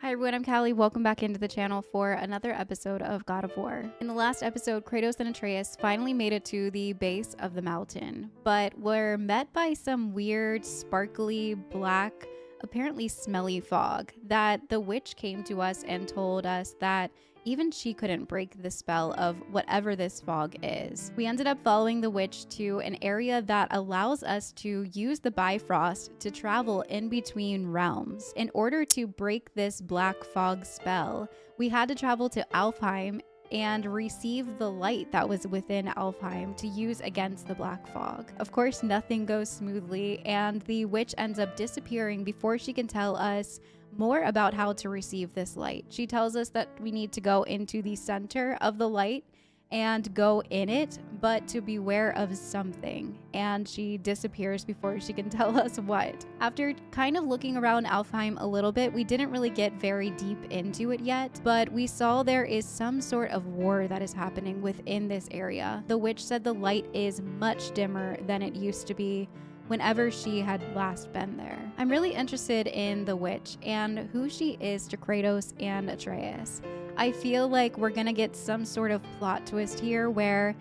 Hi everyone, I'm Callie. Welcome back into the channel for another episode of God of War. In the last episode, Kratos and Atreus finally made it to the base of the mountain, but were met by some weird, sparkly, black, apparently smelly fog that the witch came to us and told us that even she couldn't break the spell of whatever this fog is. We ended up following the witch to an area that allows us to use the Bifrost to travel in between realms. In order to break this black fog spell, we had to travel to Alfheim and receive the light that was within Alfheim to use against the black fog. Of course, nothing goes smoothly, and the witch ends up disappearing before she can tell us more about how to receive this light. She tells us that we need to go into the center of the light and go in it, but to beware of something. And she disappears before she can tell us what. After kind of looking around Alfheim a little bit, we didn't really get very deep into it yet, but we saw there is some sort of war that is happening within this area. The witch said the light is much dimmer than it used to be whenever she had last been there. I'm really interested in the witch and who she is to Kratos and Atreus. I feel like we're gonna get some sort of plot twist here where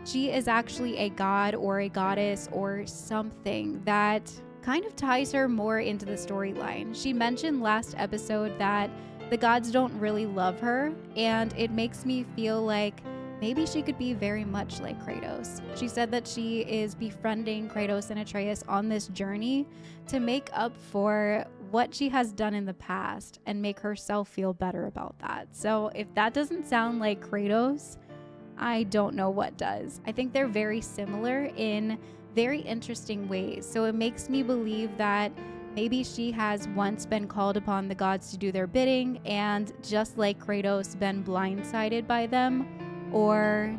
she is actually a god or a goddess or something that kind of ties her more into the storyline. She mentioned last episode that the gods don't really love her, and it makes me feel like maybe she could be very much like Kratos. She said that she is befriending Kratos and Atreus on this journey to make up for what she has done in the past and make herself feel better about that. So if that doesn't sound like Kratos, I don't know what does. I think they're very similar in very interesting ways. So it makes me believe that maybe she has once been called upon the gods to do their bidding and just like Kratos been blindsided by them, or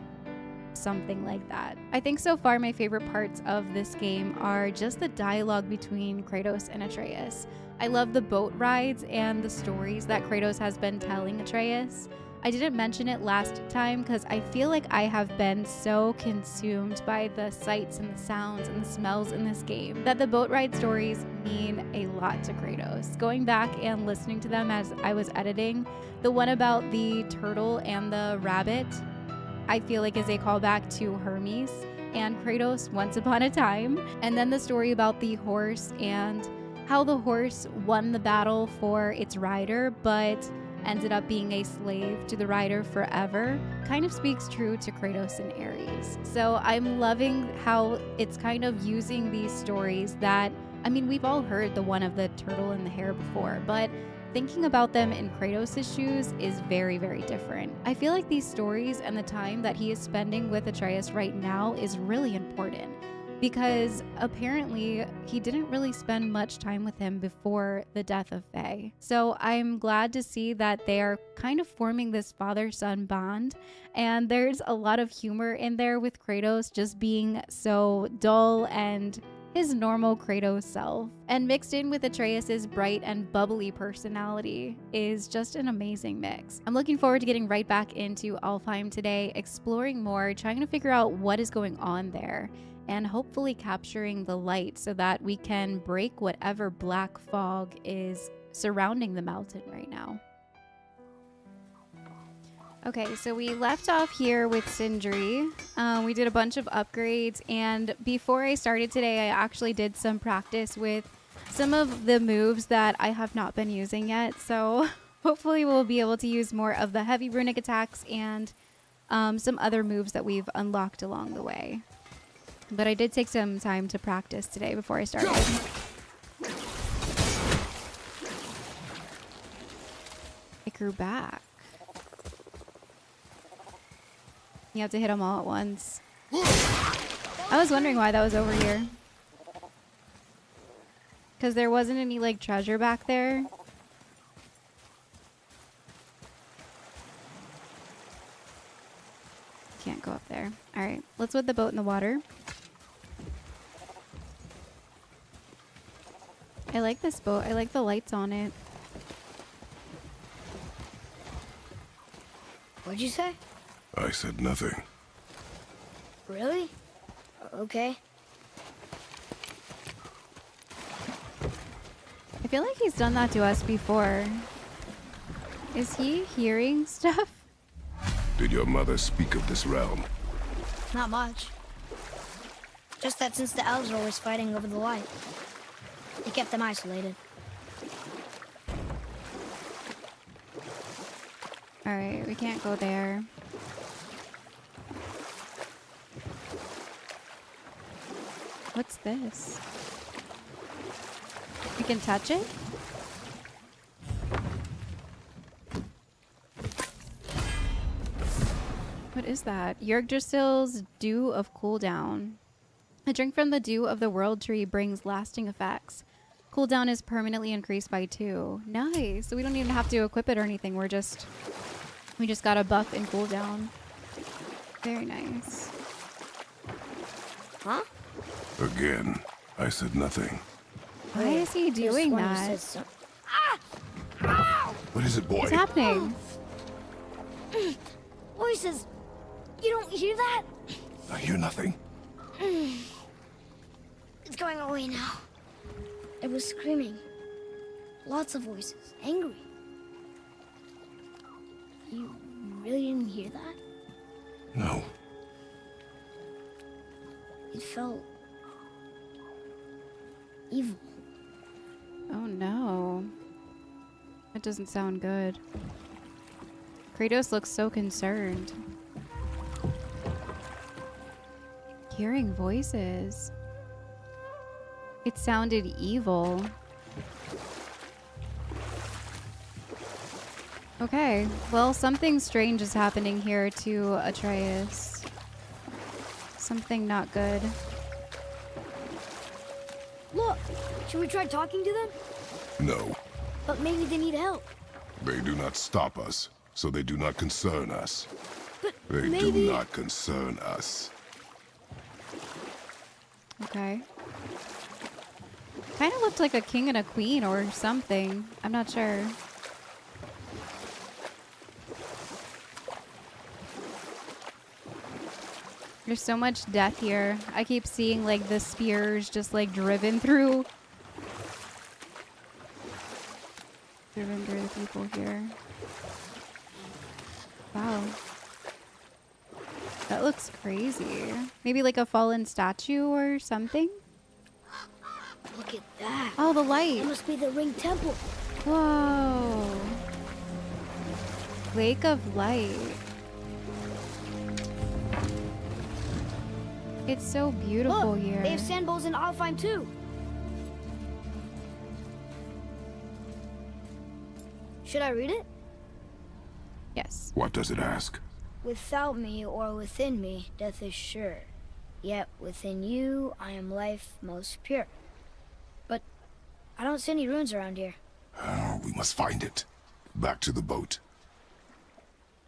something like that. I think so far my favorite parts of this game are just the dialogue between Kratos and Atreus. I love the boat rides and the stories that Kratos has been telling Atreus. I didn't mention it last time because I feel like I have been so consumed by the sights and the sounds and the smells in this game that the boat ride stories mean a lot to Kratos. Going back and listening to them as I was editing, the one about the turtle and the rabbit, I feel like is a callback to Hermes and Kratos once upon a time. And then the story about the horse and how the horse won the battle for its rider, but ended up being a slave to the rider forever, kind of speaks true to Kratos and Ares. So I'm loving how it's kind of using these stories that, I mean, we've all heard the one of the turtle and the hare before, but thinking about them in Kratos' shoes is very, very different. I feel like these stories and the time that he is spending with Atreus right now is really important because apparently he didn't really spend much time with him before the death of Faye. So I'm glad to see that they are kind of forming this father-son bond, and there's a lot of humor in there with Kratos just being so dull and his normal Kratos self, and mixed in with Atreus's bright and bubbly personality is just an amazing mix. I'm looking forward to getting right back into Alfheim today, exploring more, trying to figure out what is going on there, and hopefully capturing the light so that we can break whatever black fog is surrounding the mountain right now. Okay, so we left off here with Sindri. We did a bunch of upgrades, and before I started today, I actually did some practice with some of the moves that I have not been using yet. So hopefully we'll be able to use more of the heavy runic attacks and some other moves that we've unlocked along the way. But I did take some time to practice today before I started. I grew back. You have to hit them all at once. I was wondering why that was over here. Because there wasn't any, like, treasure back there. Can't go up there. Alright, let's put the boat in the water. I like this boat. I like the lights on it. What'd you say? I said nothing. Really? Okay. I feel like he's done that to us before. Is he hearing stuff? Did your mother speak of this realm? Not much. Just that since the elves are always fighting over the light, they kept them isolated. Alright, we can't go there. What's this? We can touch it? What is that? Yggdrasil's Dew of Cooldown. A drink from the Dew of the World Tree brings lasting effects. Cooldown is permanently increased by 2. Nice. So we don't even have to equip it or anything. We just got a buff in cooldown. Very nice. Huh? Again, I said nothing. Why is he doing There's one who that? says so. Ah! Ow! What is it, boy? What's happening? Voices! You don't hear that? I hear nothing. It's going away now. It was screaming. Lots of voices. Angry. You really didn't hear that? No. It felt evil. Oh no. That doesn't sound good. Kratos looks so concerned. Hearing voices. It sounded evil. Okay, well, something strange is happening here to Atreus. Something not good. Look! Should we try talking to them? No. But maybe they need help. They do not stop us, so they do not concern us. But They maybe... do not concern us. Okay. Kind of looked like a king and a queen or something. I'm not sure. There's so much death here. I keep seeing like the spears just like driven through. Driven through the people here. Wow. That looks crazy. Maybe like a fallen statue or something? Look at that. Oh, the It light. must be the ring temple. Whoa. Lake of Light. It's so beautiful Look, here. they have sand bowls in Alfheim too. Should I read it? Yes. What does it ask? Without me or within me, death is sure. Yet within you, I am life most pure. But I don't see any ruins around here. Oh, we must find it. Back to the boat.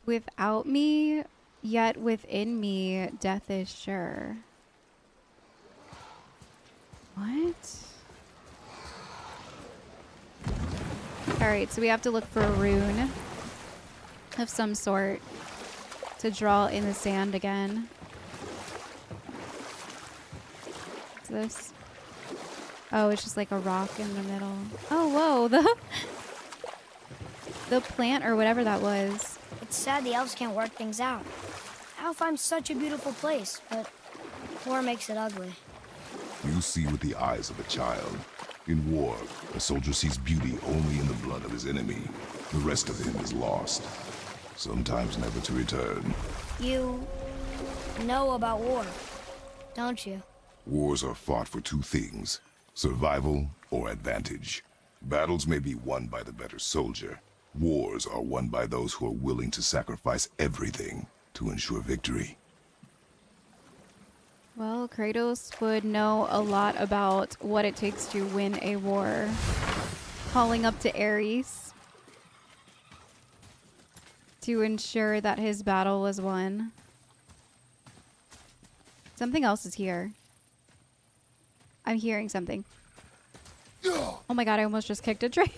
Without me, yet within me, death is sure. What? Alright, so we have to look for a rune of some sort to draw in the sand again. What's this? Oh, it's just like a rock in the middle. Oh, whoa, the plant or whatever that was. It's sad the elves can't work things out. Alfheim's such a beautiful place, but war makes it ugly. You see with the eyes of a child. In war, a soldier sees beauty only in the blood of his enemy. The rest of him is lost, sometimes never to return. You know about war, don't you? Wars are fought for two things, survival or advantage. Battles may be won by the better soldier. Wars are won by those who are willing to sacrifice everything to ensure victory. Well, Kratos would know a lot about what it takes to win a war. Calling up to Ares to ensure that his battle was won. Something else is here. I'm hearing something. Oh my god, I almost just kicked Atreus.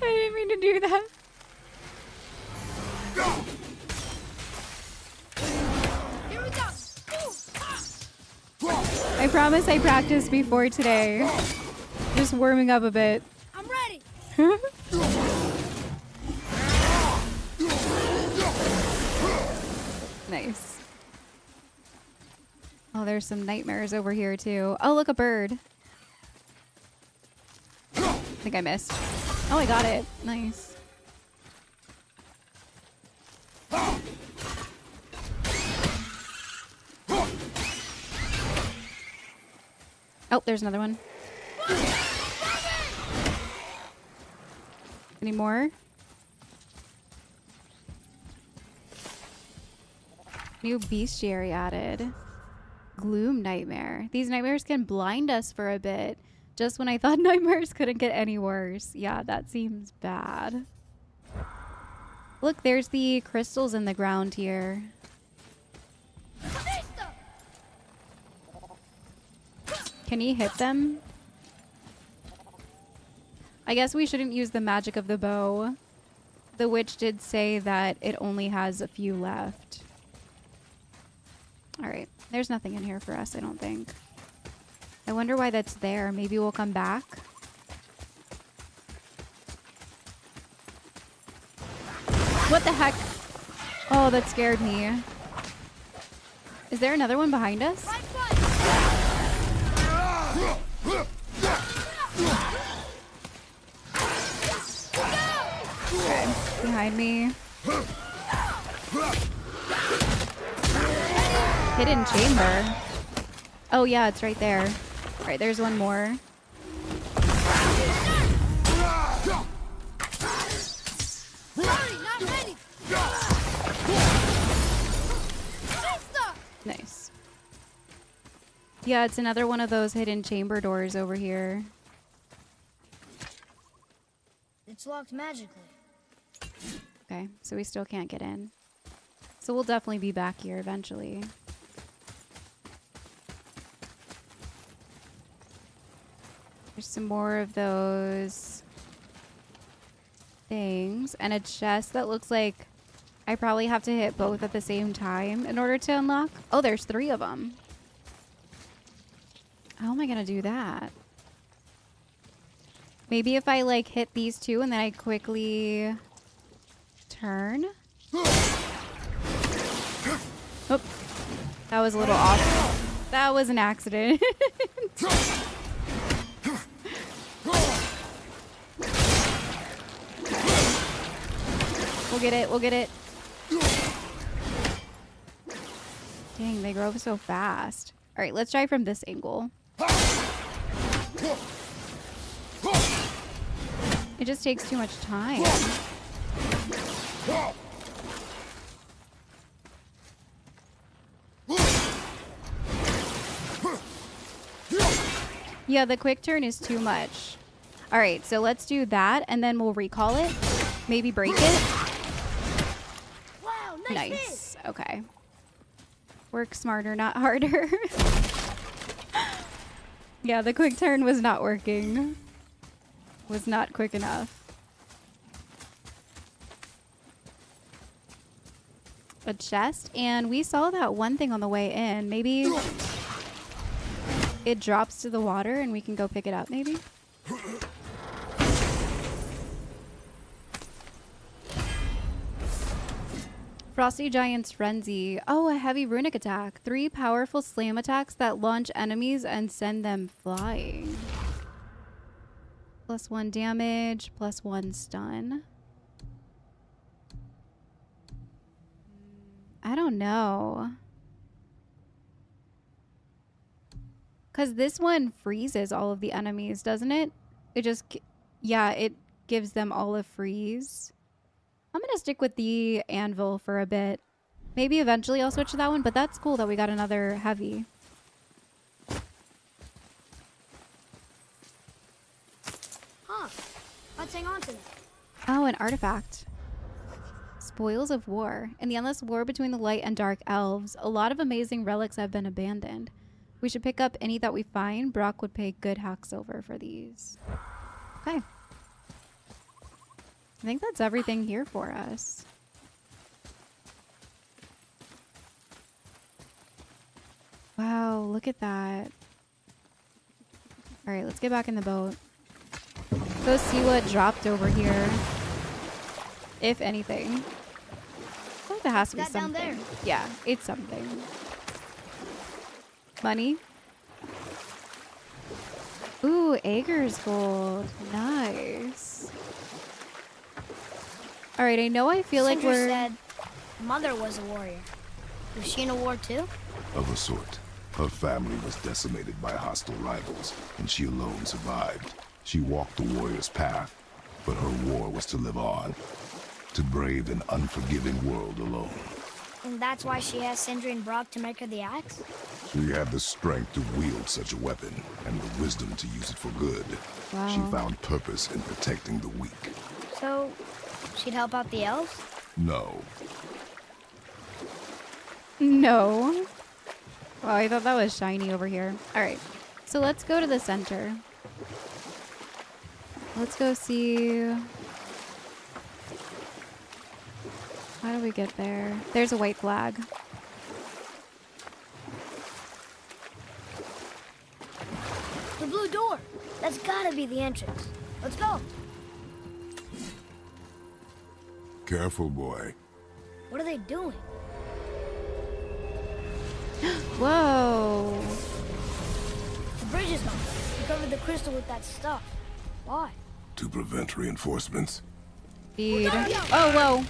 I didn't mean to do that. I promise I practiced before today. Just warming up a bit. I'm Nice. Oh, there's some nightmares over here too. Oh, look, a bird. I think I missed. Oh, I got it. Nice. Oh, there's another one. Any more? New bestiary added. Gloom nightmare. These nightmares can blind us for a bit. Just when I thought nightmares couldn't get any worse. Yeah, that seems bad. Look, there's the crystals in the ground here. Can he hit them? I guess we shouldn't use the magic of the bow. The witch did say that it only has a few left. Alright, there's nothing in here for us, I don't think. I wonder why that's there. Maybe we'll come back. What the heck? Oh, that scared me. Is there another one behind us? Okay, behind me. Hidden chamber. Oh yeah, it's right there. All right, there's one more. Nice. Yeah, it's another one of those hidden chamber doors over here. It's locked magically. Okay, so we still can't get in. So we'll definitely be back here eventually. There's some more of those things. And a chest that looks like I probably have to hit both at the same time in order to unlock. Oh, there's 3 of them. How am I going to do that? Maybe if I like hit these 2 and then I quickly turn. Oh, that was a little off. That was an accident. We'll get it. We'll get it. Dang, they grow so fast. All right, let's try from this angle. It just takes too much time. Yeah, the quick turn is too much. All right, so let's do that, and then we'll recall it. Maybe break it. Wow, Nice. Okay. Work smarter, not harder. Yeah, the quick turn was not working. Was not quick enough. A chest, and we saw that one thing on the way in. Maybe it drops to the water and we can go pick it up, maybe? Frosty Giant's Frenzy. Oh, a heavy runic attack. 3 powerful slam attacks that launch enemies and send them flying. +1 damage, +1 stun. I don't know. Because this one freezes all of the enemies, doesn't it? It just, yeah, it gives them all a freeze. I'm going to stick with the anvil for a bit. Maybe eventually I'll switch to that one, but that's cool that we got another heavy. Huh. Let's hang on to that. Oh, an artifact. Spoils of War. In the endless war between the light and dark elves, a lot of amazing relics have been abandoned. We should pick up any that we find. Brock would pay good hack silver for these. Okay. I think that's everything here for us. Wow, look at that. All right, let's get back in the boat. Go see what dropped over here. If anything. I feel like there has to be What's that down something. there? Yeah, it's something. Money? Ooh, Ager's gold. Nice. Alright, I know I feel like Sindri we're... said Mother was a warrior. Was she in a war too? Of a sort. Her family was decimated by hostile rivals, and she alone survived. She walked the warrior's path, but her war was to live on. To brave an unforgiving world alone. And that's why she has Sindri and Brock to make her the axe? She had the strength to wield such a weapon, and the wisdom to use it for good. Wow. She found purpose in protecting the weak. So, she'd help out the elves? No. No. Oh, I thought that was shiny over here. Alright, so let's go to the center. Let's go see... How do we get there? There's a white flag. The blue door! That's gotta be the entrance. Let's go! Careful, boy. What are they doing? Whoa. The bridge is gone. We covered the crystal with that stuff. Why? To prevent reinforcements. Indeed. Oh, whoa.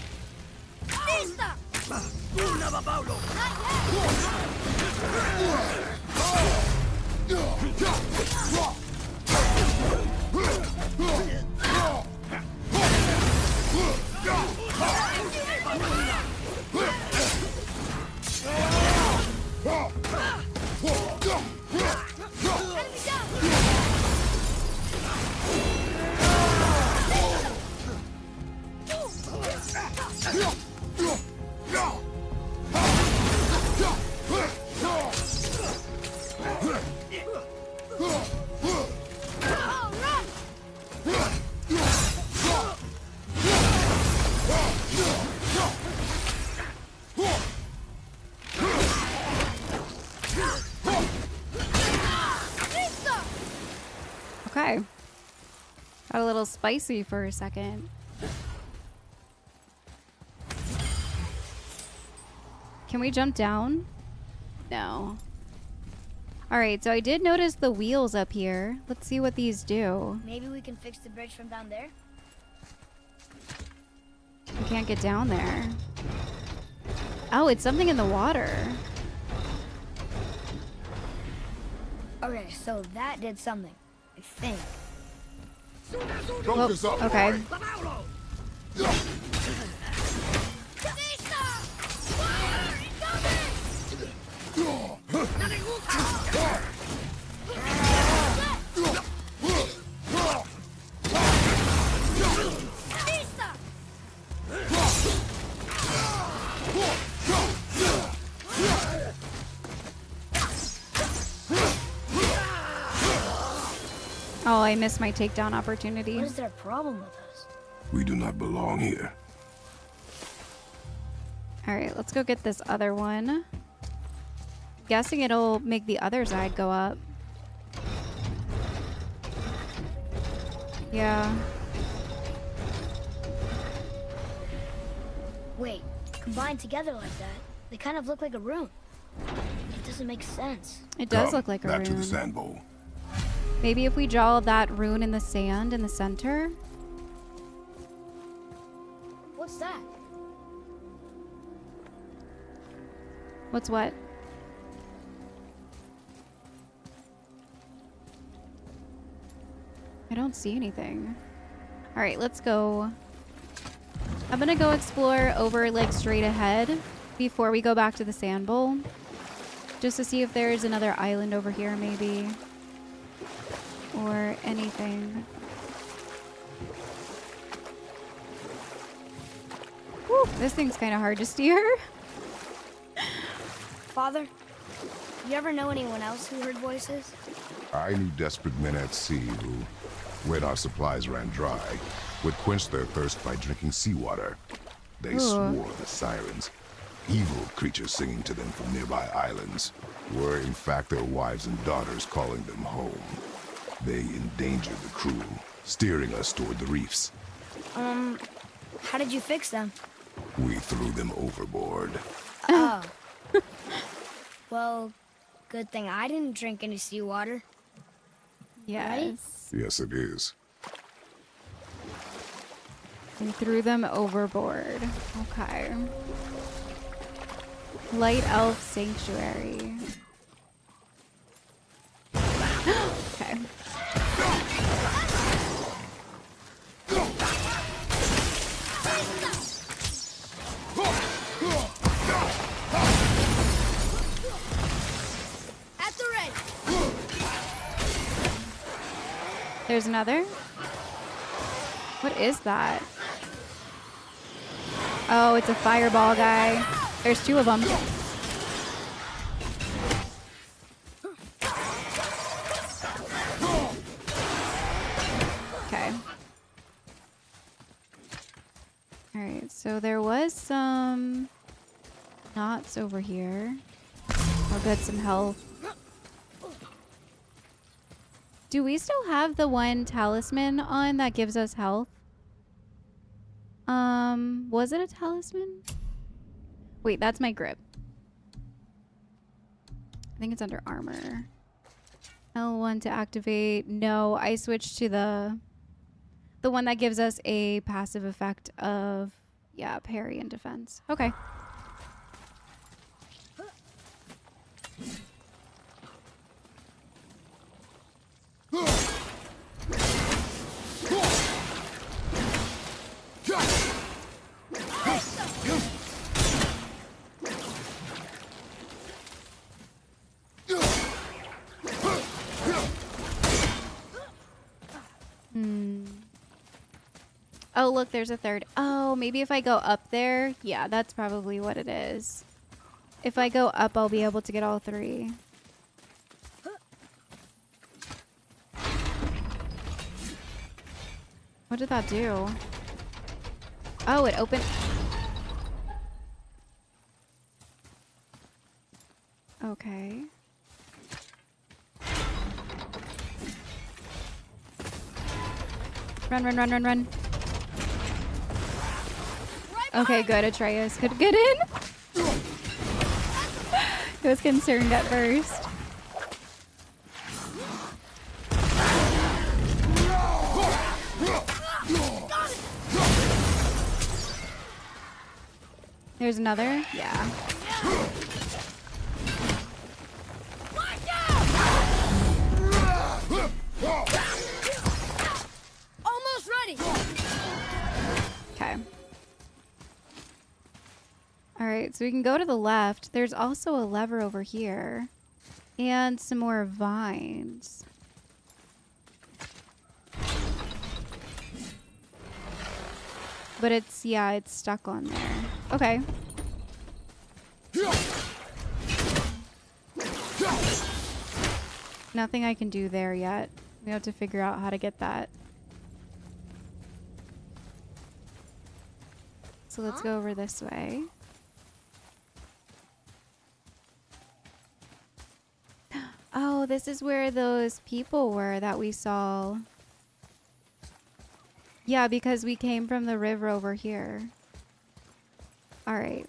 Okay. Got a little spicy for a second. Can we jump down? No. Alright, so I did notice the wheels up here. Let's see what these do. Maybe we can fix the bridge from down there? We can't get down there. Oh, it's something in the water. Okay, so that did something. I think. Focus up. Okay. Oh, I missed my takedown opportunity. What is their problem with us? We do not belong here. Alright, let's go get this other one. Guessing it'll make the other side go up. Yeah. Wait, combined together like that, they kind of look like a rune. It doesn't make sense. It does Come, look like a back to rune. the sand bowl. Maybe if we draw that rune in the sand in the center? What's that? What's what? I don't see anything. Alright, let's go. I'm gonna go explore over like straight ahead before we go back to the sand bowl. Just to see if there's another island over here maybe. Or anything. Whew, this thing's kind of hard to steer. Father, you ever know anyone else who heard voices? I knew desperate men at sea who, when our supplies ran dry, would quench their thirst by drinking seawater. They Ooh. swore the sirens, evil creatures singing to them from nearby islands, were in fact their wives and daughters calling them home. They endanger the crew, steering us toward the reefs. How did you fix them? We threw them overboard. Oh. Well, good thing I didn't drink any seawater. Yes. Yes, it is. And threw them overboard. Okay. Light Elf Sanctuary. Okay. At the ready. There's another. What is that? Oh, it's a fireball guy. There's two of them. Okay. Alright, so there was some knots over here. I'll get some health. Do we still have the one talisman on that gives us health? Was it a talisman? Wait, that's my grip. I think it's under armor. L1 to activate. No, I switched to the one that gives us a passive effect of, yeah, parry and defense. Okay. Oh, look, there's a third. Oh, maybe if I go up there. Yeah, that's probably what it is. If I go up, I'll be able to get all three. What did that do? Oh, it opened. Okay. Run, run, run, run, run. Okay, good. Atreus could get in. I was concerned at first. There's another? Yeah. Almost ready. Okay. All right, so we can go to the left. There's also a lever over here. And some more vines. But it's, yeah, it's stuck on there. Okay. Nothing I can do there yet. We have to figure out how to get that. So let's go over this way. Oh, this is where those people were that we saw. Yeah, because we came from the river over here. All right.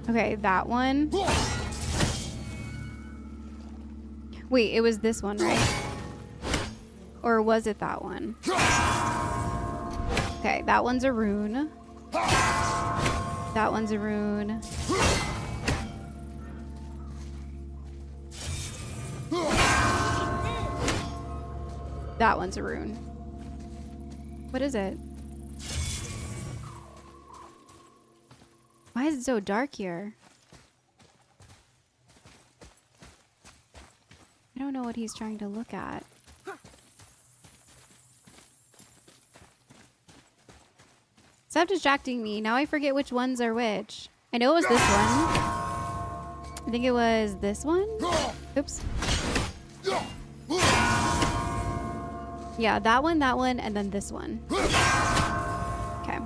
Okay, that one. Wait, it was this one, right? Or was it that one? Okay, that one's a rune. That one's a rune. That one's a rune. What is it? Why is it so dark here? I don't know what he's trying to look at. Stop distracting me. Now I forget which ones are which. I know it was this one. I think it was this one. Oops. Yeah, that one, and then this one. Okay.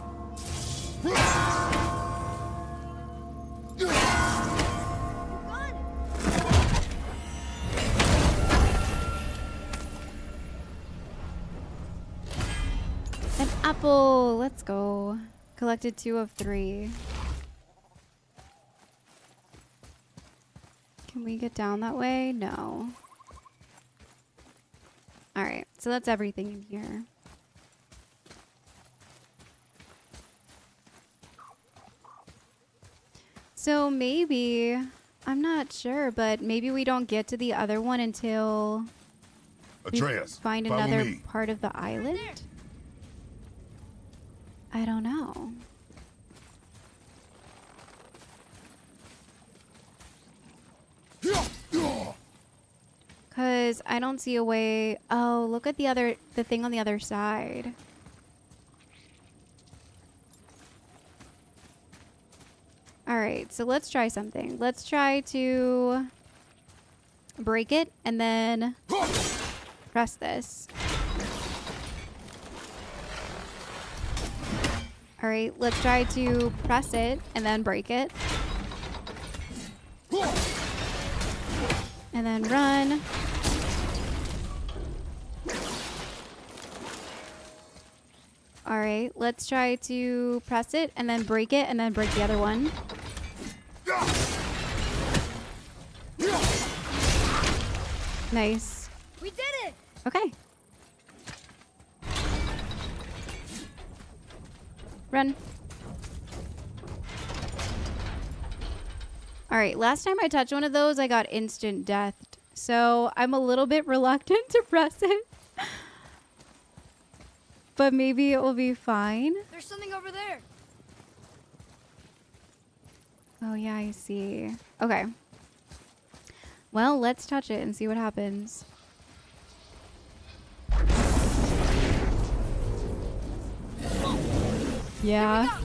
apple. Let's go. Collected 2 of 3. Can we get down that way? No. Alright, so that's everything in here. So maybe, I'm not sure, but maybe we don't get to the other one until Atreus, we find follow another me. part of the island? I don't know. Cause I don't see a way. Oh, look at the thing on the other side. All right, so let's try something. Let's try to break it and then press this. All right, let's try to press it and then break it. And then run. All right, let's try to press it and then break it and then break the other one. Nice. We did it! Okay. Run. All right, last time I touched one of those, I got instant death. So I'm a little bit reluctant to press it. But maybe it will be fine. There's something over there. Oh, yeah, I see. Okay. Well, let's touch it and see what happens. Yeah.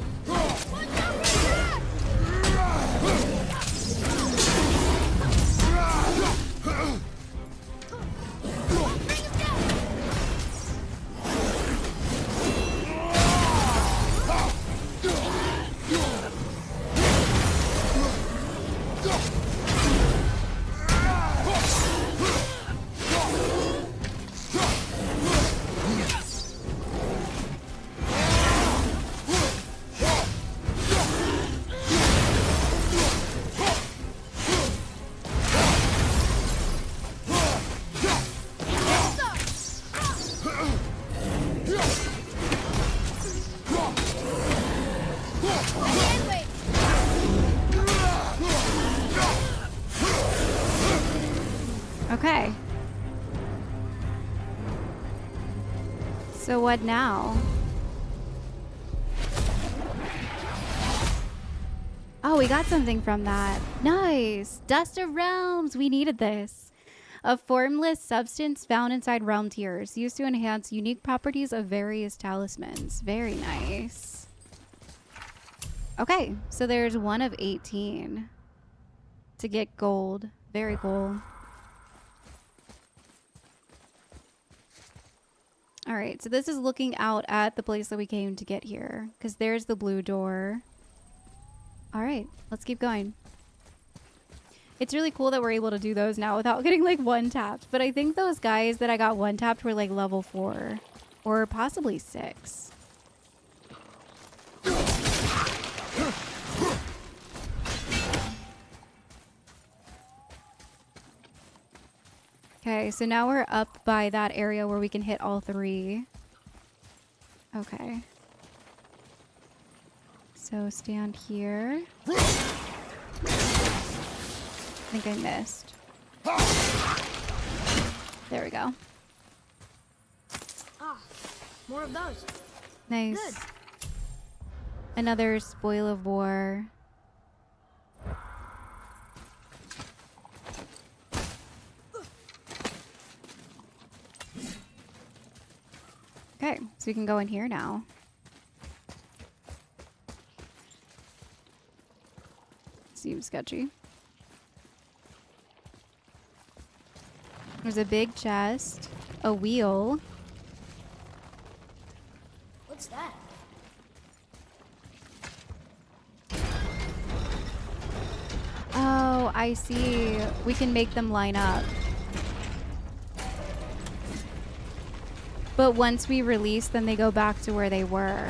Okay. So what now? Oh, we got something from that. Nice. Dust of Realms. We needed this. A formless substance found inside realm tears, used to enhance unique properties of various talismans. Very nice. Okay, so there's 1 of 18 to get gold. Very cool. All right, so this is looking out at the place that we came to get here, because there's the blue door. All right, let's keep going. It's really cool that we're able to do those now without getting like one tapped. But I think those guys that I got one tapped were like level 4 or possibly 6. Okay, so now we're up by that area where we can hit all 3. Okay. So stand here. I think I missed. There we go. Ah, more of those. Nice. Good. Another spoil of war. Okay, so we can go in here now. Seems sketchy. There's a big chest, a wheel. What's that? Oh, I see. We can make them line up. But once we release, then they go back to where they were.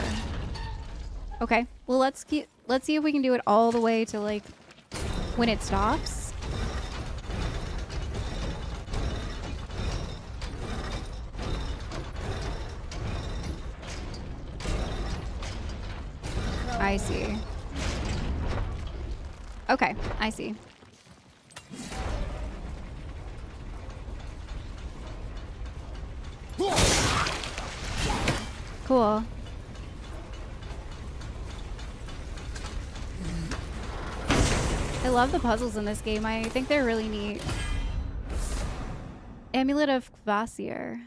Okay. Well, let's see if we can do it all the way to like when it stops. I see. Okay, I see. Cool. I love the puzzles in this game. I think they're really neat. Amulet of Kvasir.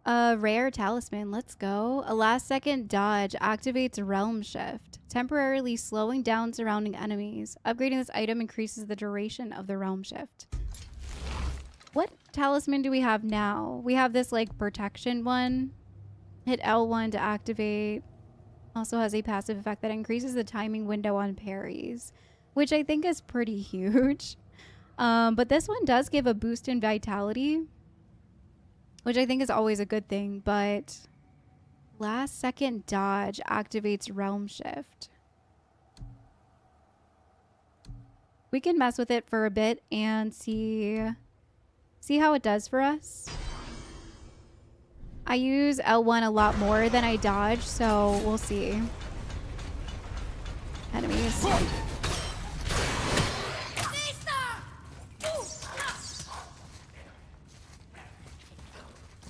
A rare talisman. Let's go. A last second dodge activates Realm Shift, temporarily slowing down surrounding enemies. Upgrading this item increases the duration of the Realm Shift. What talisman do we have now? We have this like protection one. Hit L1 to activate. Also has a passive effect that increases the timing window on parries, which I think is pretty huge. But this one does give a boost in vitality, which I think is always a good thing. But last second dodge activates Realm Shift. We can mess with it for a bit and see how it does for us. I use L1 a lot more than I dodge, so we'll see. Enemies.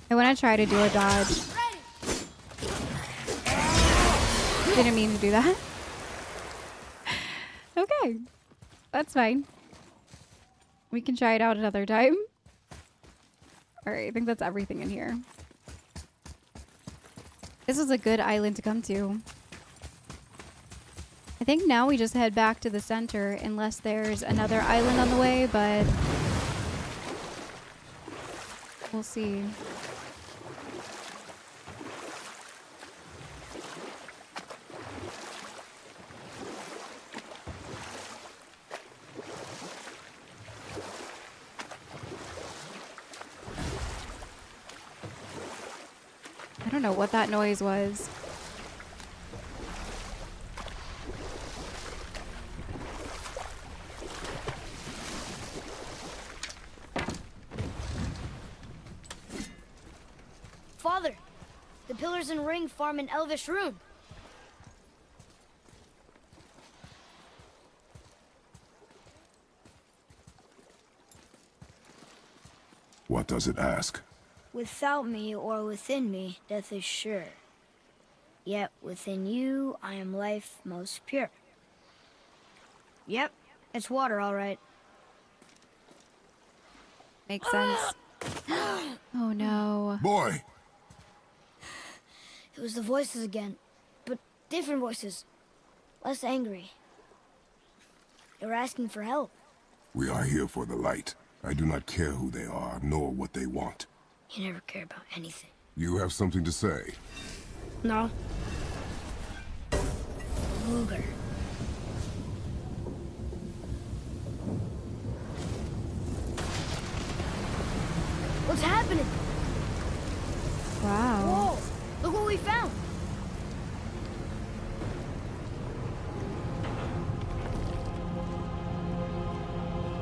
I want to try to do a dodge. Didn't mean to do that. Okay. That's fine. We can try it out another time. Alright, I think that's everything in here. This was a good island to come to. I think now we just head back to the center unless there's another island on the way, but we'll see. I don't know what that noise was. Father, the pillars and ring farm an elvish rune. What does it ask? Without me or within me, death is sure. Yet within you, I am life most pure. Yep, it's water, all right. Makes sense. Oh no. Boy! It was the voices again, but different voices. Less angry. They were asking for help. We are here for the light. I do not care who they are, nor what they want. You never care about anything. You have something to say? No. Luger. What's happening? Wow. Whoa! Look what we found!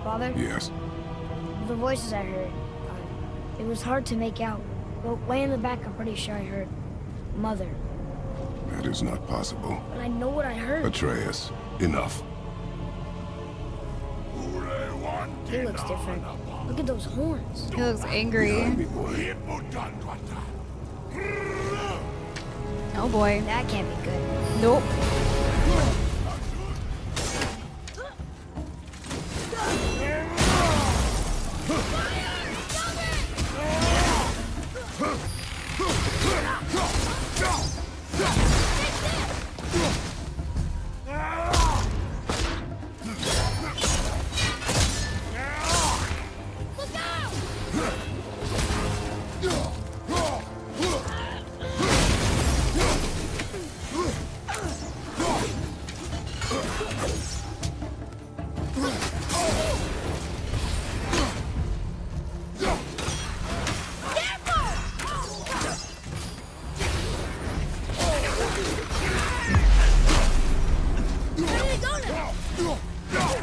Father? Yes. The voices I heard. It was hard to make out, but way in the back I'm pretty sure I heard Mother. That is not possible. But I know what I heard. Atreus, enough. He looks different. Look at those horns. He looks angry. Behind me, boy. Oh boy. That can't be good. Nope.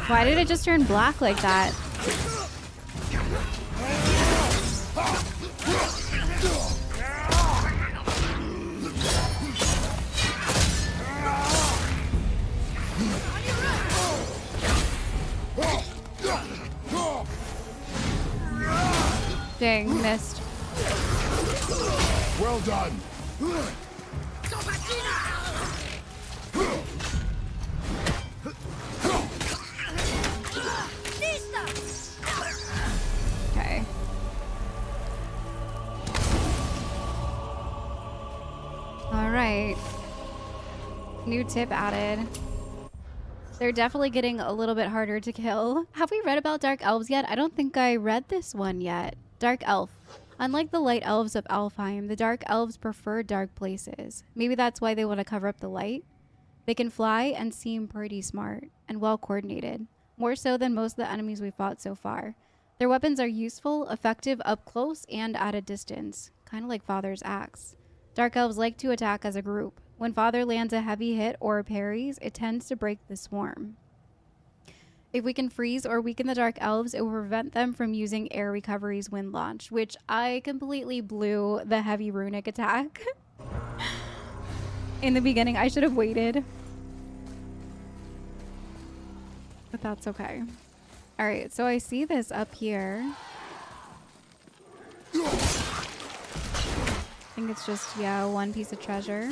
Why did it just turn black like that? Dang, missed. Well done. Okay. All right. New tip added. They're definitely getting a little bit harder to kill. Have we read about dark elves yet? I don't think I read this one yet. Dark elf. Unlike the light elves of Alfheim, the dark elves prefer dark places. Maybe that's why they want to cover up the light. They can fly and seem pretty smart and well coordinated, more so than most of the enemies we've fought so far. Their weapons are useful, effective up close and at a distance, kind of like Father's axe. Dark elves like to attack as a group. When Father lands a heavy hit or parries, it tends to break the swarm. If we can freeze or weaken the dark elves, it will prevent them from using air recoveries when launched, which I completely blew the heavy runic attack. In the beginning, I should have waited. But that's okay. All right, so I see this up here. I think it's just, yeah, one piece of treasure.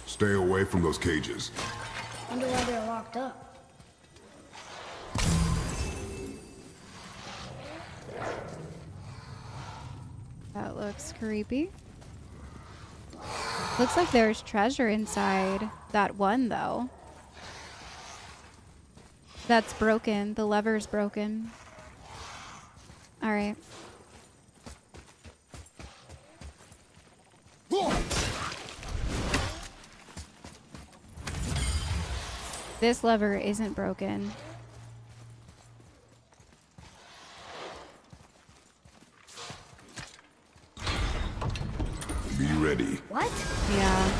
Stay away from those cages. Wonder why they're locked up. That looks creepy. Looks like there's treasure inside that one, though. That's broken. The lever's broken. All right. This lever isn't broken. Be ready. What? Yeah.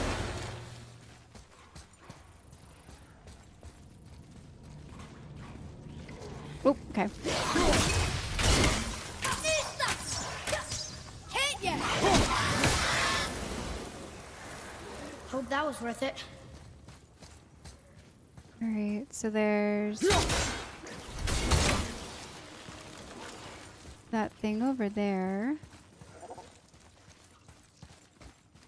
Oh, okay. Hope that was worth it. All right, so there's that thing over there.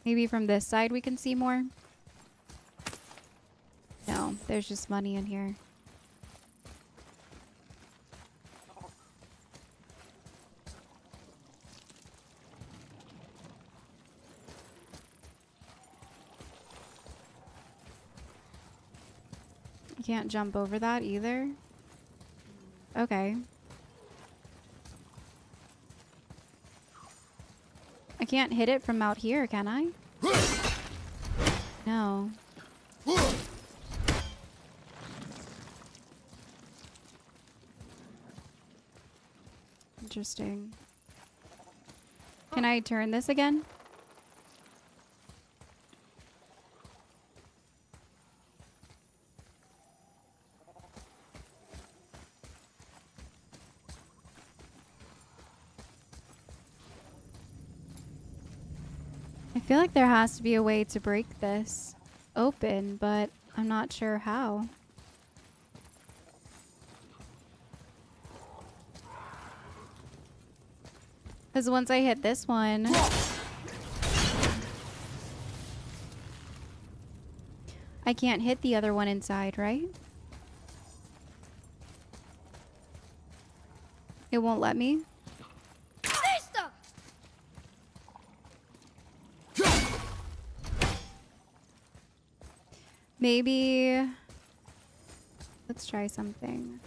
Maybe from this side we can see more? No, there's just money in here. You can't jump over that either? Okay. I can't hit it from out here, can I? No. Interesting. Can I turn this again? I feel like there has to be a way to break this open, but I'm not sure how. Because once I hit this one, I can't hit the other one inside, right? It won't let me? Maybe let's try something.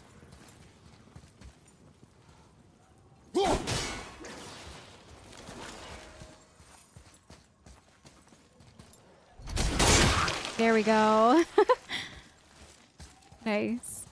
There we go. Nice.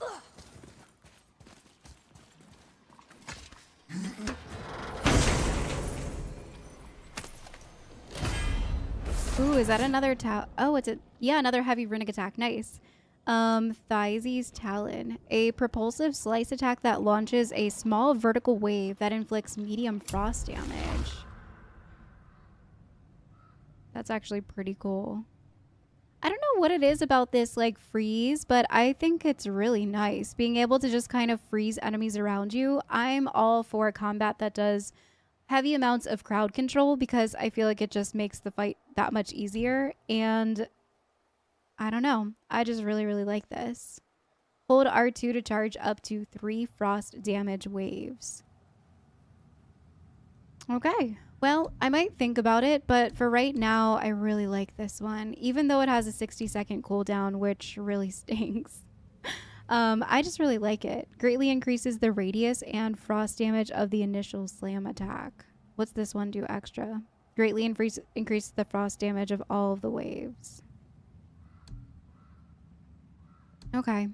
Ooh, is that another Oh, it's yeah, another heavy runic attack. Nice. Thyses Talon. A propulsive slice attack that launches a small vertical wave that inflicts medium frost damage. That's actually pretty cool. I don't know what it is about this like freeze, but I think it's really nice. Being able to just kind of freeze enemies around you. I'm all for a combat that does heavy amounts of crowd control because I feel like it just makes the fight that much easier. And I don't know. I just really, really like this. Hold R2 to charge up to 3 frost damage waves. Okay. Well, I might think about it, but for right now, I really like this one. Even though it has a 60-second cooldown, which really stinks. I just really like it. Greatly increases the radius and frost damage of the initial slam attack. What's this one do extra? Greatly increases the frost damage of all of the waves. Okay.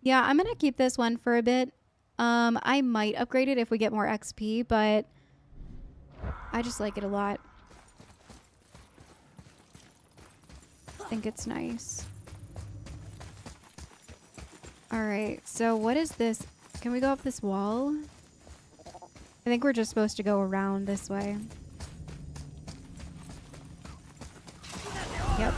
Yeah, I'm going to keep this one for a bit. I might upgrade it if we get more XP, but I just like it a lot. I think it's nice. Alright, so what is this? Can we go up this wall? I think we're just supposed to go around this way. Yep.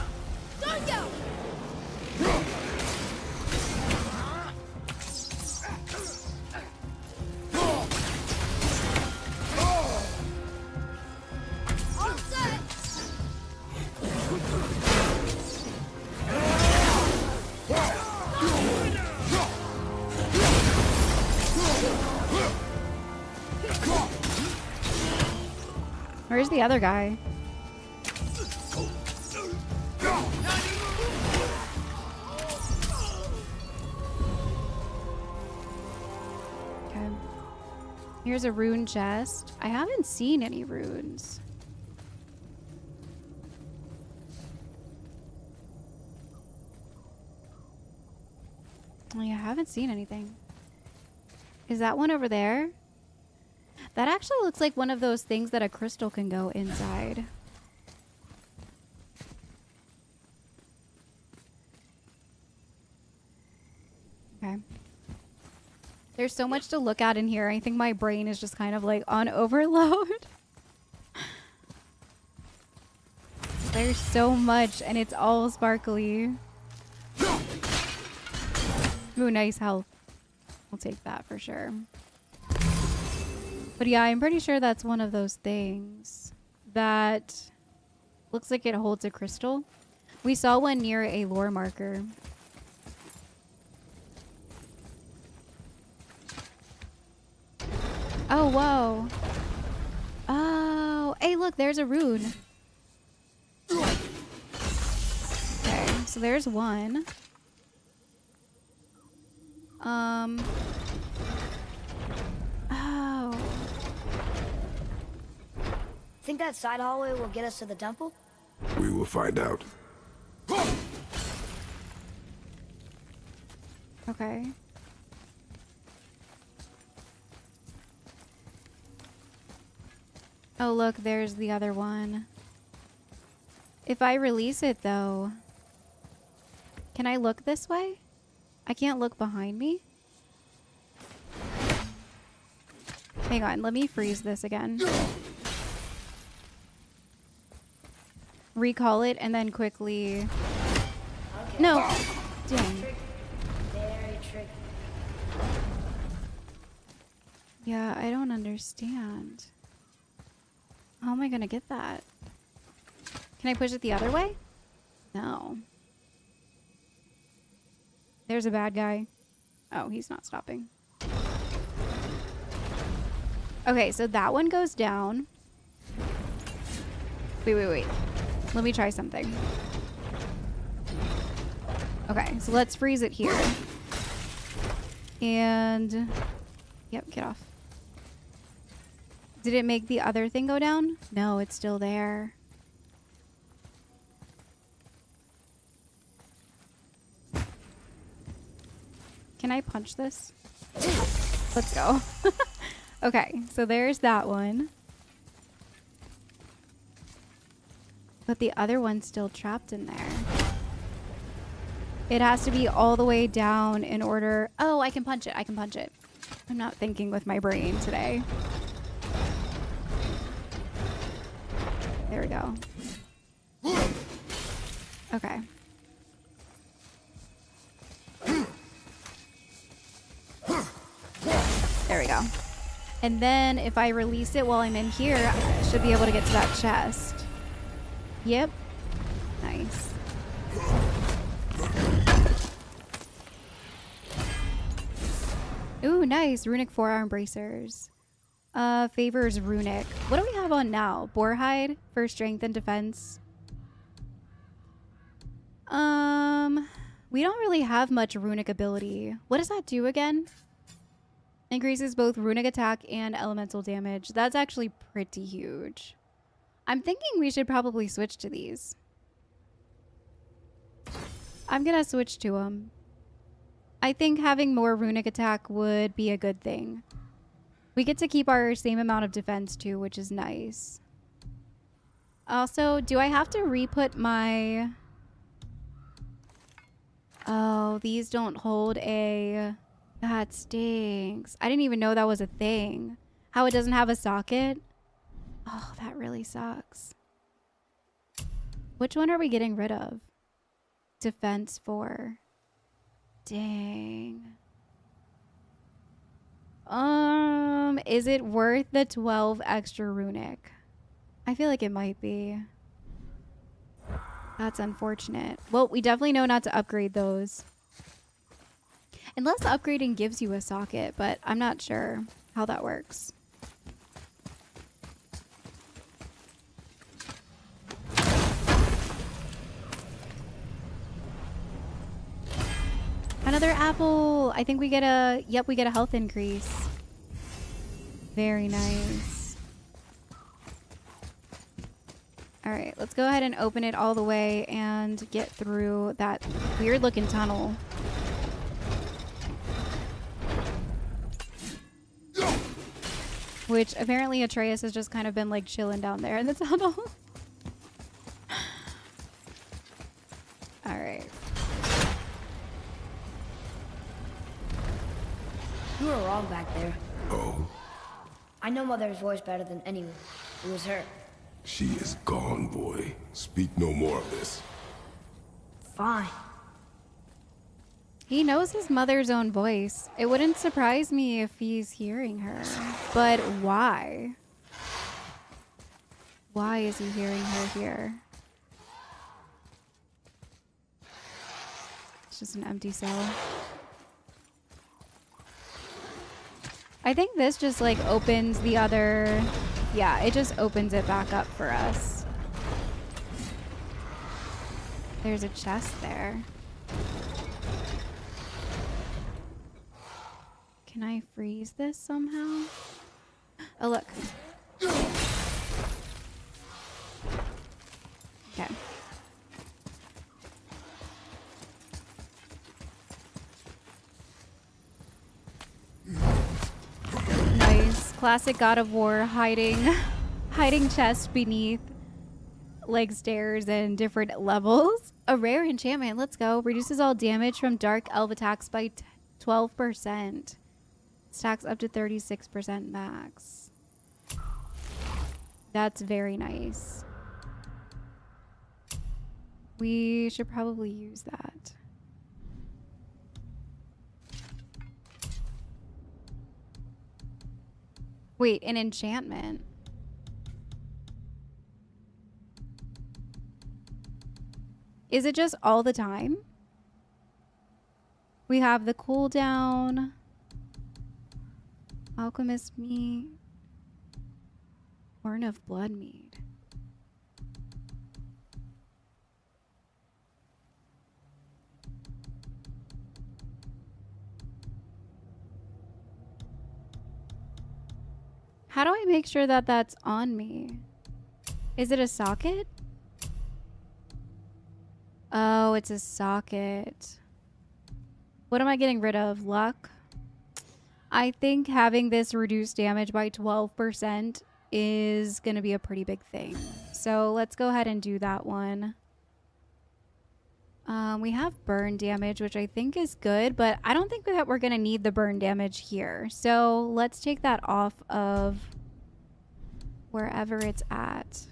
Where's the other guy? Okay. Here's a rune chest. I haven't seen any runes. Oh, yeah, I haven't seen anything. Is that one over there? That actually looks like one of those things that a crystal can go inside. Okay. There's so much to look at in here. I think my brain is just kind of like on overload. There's so much and it's all sparkly. Ooh, nice health. I'll take that for sure. But yeah, I'm pretty sure that's one of those things that looks like it holds a crystal. We saw one near a lore marker. Oh, whoa. Oh, hey, look, there's a rune. Okay, so there's one. Oh. Think that side hallway will get us to the temple? We will find out. Okay. Oh, look, there's the other one. If I release it, though, can I look this way? I can't look behind me. Hang on, let me freeze this again. Recall it and then quickly... Okay. No! Dang. Very tricky. Yeah, I don't understand. How am I gonna get that? Can I push it the other way? No. There's a bad guy. Oh, he's not stopping. Okay, so that one goes down. Wait. Let me try something. Okay, so let's freeze it here. And... Yep, get off. Did it make the other thing go down? No, it's still there. Can I punch this? Let's go. Okay, so there's that one. But the other one's still trapped in there. It has to be all the way down in order... Oh, I can punch it. I can punch it. I'm not thinking with my brain today. There we go. Okay. There we go. And then if I release it while I'm in here, I should be able to get to that chest. Yep. Nice. Ooh, nice. Runic forearm bracers. Favors runic. What do we have on now? Boarhide for strength and defense. We don't really have much runic ability. What does that do again? Increases both runic attack and elemental damage. That's actually pretty huge. I'm thinking we should probably switch to these. I'm gonna switch to them. I think having more runic attack would be a good thing. We get to keep our same amount of defense too, which is nice. Also, do I have to re-put my... Oh, these don't hold a... That stinks. I didn't even know that was a thing. How it doesn't have a socket? Oh, that really sucks. Which one are we getting rid of? Defense 4. Dang. Is it worth the 12 extra runic? I feel like it might be. That's unfortunate. Well, we definitely know not to upgrade those. Unless upgrading gives you a socket, but I'm not sure how that works. Another apple. I think we get a... Yep, we get a health increase. Very nice. Alright, let's go ahead and open it all the way and get through that weird looking tunnel. Which apparently Atreus has just kind of been like chilling down there in the tunnel. Alright. You were wrong back there. Oh? I know Mother's voice better than anyone. It was her. She is gone, boy. Speak no more of this. Fine. He knows his mother's own voice. It wouldn't surprise me if he's hearing her. But why? Why is he hearing her here? It's just an empty cell. I think this just like opens the other... Yeah, it just opens it back up for us. There's a chest there. Can I freeze this somehow? Oh, look. Okay. Nice. Classic God of War hiding chest beneath like stairs and different levels. A rare enchantment. Let's go. Reduces all damage from dark elf attacks by 12%. Stacks up to 36% max. That's very nice. We should probably use that. Wait, an enchantment. Is it just all the time? We have the cooldown. Alchemist meat. Horn of blood mead. How do I make sure that that's on me? Is it a socket? Oh, it's a socket. What am I getting rid of? Luck? I think having this reduce damage by 12% is going to be a pretty big thing. So let's go ahead and do that one. We have burn damage, which I think is good, but I don't think that we're going to need the burn damage here. So let's take that off of wherever it's at.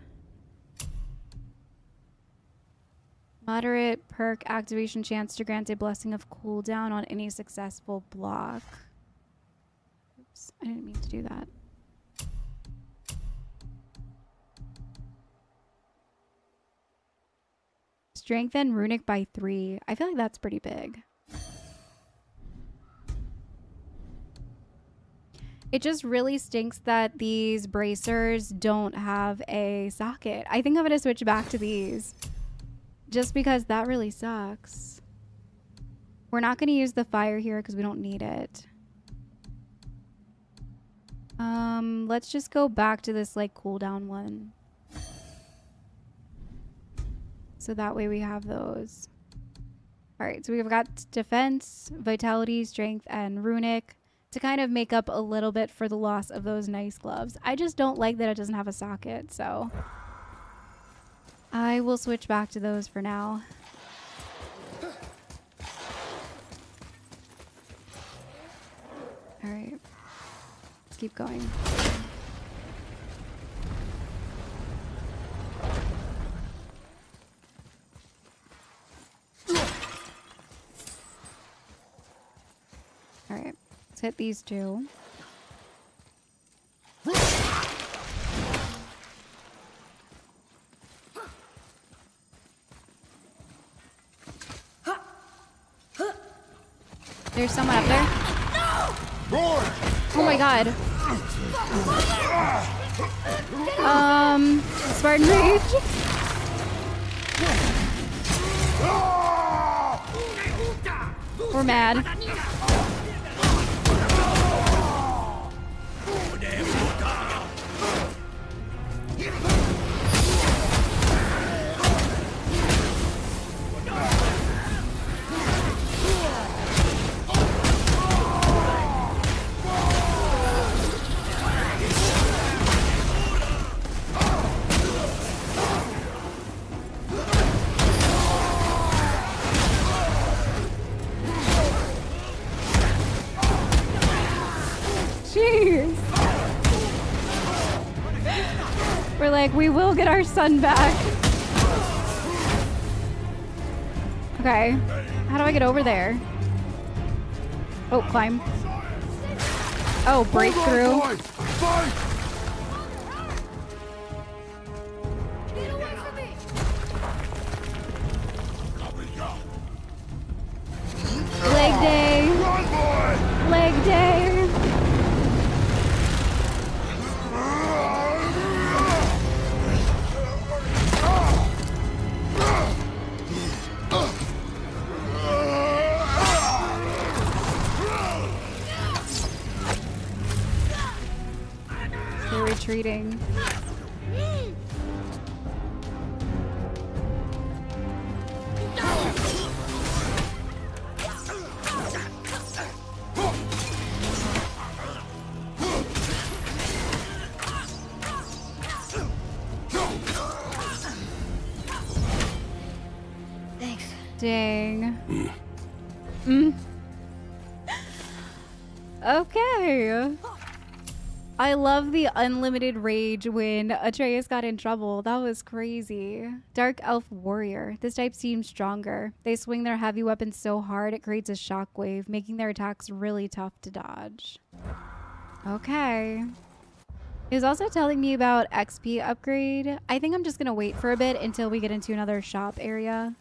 Moderate perk activation chance to grant a blessing of cooldown on any successful block. Oops, I didn't mean to do that. Strengthen runic by 3. I feel like that's pretty big. It just really stinks that these bracers don't have a socket. I think I'm going to switch back to these. Just because that really sucks. We're not going to use the fire here because we don't need it. Let's just go back to this like cooldown one. So that way we have those. All right, so we've got defense, vitality, strength, and runic to kind of make up a little bit for the loss of those nice gloves. I just don't like that it doesn't have a socket, so I will switch back to those for now. All right, let's keep going. All right, let's hit these two. There's someone up there. Oh my god. Spartan Rage. We're mad. We're like, we will get our son back. Okay. How do I get over there? Oh, climb. Oh, breakthrough. Leg day. Leg day. They're retreating. Thanks. Dang. Okay. I love the unlimited rage when Atreus got in trouble. That was crazy. Dark Elf Warrior. This type seems stronger. They swing their heavy weapons so hard it creates a shockwave, making their attacks really tough to dodge. Okay. He was also telling me about XP upgrade. I think I'm just going to wait for a bit until we get into another shop area.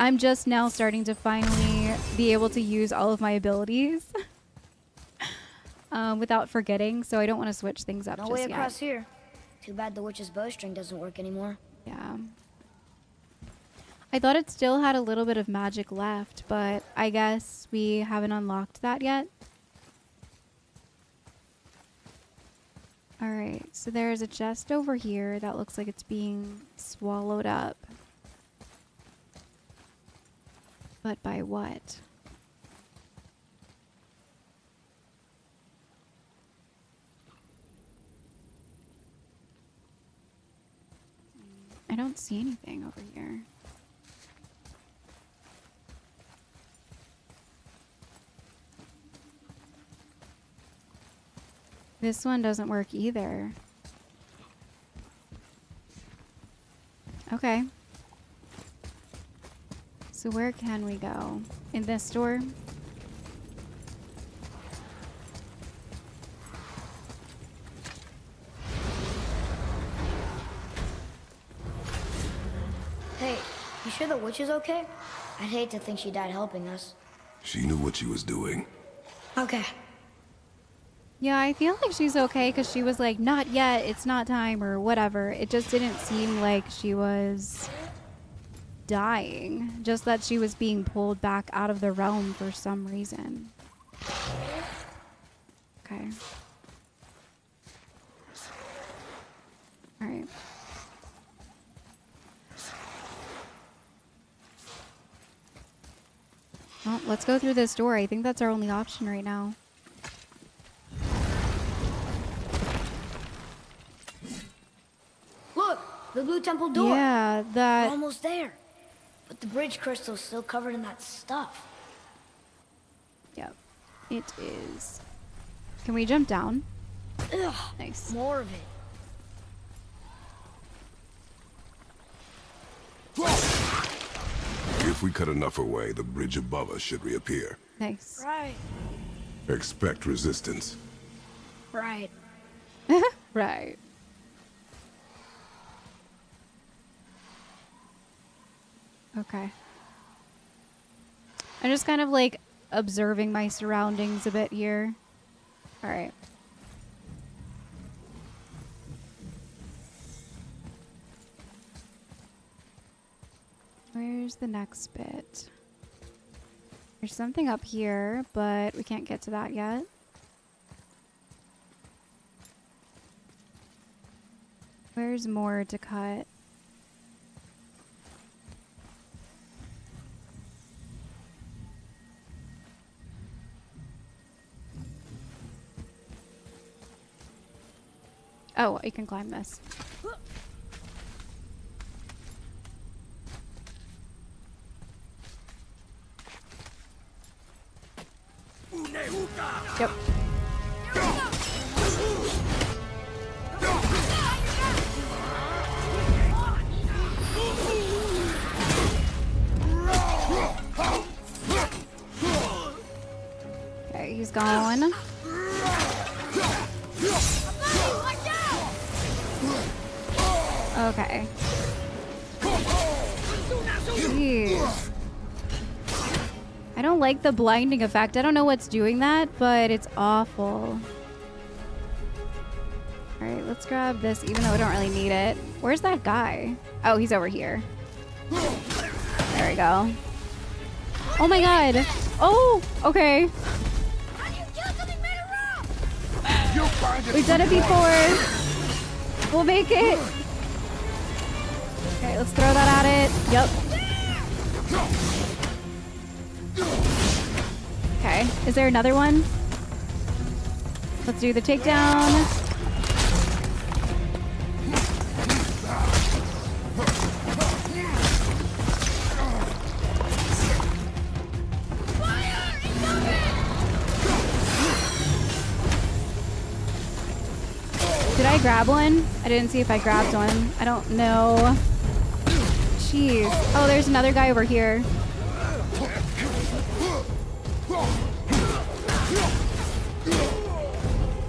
I'm just now starting to finally be able to use all of my abilities. Without forgetting, so I don't want to switch things up No just way yet. across here. Too bad the witch's bowstring doesn't work anymore. Yeah. I thought it still had a little bit of magic left, but I guess we haven't unlocked that yet. Alright, so there's a chest over here that looks like it's being swallowed up. But by what? I don't see anything over here. This one doesn't work either. Okay. So where can we go? In this door? Hey, you sure the witch is okay? I'd hate to think she died helping us. She knew what she was doing. Okay. Yeah, I feel like she's okay because she was like, not yet, it's not time, or whatever. It just didn't seem like she was dying. Just that she was being pulled back out of the realm for some reason. Okay. Alright. Well, let's go through this door. I think that's our only option right now. Look, the blue temple door. Yeah, We're that... almost there. But the bridge crystal's still covered in that stuff. Yep, it is. Can we jump down? Ugh, Nice. more of it. If we cut enough away, the bridge above us should reappear. Nice. Right. Expect resistance. Right. Right. Okay. I'm just kind of like observing my surroundings a bit here. All right. Where's the next bit? There's something up here, but we can't get to that yet. Where's more to cut? Oh, you can climb this. Yep. Okay, he's gone. Okay. Jeez. I don't like the blinding effect. I don't know what's doing that, but it's awful. Alright, let's grab this, even though I don't really need it. Where's that guy? Oh, he's over here. There we go. Oh my god! Oh! Okay. We've done it before! We'll make it! Okay, let's throw that at it. Yep. Okay, is there another one? Let's do the takedown. Did I grab one? I didn't see if I grabbed one. I don't know. Jeez. Oh, there's another guy over here.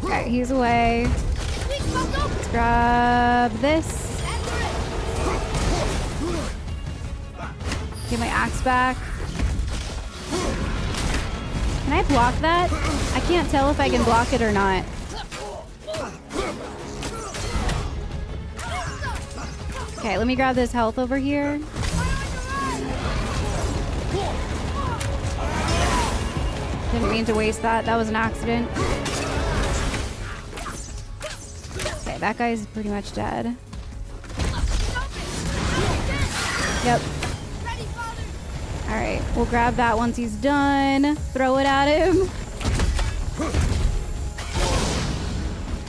Okay, he's away. Let's grab this. Get my axe back. Can I block that? I can't tell if I can block it or not. Okay, let me grab this health over here. Didn't mean to waste that. That was an accident. Okay, that guy's pretty much dead. Yep. Alright, we'll grab that once he's done. Throw it at him.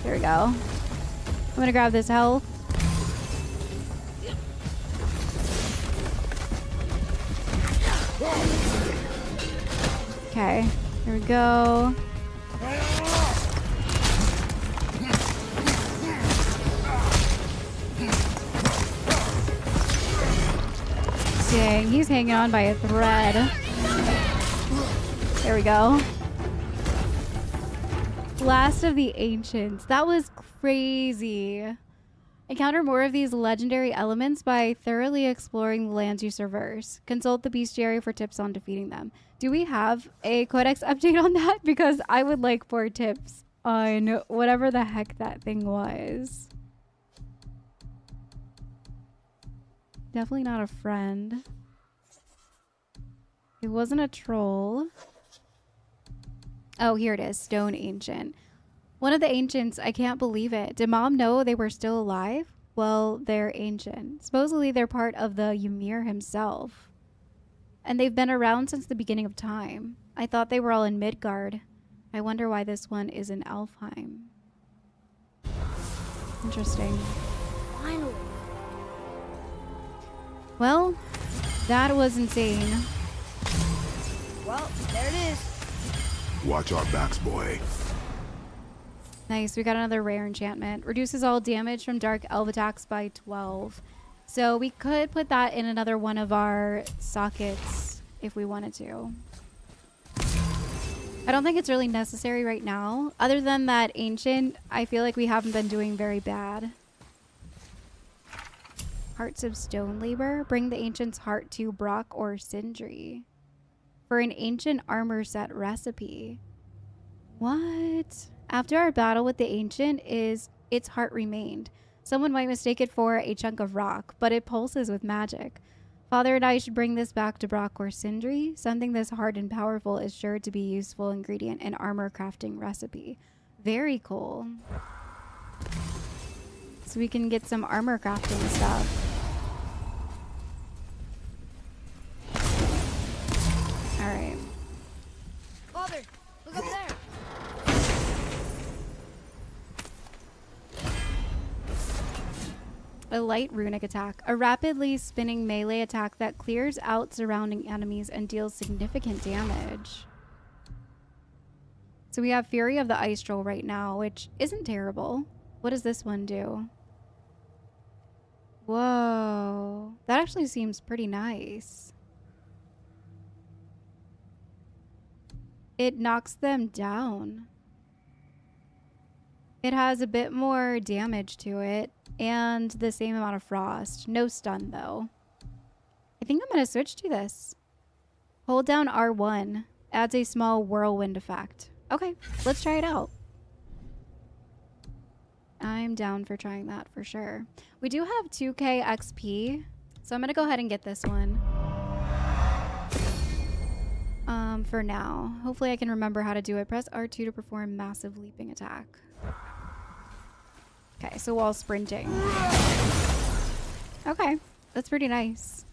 There we go. I'm gonna grab this health. Okay, here we go. Dang, he's hanging on by a thread. There we go. Last of the Ancients. That was crazy. Encounter more of these legendary elements by thoroughly exploring the lands you traverse. Consult the bestiary for tips on defeating them. Do we have a codex update on that? Because I would like 4 tips on whatever the heck that thing was. Definitely not a friend. It wasn't a troll. Oh, here it is. Stone Ancient. One of the ancients. I can't believe it. Did Mom know they were still alive? Well, they're ancient. Supposedly they're part of the Ymir himself. And they've been around since the beginning of time. I thought they were all in Midgard. I wonder why this one is in Alfheim. Interesting. Finally. Well, that was insane. Well, there it is. Watch our backs, boy. Nice, we got another rare enchantment. Reduces all damage from dark elf attacks by 12. So we could put that in another one of our sockets if we wanted to. I don't think it's really necessary right now. Other than that ancient, I feel like we haven't been doing very bad. Hearts of Stone Labor. Bring the ancient's heart to Brock or Sindri. For an ancient armor set recipe. What? After our battle with the ancient, its heart remained. Someone might mistake it for a chunk of rock, but it pulses with magic. Father and I should bring this back to Brock or Sindri. Something this hard and powerful is sure to be a useful ingredient in armor crafting recipe. Very cool. So we can get some armor crafting stuff. Alright. Father, look up there. A light runic attack. A rapidly spinning melee attack that clears out surrounding enemies and deals significant damage. So we have Fury of the Ice Troll right now, which isn't terrible. What does this one do? Whoa. That actually seems pretty nice. It knocks them down. It has a bit more damage to it and the same amount of frost. No stun though. I think I'm going to switch to this. Hold down R1. Adds a small whirlwind effect. Okay, let's try it out. I'm down for trying that for sure. We do have 2k XP, so I'm going to go ahead and get this one. For now. Hopefully I can remember how to do it. Press R2 to perform massive leaping attack. Okay, so while sprinting. Okay, that's pretty nice.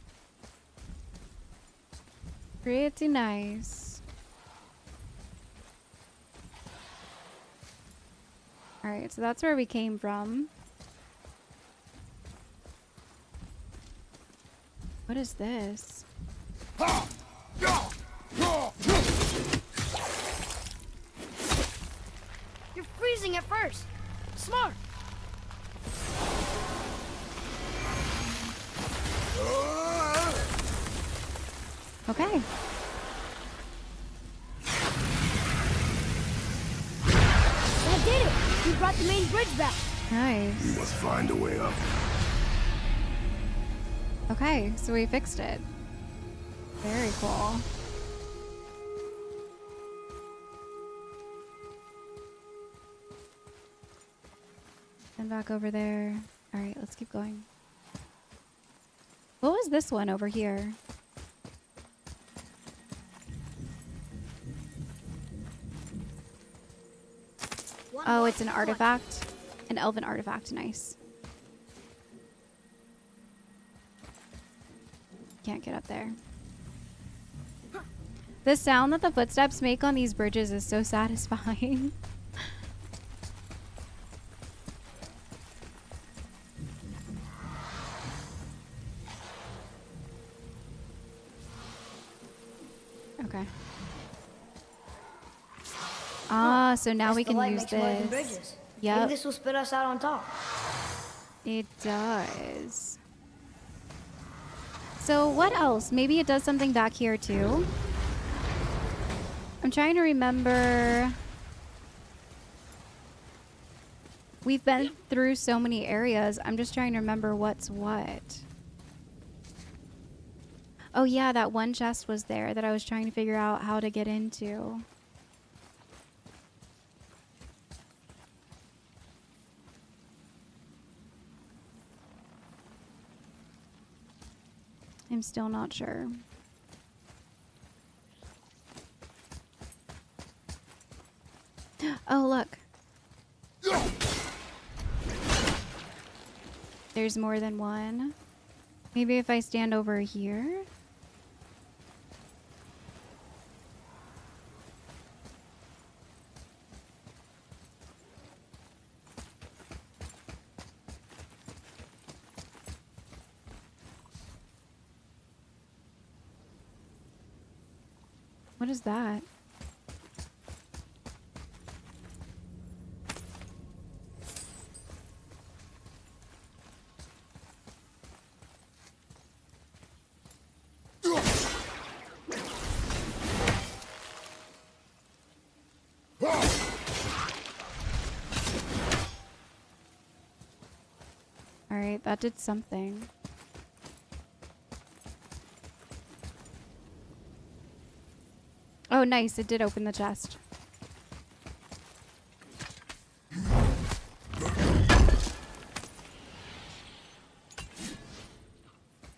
Pretty nice. Alright, so that's where we came from. What is this? You're freezing at first. Smart. Okay. That did it. We brought the main bridge back. Nice. We must find a way up. Okay, so we fixed it. Very cool. And back over there. All right, let's keep going. What was this one over here? Oh, it's an artifact. An elven artifact. Nice. Can't get up there. The sound that the footsteps make on these bridges is so satisfying. Okay. Ah, so now we can use this. Yep. Maybe this will spit us out on top. It does. So what else? Maybe it does something back here too. I'm trying to remember. We've been through so many areas. I'm just trying to remember what's what. Oh yeah, that one chest was there that I was trying to figure out how to get into. I'm still not sure. Oh, look. There's more than one. Maybe if I stand over here. What is that? All right, that did something. Oh, nice. It did open the chest.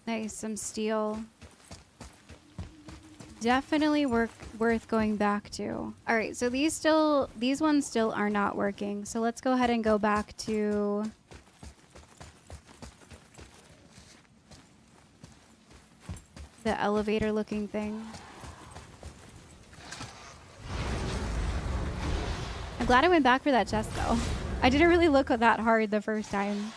Nice. Some steel. Definitely worth going back to. All right. So these ones still are not working. So let's go ahead and go back to the elevator looking thing. I'm glad I went back for that chest, though. I didn't really look that hard the first time.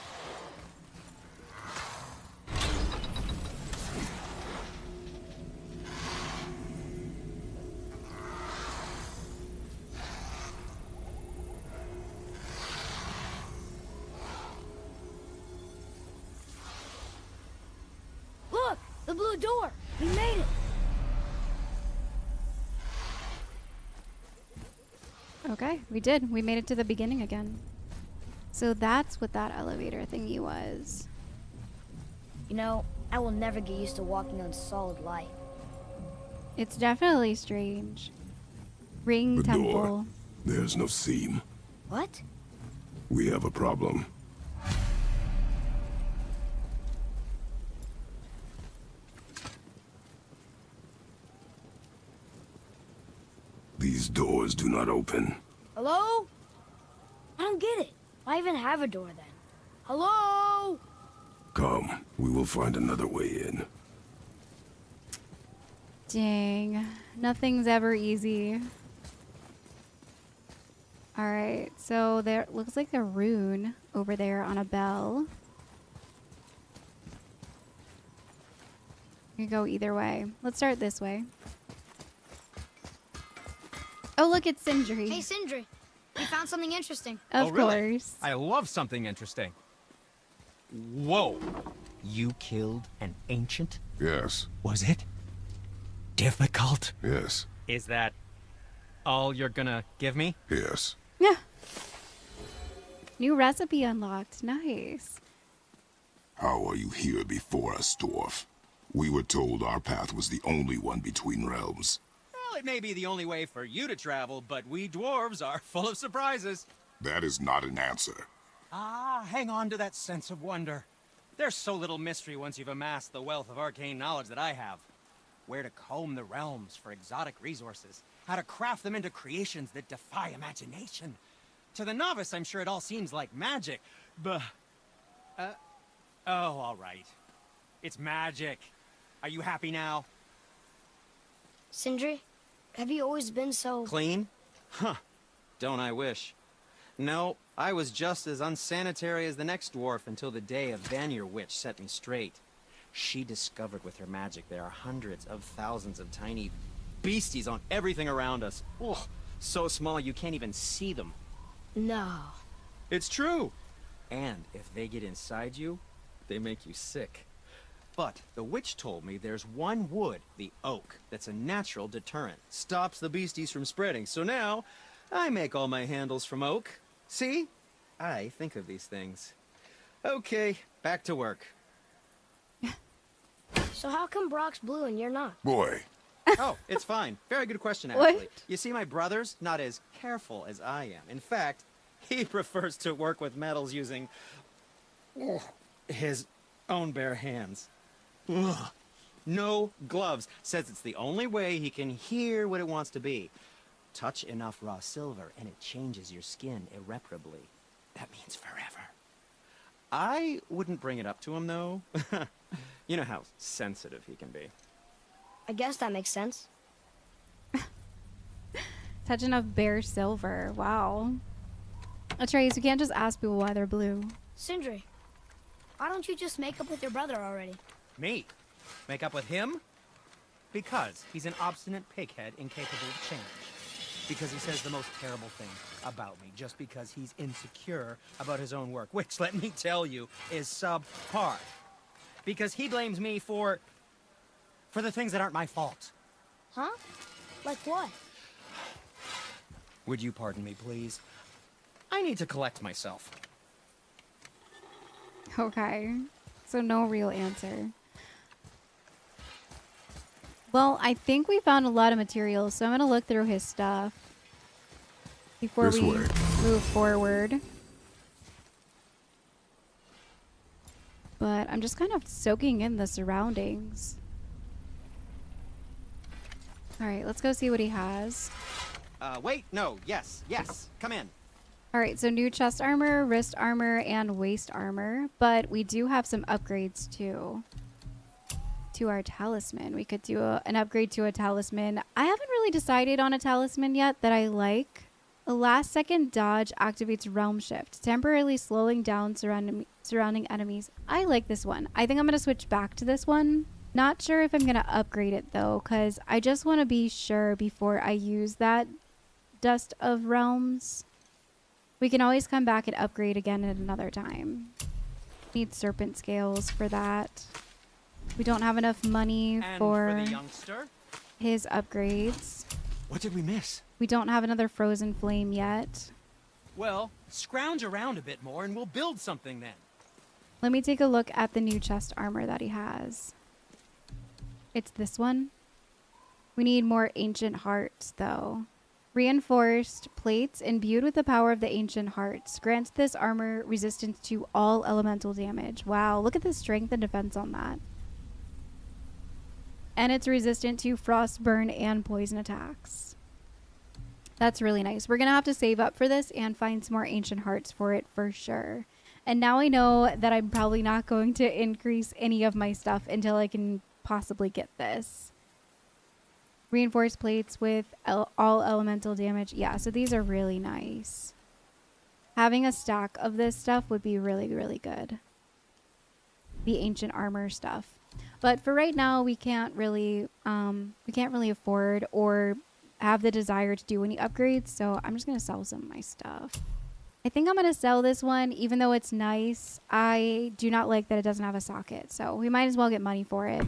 Look! The blue door! We made it! Okay, we did. We made it to the beginning again. So that's what that elevator thingy was. You know, I will never get used to walking on solid light. It's definitely strange. Ring The temple. door. There's no seam. What? We have a problem. These doors do not open. Hello? I don't get it. Why even have a door then? Hello? Come, we will find another way in. Dang. Nothing's ever easy. Alright, so there looks like a rune over there on a bell. You can go either way. Let's start this way. Oh, look, it's Sindri. Hey, Sindri. We found something interesting. Of Oh, really? course. I love something interesting. Whoa. You killed an ancient? Yes, Was it difficult? yes, Is that all you're gonna give me? yes. Yeah. New recipe unlocked. Nice. How are you here before us, dwarf? We were told our path was the only one between realms. Well, it may be the only way for you to travel, but we dwarves are full of surprises. That is not an answer. Ah, hang on to that sense of wonder. There's so little mystery once you've amassed the wealth of arcane knowledge that I have. Where to comb the realms for exotic resources, how to craft them into creations that defy imagination. To the novice, I'm sure it all seems like magic, but... oh, all right. It's magic. Are you happy now? Sindri, have you always been so... Clean? Huh. Don't I wish. No, I was just as unsanitary as the next dwarf until the day a Vanir witch set me straight. She discovered with her magic there are hundreds of thousands of tiny beasties on everything around us. Oh, so small you can't even see them. No. It's true. And if they get inside you, they make you sick. But the witch told me there's one wood, the oak, that's a natural deterrent. Stops the beasties from spreading. So now, I make all my handles from oak. See? I think of these things. Okay, back to work. So how come Brock's blue and you're not? Boy, Oh, it's fine. Very good question, What? actually. You see, my brother's not as careful as I am. In fact, he prefers to work with metals using his own bare hands. Ugh. No gloves. Says it's the only way he can hear what it wants to be. Touch enough raw silver and it changes your skin irreparably. That means forever. I wouldn't bring it up to him, though. You know how sensitive he can be. I guess that makes sense. Touch enough bare silver. Wow. Atreus, you can't just ask people why they're blue. Sindri, why don't you just make up with your brother already? Me? Make up with him? Because he's an obstinate pighead incapable of change. Because he says the most terrible thing about me, just because he's insecure about his own work, which, let me tell you, is subpar. Because he blames me for the things that aren't my fault. Huh? Like what? Would you pardon me, please? I need to collect myself. Okay. So no real answer. Well, I think we found a lot of materials, so I'm going to look through his stuff before This we way. move forward. But I'm just kind of soaking in the surroundings. All right, let's go see what he has. Wait, no, yes, come in. All right, so new chest armor, wrist armor, and waist armor. But we do have some upgrades too. To our talisman. We could do an upgrade to a talisman. I haven't really decided on a talisman yet that I like. A last second dodge activates realm shift, temporarily slowing down surrounding enemies. I like this one. I think I'm going to switch back to this one. Not sure if I'm going to upgrade it though, because I just want to be sure before I use that Dust of Realms. We can always come back and upgrade again at another time. Need serpent scales for that. We don't have enough money And for the youngster? his upgrades. What did we miss? We don't have another frozen flame yet. Well, scrounge around a bit more and we'll build something then. Let me take a look at the new chest armor that he has. It's this one. We need more ancient hearts though. Reinforced plates imbued with the power of the ancient hearts grants this armor resistance to all elemental damage. Wow, look at the strength and defense on that. And it's resistant to frost, burn, and poison attacks. That's really nice. We're going to have to save up for this and find some more ancient hearts for it for sure. And now I know that I'm probably not going to increase any of my stuff until I can possibly get this. Reinforced plates with all elemental damage. Yeah, so these are really nice. Having a stack of this stuff would be really, really good. The ancient armor stuff. But for right now, we can't really afford or have the desire to do any upgrades. So I'm just going to sell some of my stuff. I think I'm going to sell this one, even though it's nice. I do not like that it doesn't have a socket. So we might as well get money for it.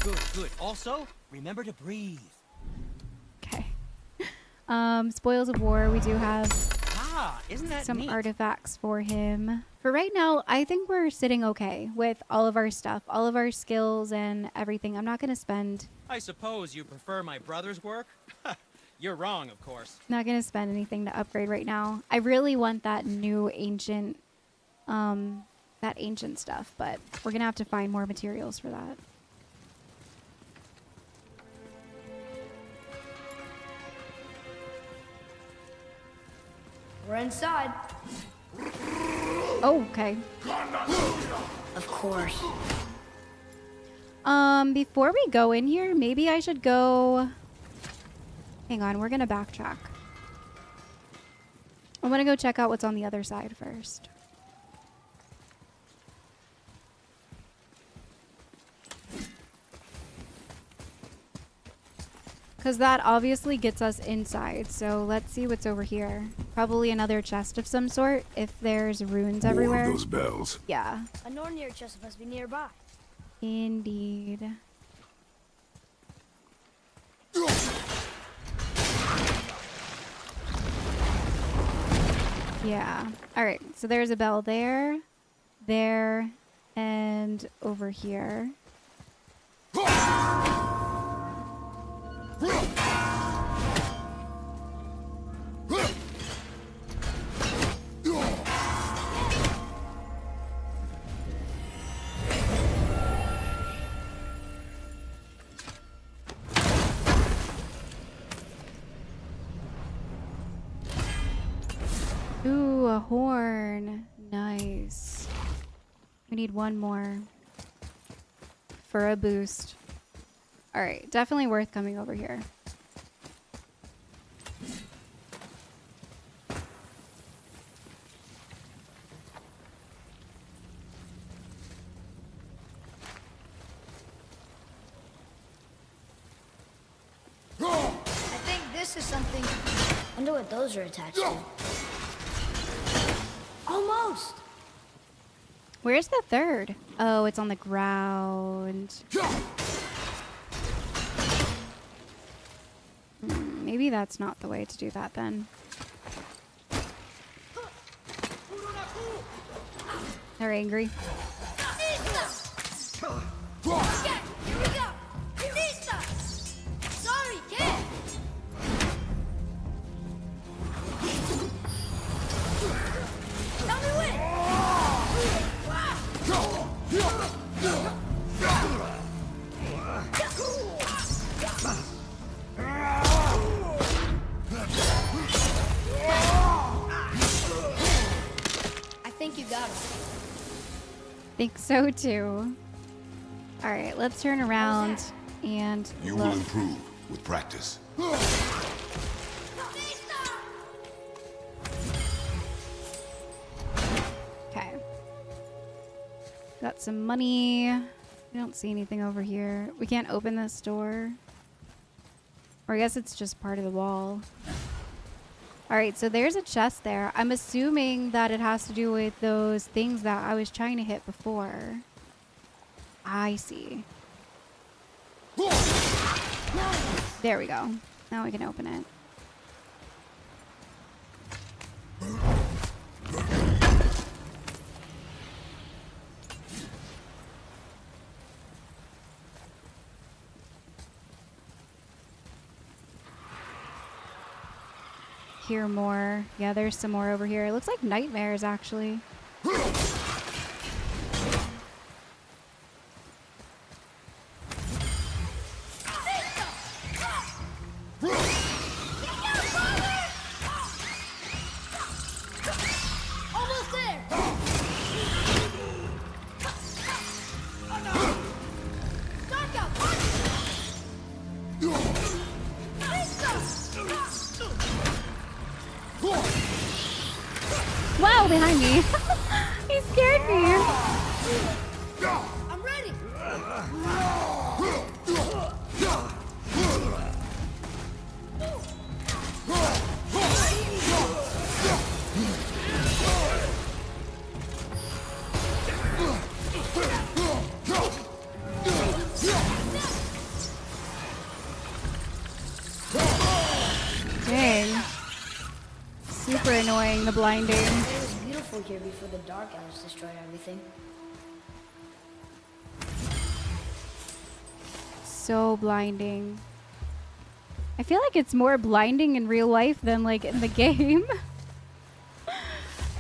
Good, good. Also, remember to breathe. Okay. Spoils of war. We do have Isn't that some neat? artifacts for him. For right now, I think we're sitting okay with all of our stuff, all of our skills and everything. I'm not going to spend... I suppose you prefer my brother's work? You're wrong, of course. Not going to spend anything to upgrade right now. I really want that new ancient... that ancient stuff, but we're going to have to find more materials for that. We're inside. Oh, okay. Of course. Before we go in here, maybe I should go... Hang on, we're gonna backtrack. I want to go check out what's on the other side first. Because that obviously gets us inside, so let's see what's over here. Probably another chest of some sort, if there's runes More everywhere. of those bells. Yeah. A Nornir chest must be nearby. Indeed. Yeah. All right. So there's a bell there, and over here. Ooh, a horn. Nice. We need one more for a boost. All right, definitely worth coming over here. I think this is something. Wonder what those are attached to. Almost. Where's the third? Oh, it's on the ground. Maybe that's not the way to do that then. They're angry. Yeah, here we go. Lisa. Sorry, kid. Tell me when. I think you got him. Think so too. All right, let's turn around and You look. will improve with practice. Okay. Got some money. We don't see anything over here. We can't open this door. Or I guess it's just part of the wall. All right, so there's a chest there. I'm assuming that it has to do with those things that I was trying to hit before. I see. There we go. Now we can open it. Hear more. Yeah, there's some more over here. It looks like nightmares, actually. Almost there. Dark out. Wow, behind me. He scared me. I'm ready. Dang. Super annoying, the blinding. It was beautiful here before the Dark Elves destroyed everything. So blinding. I feel like it's more blinding in real life than like in the game.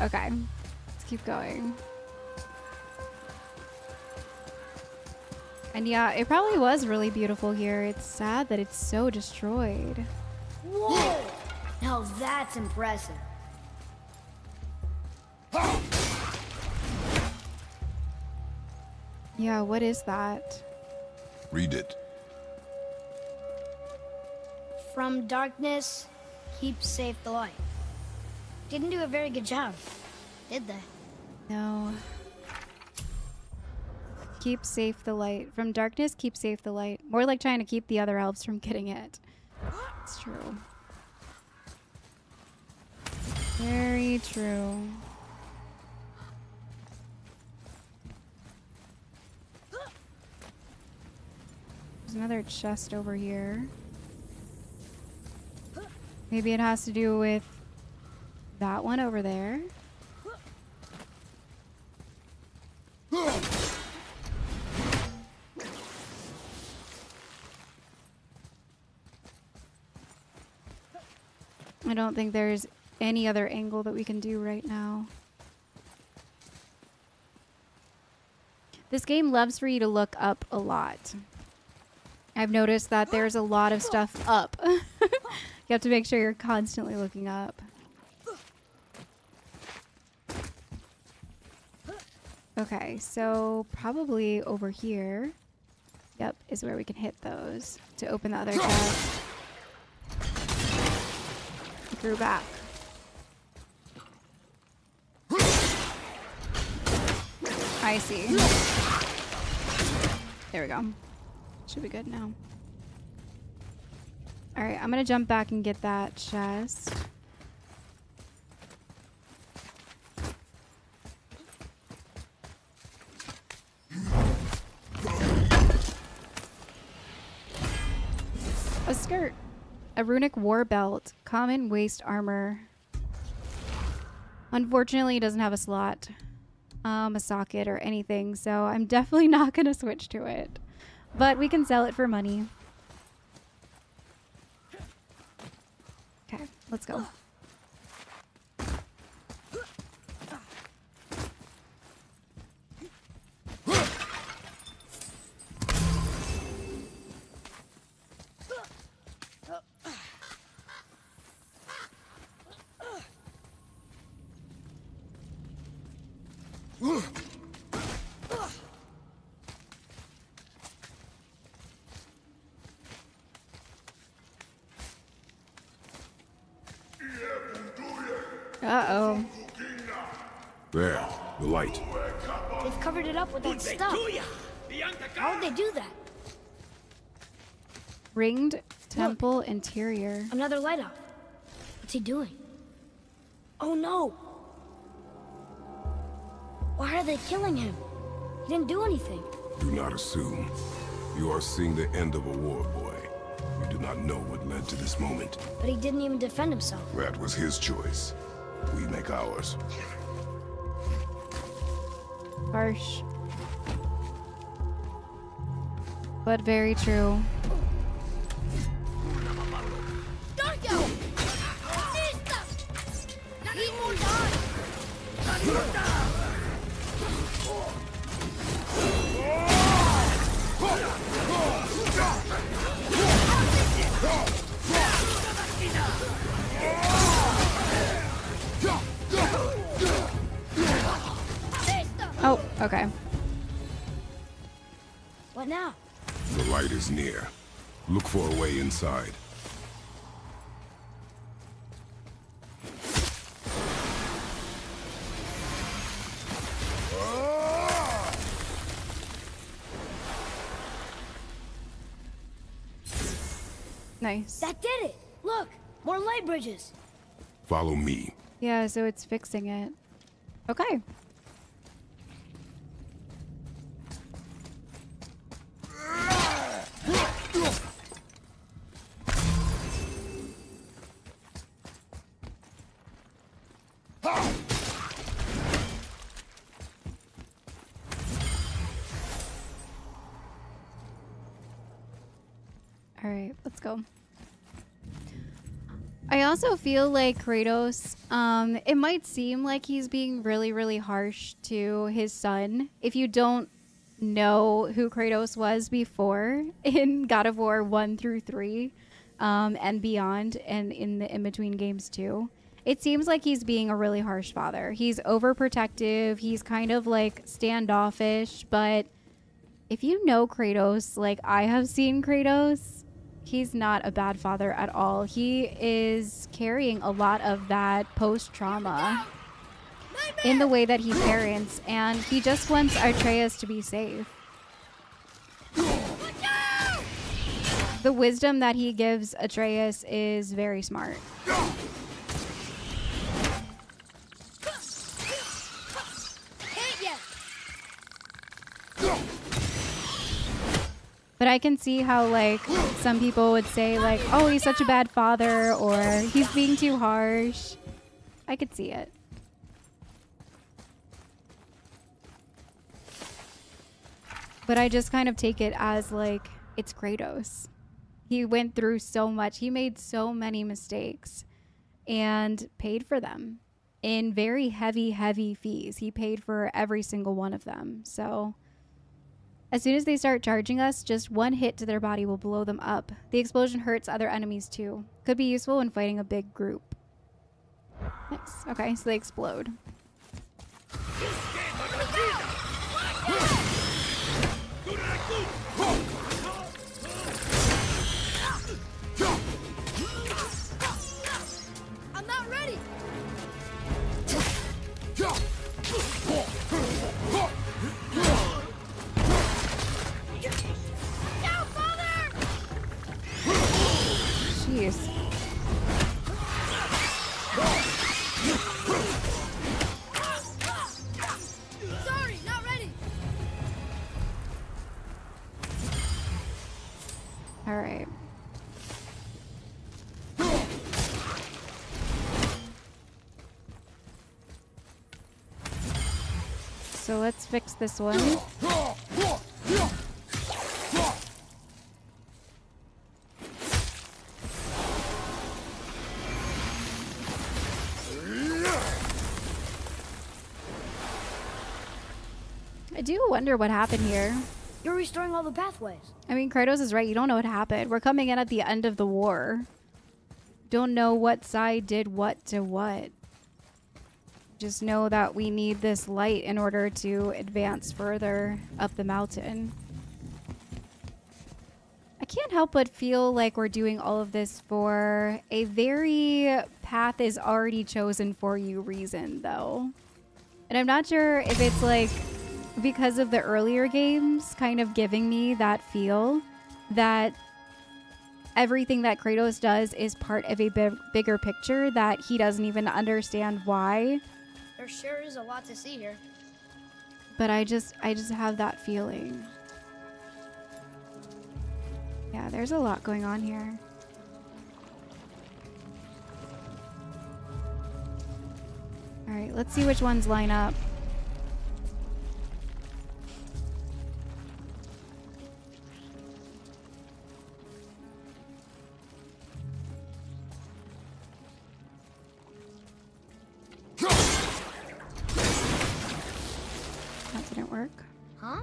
Okay, let's keep going. And yeah, it probably was really beautiful here. It's sad that it's so destroyed. Whoa! Now that's impressive. Yeah, what is that? Read it. From darkness, keep safe the light. Didn't do a very good job, did they? No. Keep safe the light. From darkness, keep safe the light. More like trying to keep the other elves from getting it. It's true. Very true. another chest over here. Maybe it has to do with that one over there. I don't think there's any other angle that we can do right now. This game loves for you to look up a lot. I've noticed that there's a lot of stuff up. You have to make sure you're constantly looking up. Okay, so probably over here, yep, is where we can hit those to open the other chest. Through back. I see. There we go. Should be good now. Alright, I'm gonna jump back and get that chest. A skirt. A runic war belt. Common waist armor. Unfortunately, it doesn't have a slot, a socket, or anything, so I'm definitely not going to switch to it. But we can sell it for money. Okay, let's go. Uh-oh. There, the light. They've covered it up with that stuff. How would they do that? Ringed temple interior. Another light up. What's he doing? Oh no! Why are they killing him? He didn't do anything. Do not assume. You are seeing the end of a war, boy. You do not know what led to this moment. But he didn't even defend himself. That was his choice. We make ours. Harsh. But very true. Oh, okay. What now? The light is near. Look for a way inside. Nice. That did it! Look! More light bridges! Follow me. Yeah, so it's fixing it. Okay. All right, let's go. I also feel like Kratos, it might seem like he's being really, really harsh to his son. If you don't know who Kratos was before in God of War 1 through 3 and beyond, and in the in-between games too, it seems like he's being a really harsh father. He's overprotective. He's kind of like standoffish. But if you know Kratos, like I have seen Kratos, he's not a bad father at all. He is carrying a lot of that post-trauma in the way that he parents, and he just wants Atreus to be safe. The wisdom that he gives Atreus is very smart. But I I can see how, like, some people would say, like, oh, he's such a bad father, or he's being too harsh. I could see it. But I just kind of take it as, like, it's Kratos. He went through so much. He made so many mistakes and paid for them in very heavy, heavy fees. He paid for every single one of them. So as soon as they start charging us, just one hit to their body will blow them up. The explosion hurts other enemies too. Could be useful when fighting a big group. Nice. Okay, so they explode. I'm not ready. Jeez. Sorry, not ready. All right. So let's fix this one. I do wonder what happened here. You're restoring all the pathways. I mean, Kratos is right. You don't know what happened. We're coming in at the end of the war. Don't know what side did what to what. Just know that we need this light in order to advance further up the mountain. I can't help but feel like we're doing all of this for a very path is already chosen for you reason, though. And I'm not sure if it's like because of the earlier games kind of giving me that feel that everything that Kratos does is part of a bigger picture that he doesn't even understand why. There sure is a lot to see here. But I just have that feeling. Yeah, there's a lot going on here. All right, let's see which ones line up. That didn't work. Huh?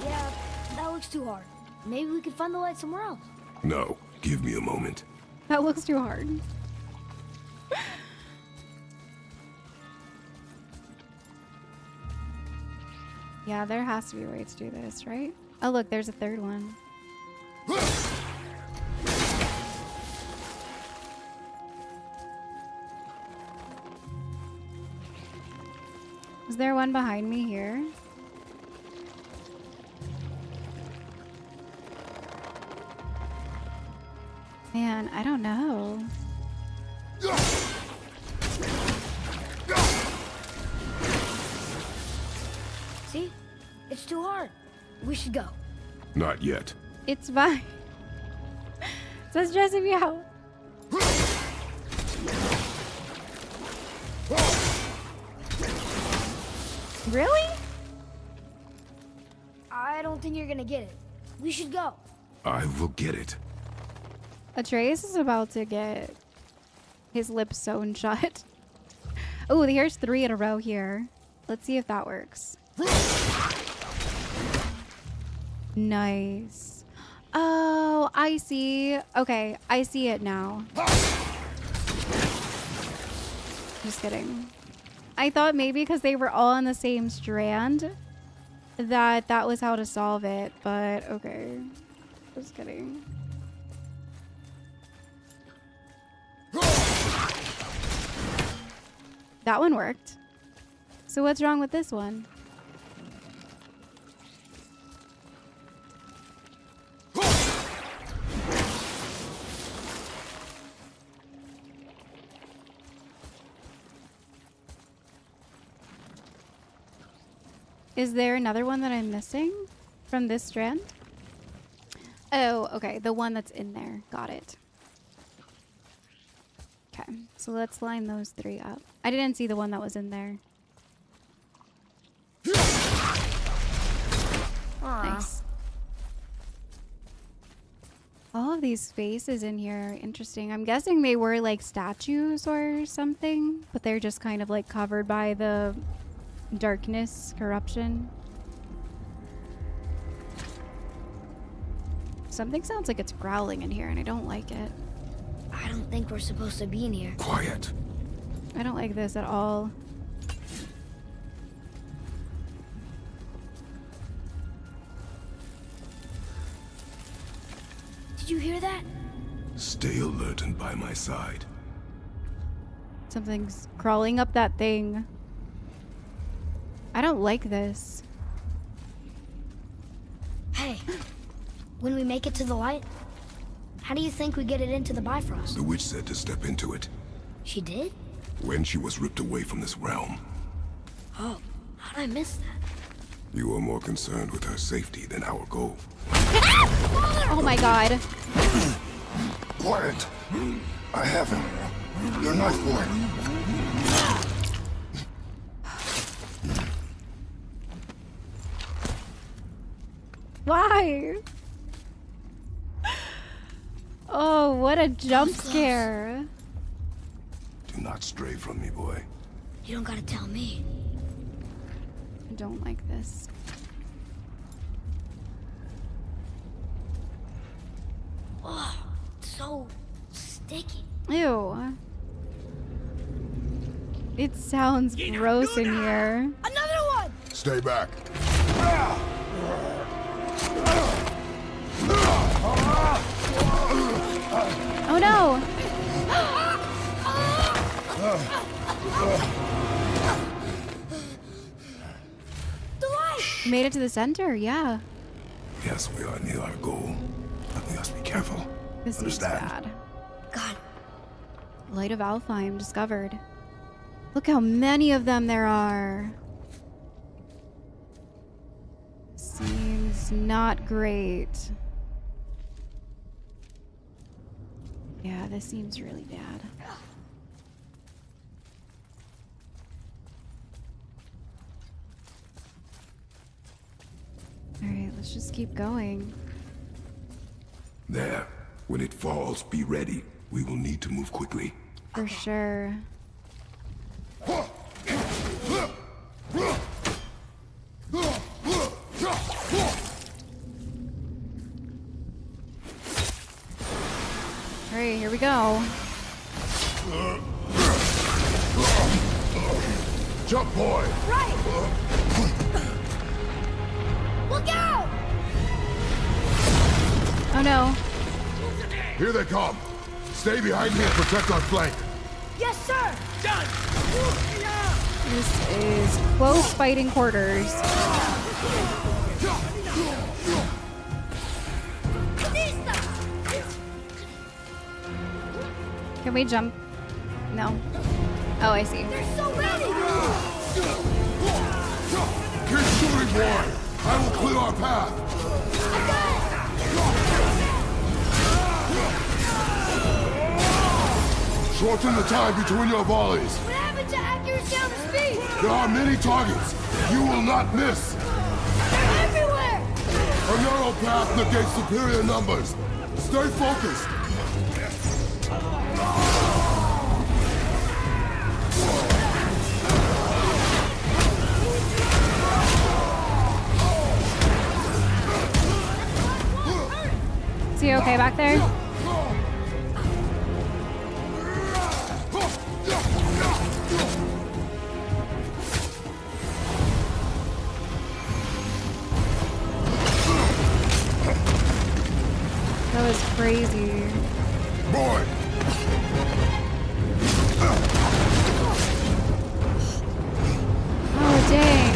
Yeah, that looks too hard. Maybe we could find the light somewhere else. No, give me a moment. That looks too hard. Yeah, there has to be a way to do this, right? Oh, look, there's a third one. Is there one behind me here? Man, I don't know. See? It's too hard. We should go. Not yet. It's fine. It's stressing me out. Really? I don't think you're gonna get it. We should go. I will get it. Atreus is about to get his lips sewn shut. Oh, here's 3 in a row here. Let's see if that works. Nice. Oh, I see. Okay, I see it now. Just kidding. I thought maybe because they were all on the same strand that was how to solve it, but okay. Just kidding. That one worked. So what's wrong with this one? Is there another one that I'm missing from this strand? Oh, okay. The one that's in there. Got it. Okay. So let's line those 3 up. I didn't see the one that was in there. Nice. All of these faces in here are interesting. I'm guessing they were like statues or something, but they're just kind of like covered by the darkness, corruption. Something sounds like it's growling in here and I don't like it. I don't think we're supposed to be in here. Quiet. I don't like this at all. Did you hear that? Stay alert and by my side. Something's crawling up that thing. I don't like this. Hey, when we make it to the light, how do you think we get it into the Bifrost? The witch said to step into it She did? when she was ripped away from this realm. Oh, how did I miss that? You are more concerned with her safety than our goal. Oh my god. Quiet. I have him. Your knife boy. Why? Oh, what a jump scare. Do not stray from me, boy. You don't gotta tell me. I don't like this. Oh, it's so sticky. Ew. It sounds gross in here. Another one! Stay back. Oh no! The light! Made it to the center, yeah. Yes, we are near our goal, but we must be careful. This seems Understand? bad. God, Light of Alfheim discovered. Look how many of them there are. Seems not great. Yeah, this seems really bad. Alright, let's just keep going. There. When it falls, be ready. We will need to move quickly. For sure. Alright, here we go. Jump, boy! right! Look out! Oh no. Here they come. Stay behind me and protect our flank. Yes, sir! This is close fighting quarters. Can we jump? No. Oh, I see. They're so ready! Keep shooting, boy! I will clear our path! Shorten the time between your volleys. What happened to accuracy on the speed? There are many targets. You will not miss. They're everywhere! A narrow path negates superior numbers. Stay focused. Is he okay back there? That was crazy. Boy! Oh, dang.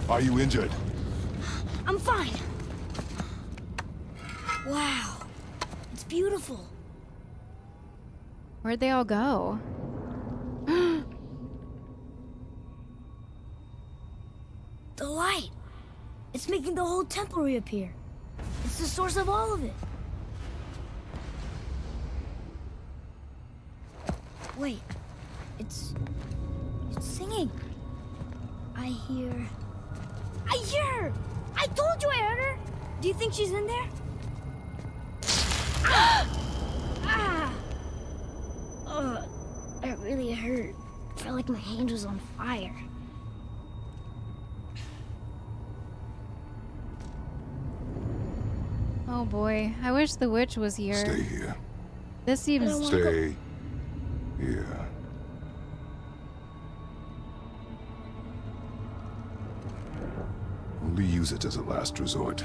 Are you injured? I'm fine. Wow. It's beautiful. Where'd they all go? The light. It's making the whole temple reappear. It's the source of all of it. Wait. It's singing. I hear her! I told you I heard her! Do you think she's in there? Ah! Ugh, that really hurt. Felt like my hand was on fire. Oh boy, I wish the witch was here. Stay here. This seems... Stay here. Only use it as a last resort.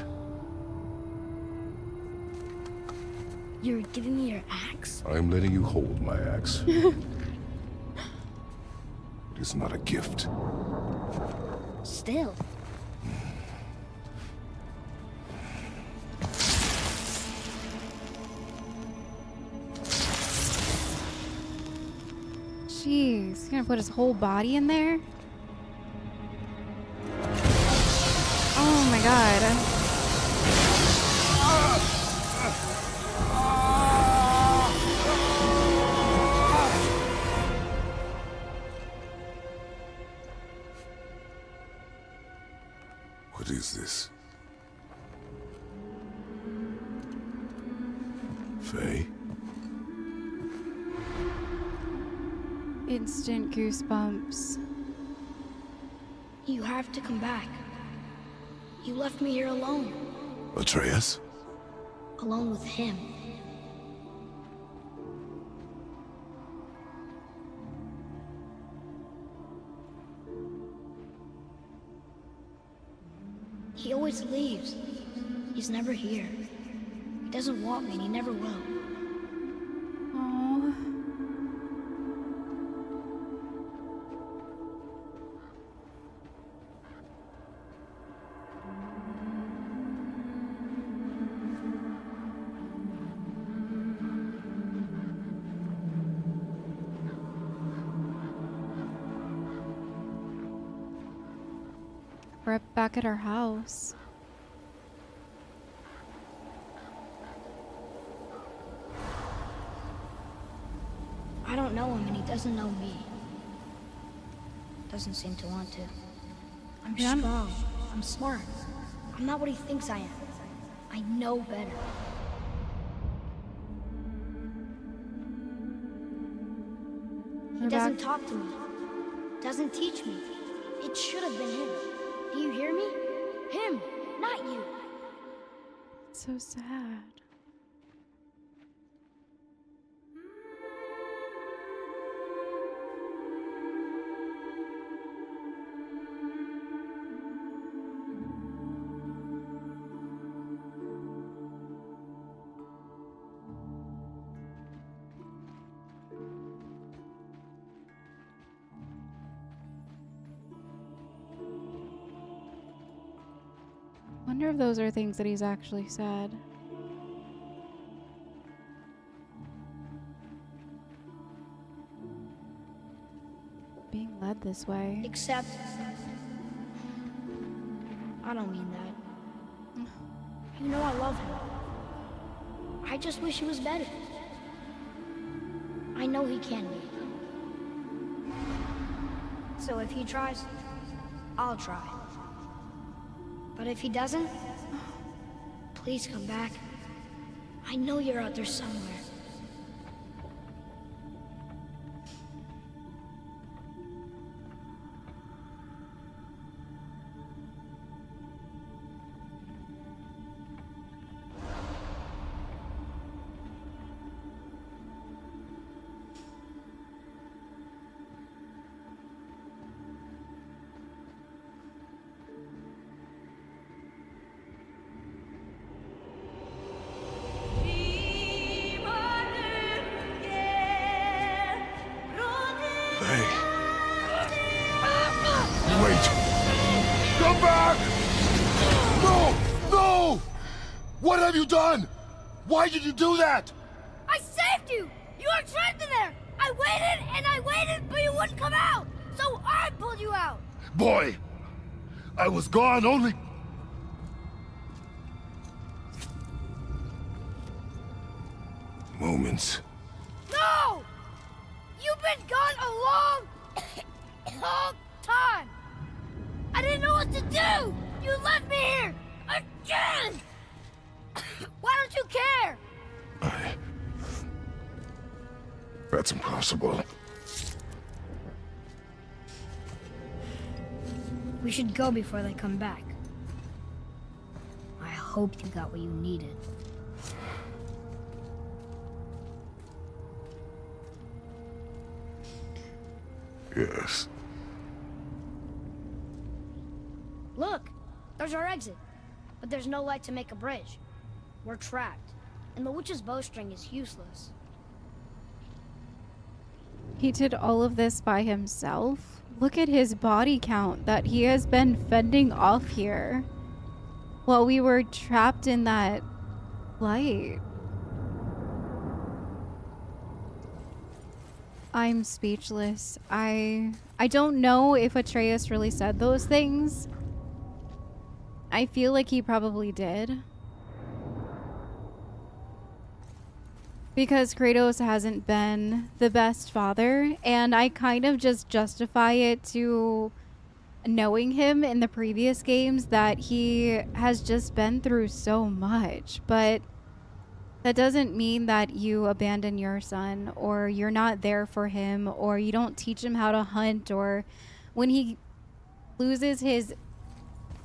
You're giving me your axe? I'm letting you hold my axe. It is not a gift. Still. Jeez, he's gonna put his whole body in there? Oh my god. What is this? Faye? Instant goosebumps. You have to come back. You left me here alone. Atreus? Alone with him. He always leaves. He's never here. He doesn't want me and he never will. Oh. We're back at our house. I don't know him and he doesn't know me. Doesn't seem to want to. I'm Yeah. strong. I'm smart. I'm not what he thinks I am. I know better. He We're doesn't back. talk to me. Doesn't teach me. It should have been him. Do you hear me? Him, not you. It's so sad. Wonder if those are things that he's actually said. Being led this way. Except... I don't mean that. You know I love him. I just wish he was better. I know he can be. So if he tries, I'll try. But if he doesn't, please come back. I know you're out there somewhere. Wait! Come back! No! No! What have you done? Why did you do that? I saved you! You were trapped in there! I waited, but you wouldn't come out! So I pulled you out! Boy, I was gone only... Moments. No! You've been gone a long time! I didn't know what to do! You left me here! Again! Why don't you care? That's impossible. We should go before they come back. I hope you got what you needed. Yes. Look! There's our exit. But there's no light to make a bridge. We're trapped. And the witch's bowstring is useless. He did all of this by himself? Look at his body count that he has been fending off here while we were trapped in that light. I'm speechless. I don't know if Atreus really said those things. I feel like he probably did. Because Kratos hasn't been the best father, and I kind of just justify it to knowing him in the previous games that he has just been through so much. But that doesn't mean that you abandon your son, or you're not there for him, or you don't teach him how to hunt, or when he loses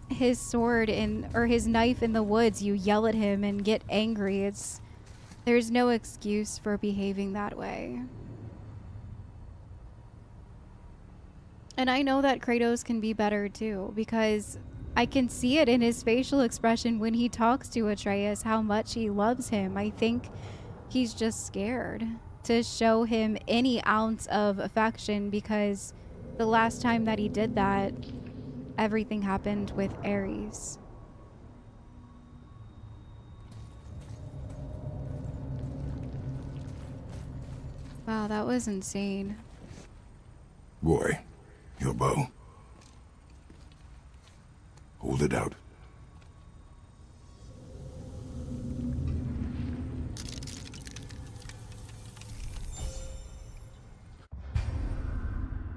his sword or his knife in the woods, you yell at him and get angry. There's no excuse for behaving that way. And I know that Kratos can be better too, because I can see it in his facial expression when he talks to Atreus, how much he loves him. I think he's just scared to show him any ounce of affection, because the last time that he did that, everything happened with Ares. Wow, that was insane. Boy, your bow. Hold it out.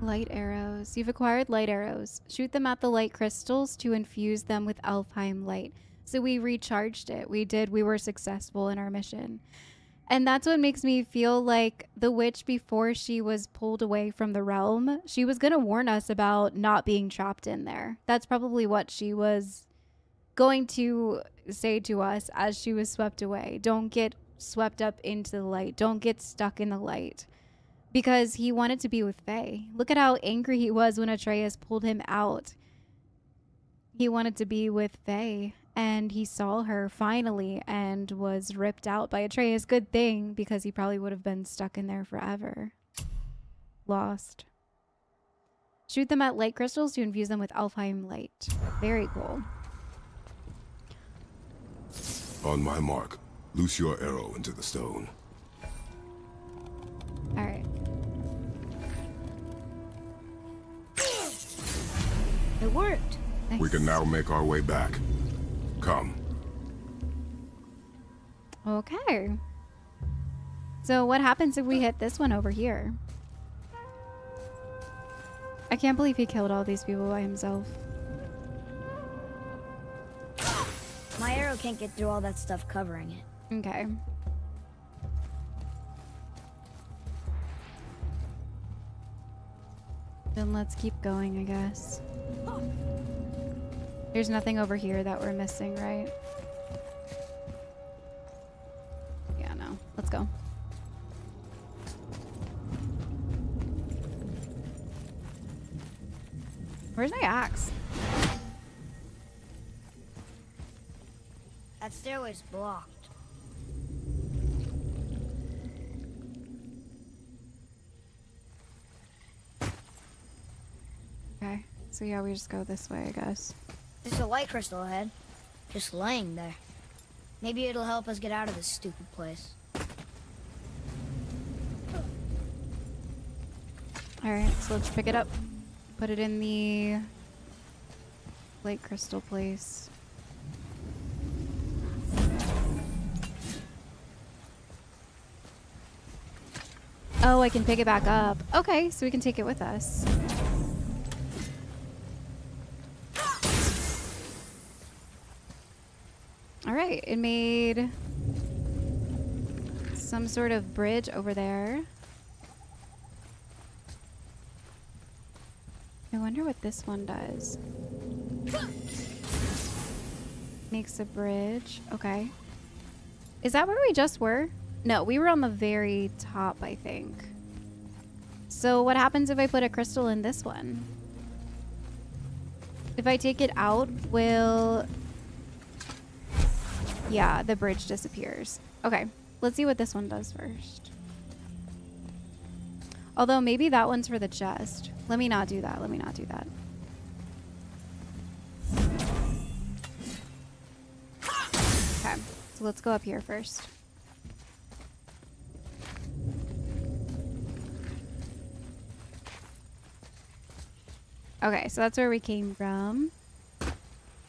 Light arrows. You've acquired light arrows. Shoot them at the light crystals to infuse them with Alfheim light. So we recharged it. We were successful in our mission. And that's what makes me feel like the witch, before she was pulled away from the realm, she was going to warn us about not being trapped in there. That's probably what she was going to say to us as she was swept away. Don't get swept up into the light. Don't get stuck in the light. Because he wanted to be with Faye. Look at how angry he was when Atreus pulled him out. He wanted to be with Faye. And he saw her finally and was ripped out by Atreus. Good thing, because he probably would have been stuck in there forever. Lost. Shoot them at light crystals to infuse them with Alfheim light. Very cool. On my mark, loose your arrow into the stone. Alright. It worked. Nice. We can now make our way back. Come. Okay. So what happens if we hit this one over here? I can't believe he killed all these people by himself. My arrow can't get through all that stuff covering it. Okay. Then let's keep going, I guess. There's nothing over here that we're missing, right? Yeah, no. Let's go. Where's my axe? That stairway's blocked. Okay. So yeah, we just go this way, I guess. There's a light crystal ahead. Just laying there. Maybe it'll help us get out of this stupid place. Alright, so let's pick it up. Put it in the light crystal place. Oh, I can pick it back up. Okay, so we can take it with us. Alright, it made some sort of bridge over there. I wonder what this one does. Makes a bridge. Okay. Is that where we just were? No, we were on the very top, I think. So what happens if I put a crystal in this one? If I take it out, will... Yeah, the bridge disappears. Okay, let's see what this one does first. Although maybe that one's for the chest. Let me not do that. Let me not do that. Okay, so let's go up here first. Okay, so that's where we came from.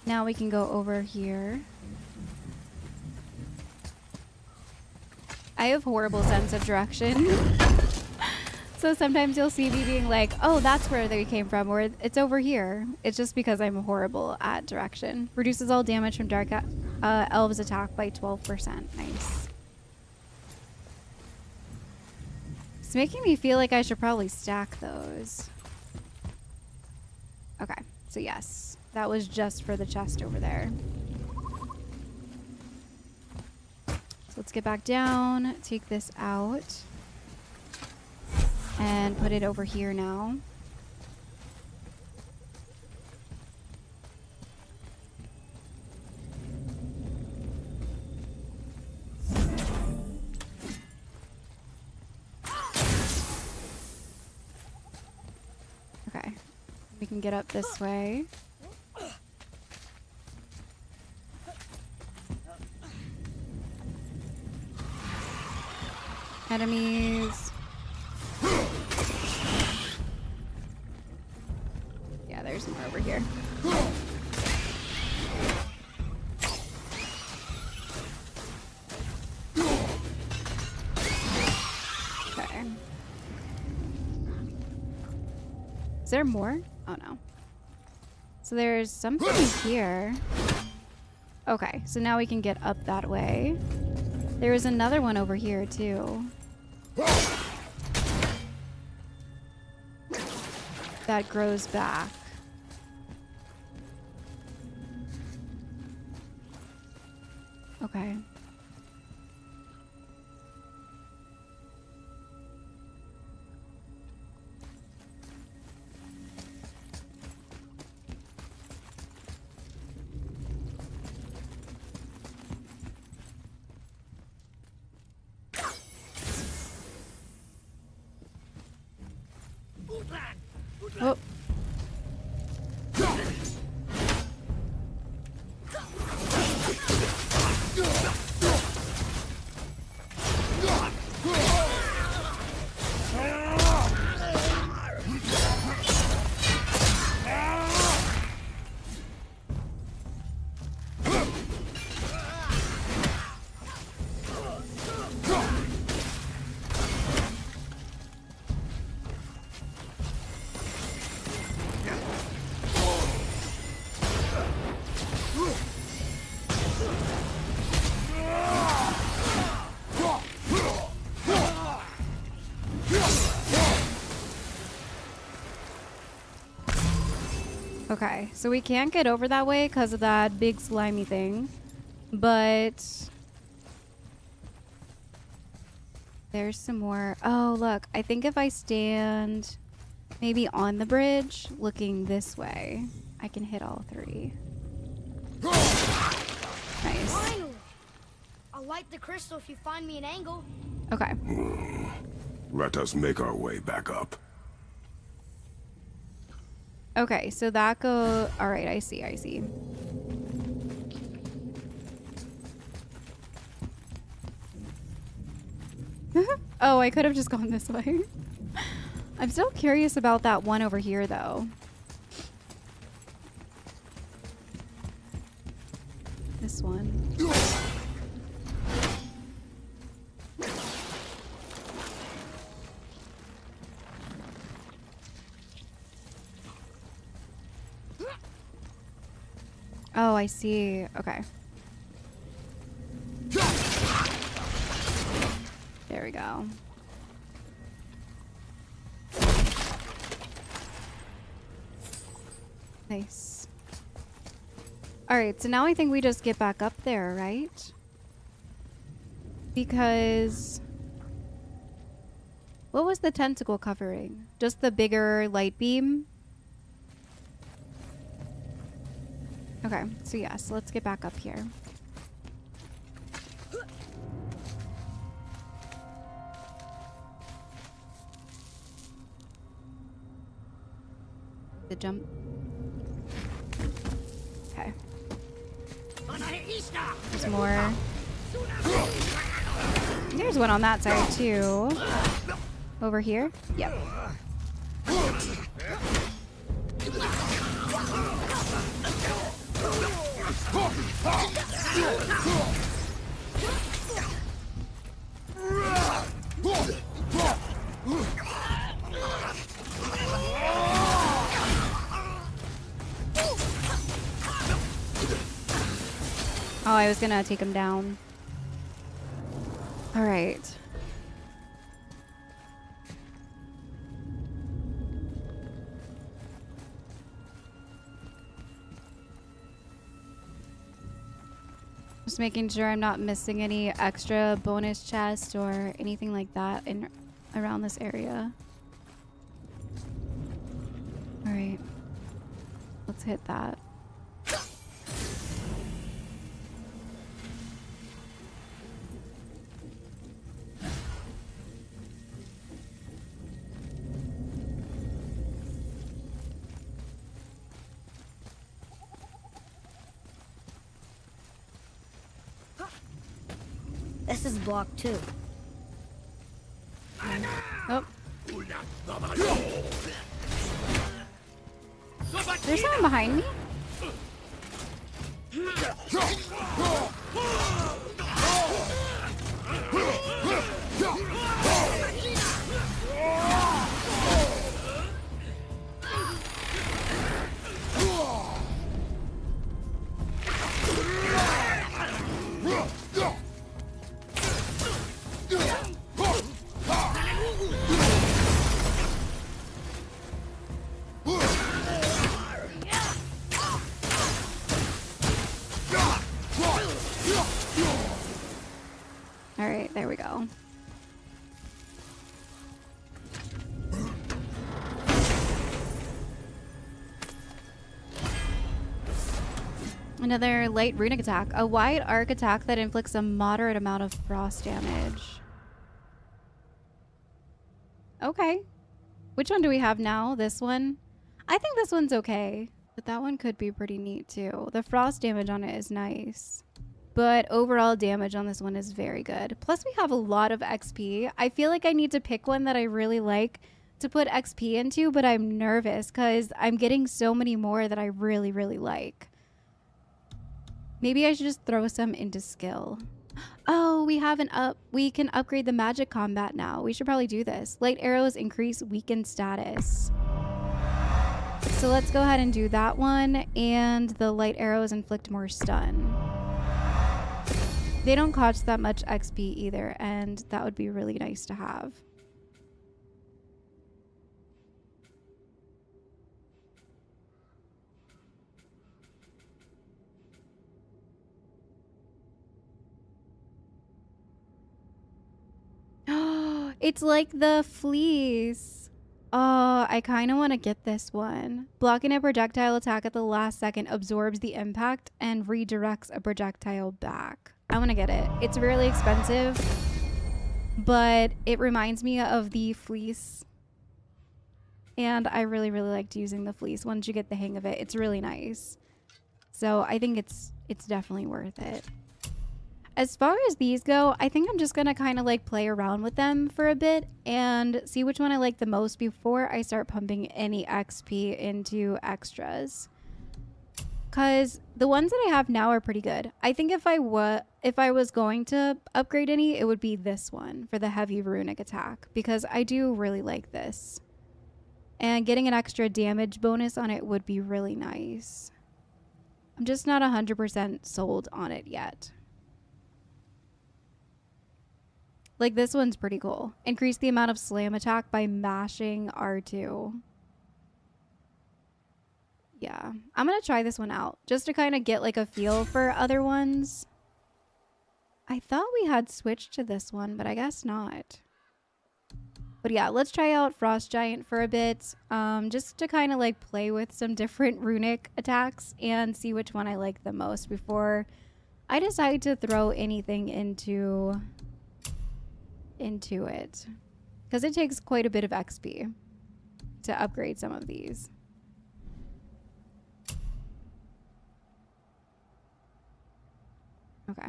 Now we can go over here. I have horrible sense of direction. So sometimes you'll see me being like, oh, that's where they came from, or it's over here. It's just because I'm horrible at direction. Reduces all damage from Dark Elves attack by 12%. Nice. It's making me feel like I should probably stack those. Okay, so yes, that was just for the chest over there. So let's get back down, take this out, and put it over here now. Okay, we can get up this way. Enemies. Yeah, there's more over here. Okay. Is there more? Oh no. So there's something here. Okay, so now we can get up that way. There is another one over here too. That grows back. Okay. Oh. Okay, so we can't get over that way because of that big slimy thing, but there's some more. Oh, look, I think if I stand maybe on the bridge looking this way, I can hit all three. Nice. Finally! I'll light the crystal if you find me an angle. Okay. Let us make our way back up. Okay, so that go. All right, I see. Oh, I could have just gone this way. I'm still curious about that one over here, though. This one. Oh, I see. Okay. There we go. Nice. Alright, so now I think we just get back up there, right? Because... what was the tentacle covering? Just the bigger light beam? Okay, so yes, let's get back up here. The jump. Okay. There's more. There's one on that side too. Over here? Yep. Oh, I was gonna take him down. All right. Just making sure I'm not missing any extra bonus chests or anything like that in around this area. All right. Let's hit that. This is block 2. Oh. There's someone behind me? All right, there we go. Another light runic attack. A wide arc attack that inflicts a moderate amount of frost damage. Okay. Which one do we have now? This one? I think this one's okay. But that one could be pretty neat too. The frost damage on it is nice. But overall damage on this one is very good. Plus we have a lot of XP. I feel like I need to pick one that I really like to put XP into, but I'm nervous because I'm getting so many more that I really, really like. Maybe I should just throw some into skill. Oh, we have we can upgrade the magic combat now. We should probably do this. Light arrows increase weakened status. So let's go ahead and do that one. And the light arrows inflict more stun. They don't cost that much XP either, and that would be really nice to have. It's like the fleece. Oh, I kind of want to get this one. Blocking a projectile attack at the last second absorbs the impact and redirects a projectile back. I want to get it. It's really expensive, but it reminds me of the fleece. And I really, really liked using the fleece. Once you get the hang of it, it's really nice. So I think it's definitely worth it. as far as these go, I think I'm just going to kind of like play around with them for a bit and see which one I like the most before I start pumping any XP into extras. Because the ones that I have now are pretty good. I think if I was going to upgrade any, it would be this one for the heavy runic attack. Because I do really like this. And getting an extra damage bonus on it would be really nice. I'm just not 100% sold on it yet. Like, this one's pretty cool. Increase the amount of slam attack by mashing R2. Yeah, I'm gonna try this one out just to kind of get like a feel for other ones. I thought we had switched to this one, but I guess not. But yeah, let's try out Frost Giant for a bit, just to kind of like play with some different runic attacks and see which one I like the most before I decide to throw anything into it, because it takes quite a bit of XP to upgrade some of these. Okay.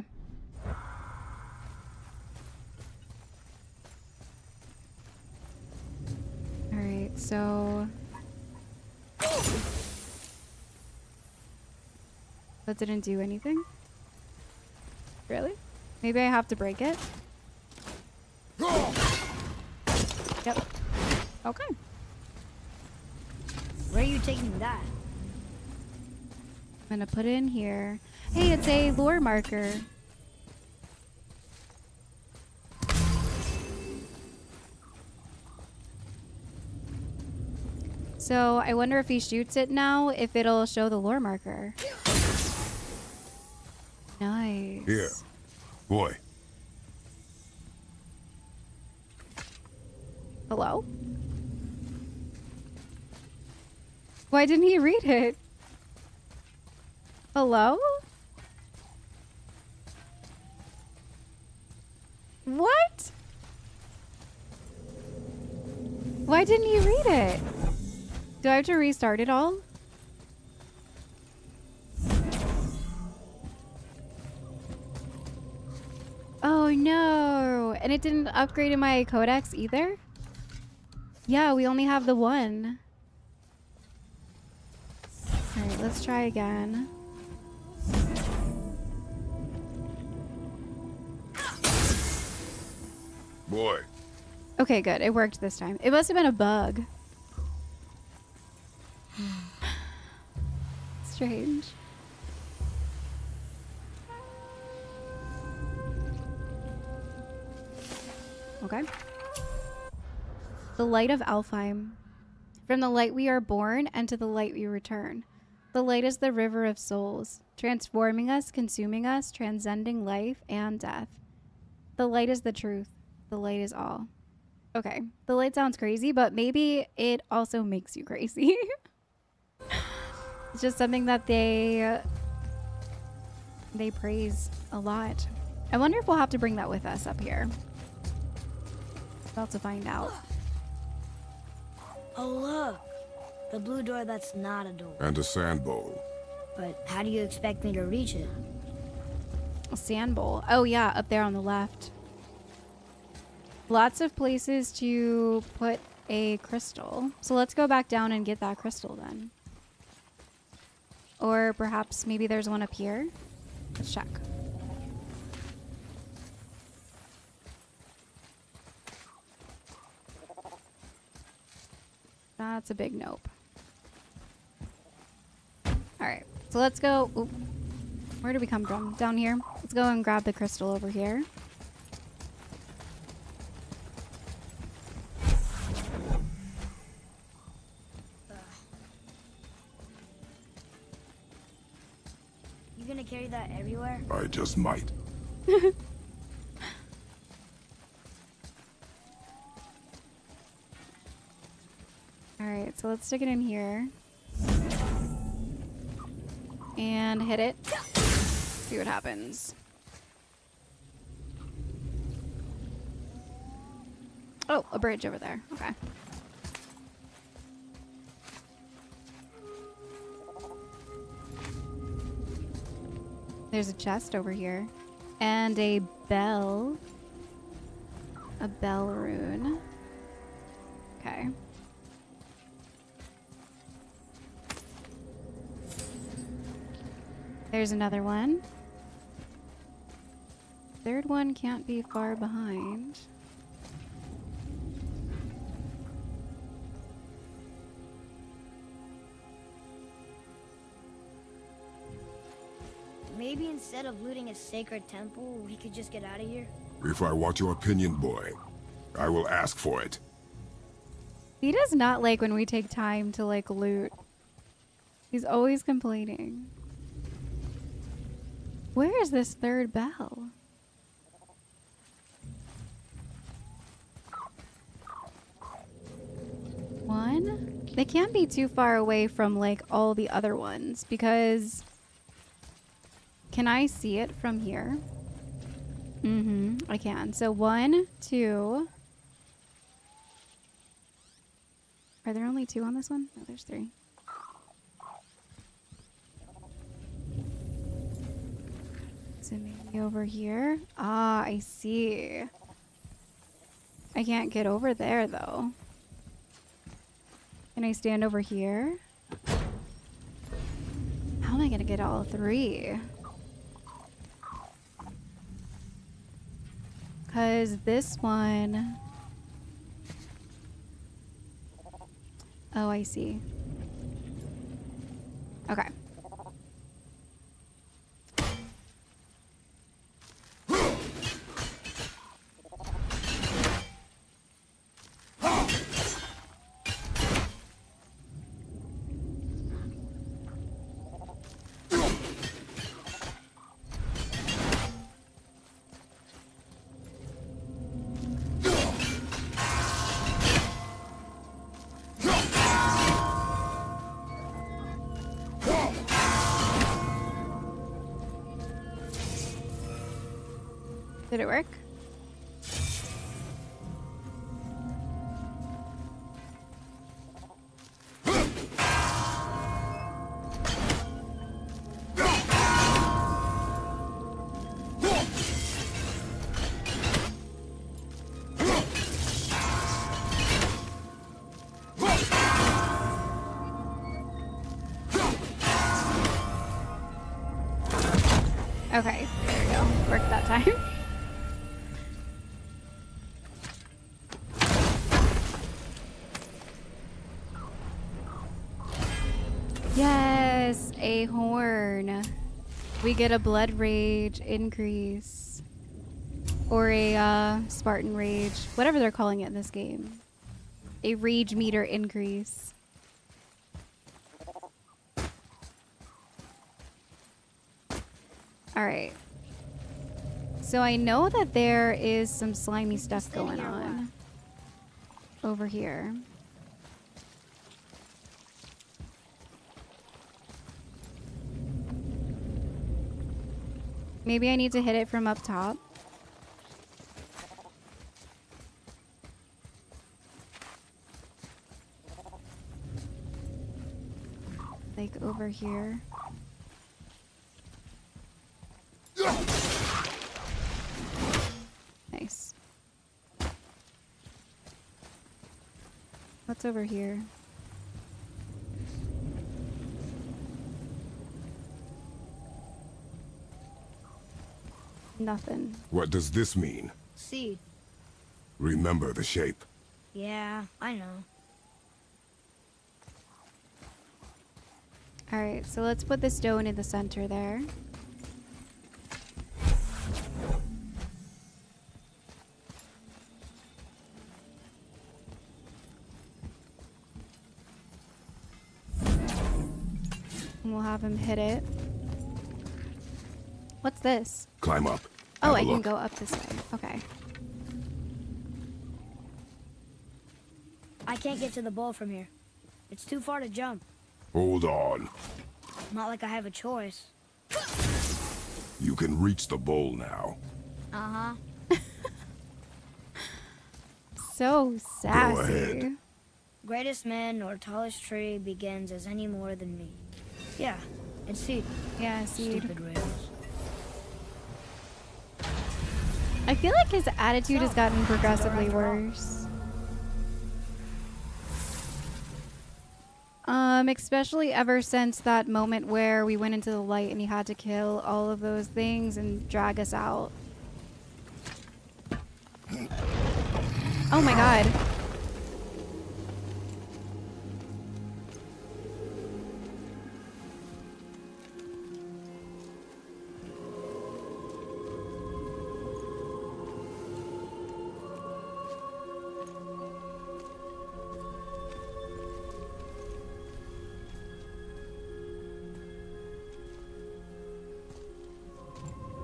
All right, so that didn't do anything. Really? Maybe I have to break it. Yep. Okay. Where are you taking that? I'm gonna put it in here. Hey, it's a lore marker. So I wonder if he shoots it now, if it'll show the lore marker. Nice. Here. Boy. Hello? Why didn't he read it? Hello? What? Why didn't he read it? Do I have to restart it all? Oh no. And it didn't upgrade in my codex either? Yeah, we only have the one. Alright, let's try again. Boy. Okay, good. It worked this time. It must have been a bug. Strange. Okay. The Light of Alfheim. From the light we are born, and to the light we return. The light is the river of souls, transforming us, consuming us, transcending life and death. The light is the truth. The light is all. Okay, the light sounds crazy, but maybe it also makes you crazy. It's just something that they praise a lot. I wonder if we'll have to bring that with us up here. About to find out. Oh, look. The blue door that's not a door. And a sand bowl. But how do you expect me to reach it? A sand bowl. Oh yeah, up there on the left. Lots of places to put a crystal. So let's go back down and get that crystal then. Or perhaps maybe there's one up here. Let's check. That's a big nope. Alright, so let's go. Oop. Where did we come from? Down here. Let's go and grab the crystal over here. You gonna carry that everywhere? I just might. Alright, so let's stick it in here. And hit it. See what happens. Oh, a bridge over there. Okay. There's a chest over here. And a bell. A bell rune. Okay. There's another one. Third one can't be far behind. Maybe instead of looting a sacred temple, we could just get out of here? If I want your opinion, boy, I will ask for it. He does not like when we take time to like loot. He's always complaining. Where is this third bell? One? They can't be too far away from like all the other ones because can I see it from here? Mm-hmm, I can. So 1, 2. Are there only 2 on this one? No, there's 3. So maybe over here. Ah, I see. I can't get over there though. Can I stand over here? How am I gonna get all 3? Because this one... Oh, I see. Okay. Did it work? Okay, there we go. Worked that time. Yes, a horn. We get a blood rage increase. Or a Spartan rage. Whatever they're calling it in this game. A rage meter increase. Alright. So I know that there is some slimy stuff going on. Over here. Maybe I need to hit it from up top. Like over here. Nice. What's over here? Nothing. What does this mean? Seed. Remember the shape. Yeah, I know. Alright, so let's put the stone in the center there. And we'll have him hit it. What's this? Climb up. Oh, Have a I can look. go up this way. Okay. I can't get to the bowl from here. It's too far to jump. Hold on. Not like I have a choice. You can reach the bowl now. Uh-huh. So sassy. Go ahead. Greatest man nor tallest tree begins as any more than me. Yeah, it's seed. Yeah, seed. Stupid rails. feel like his attitude has gotten progressively worse. Especially ever since that moment where we went into the light and he had to kill all of those things and drag us out. Oh my god.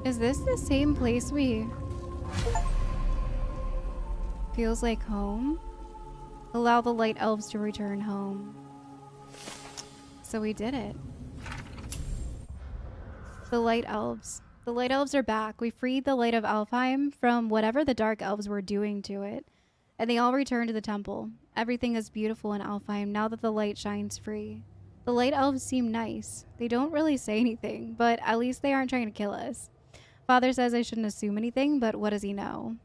Is this the same place we... Feels like home? Allow the light elves to return home. So we did it. The light elves. The light elves are back. We freed the Light of Alfheim from whatever the dark elves were doing to it. And they all returned to the temple. Everything is beautiful in Alfheim now that the light shines free. The light elves seem nice. They don't really say anything, but at least they aren't trying to kill us. Father says I shouldn't assume anything, but what does he know?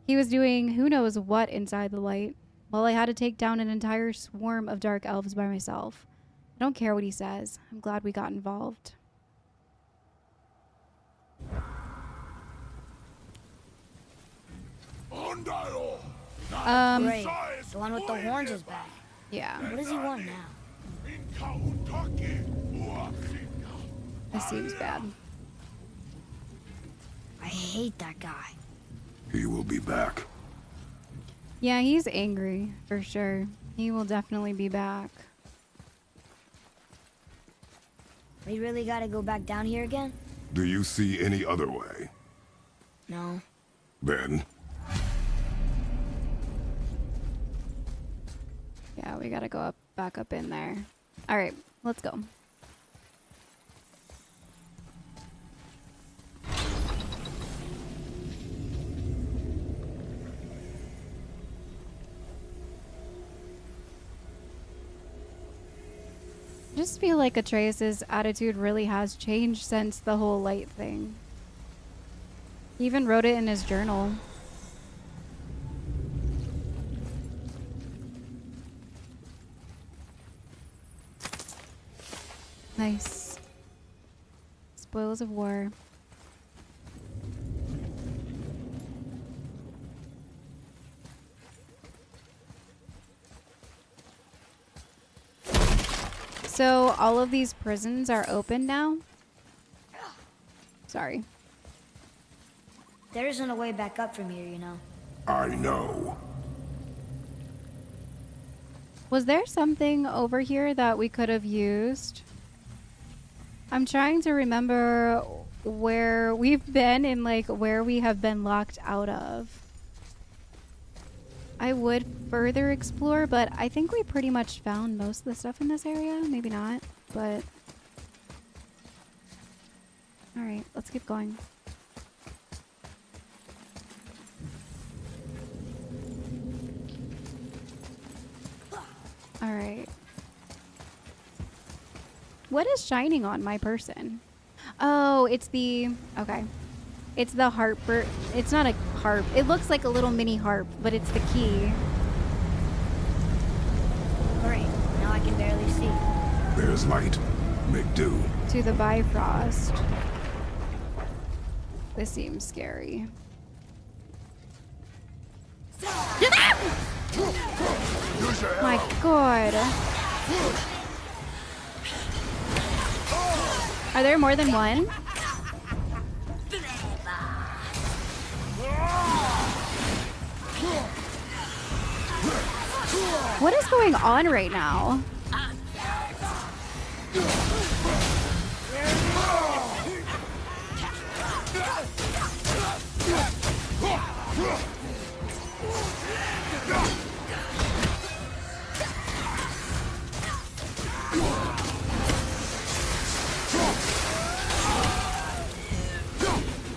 He was doing who knows what inside the light, while I had to take down an entire swarm of dark elves by myself. I don't care what he says. I'm glad we got involved. Great. The one with the horns is back. Yeah. What does he want now? This seems bad. I hate that guy. He will be back. Yeah, he's angry, for sure. He will definitely be back. We really gotta go back down here again? Do you see any other way? No. Then, Yeah, we gotta go back up in there. Alright, let's go. I just feel like Atreus' attitude really has changed since the whole light thing. He even wrote it in his journal. Nice. Spoils of war. So all of these prisons are open now? Sorry. There isn't a way back up from here, you know. I know. Was there something over here that we could have used? I'm trying to remember where we've been and like where we have been locked out of. I would further explore, but I think we pretty much found most of the stuff in this area. Maybe not, but... Alright, let's keep going. Alright. What is shining on my person? Oh, it's the... Okay. It's the harp. It's not a harp. It looks like a little mini harp, but it's the key. Great. Now I can barely see. There's light. Make do. To the Bifrost. This seems scary. My god. Are there more than one? What is going on right now?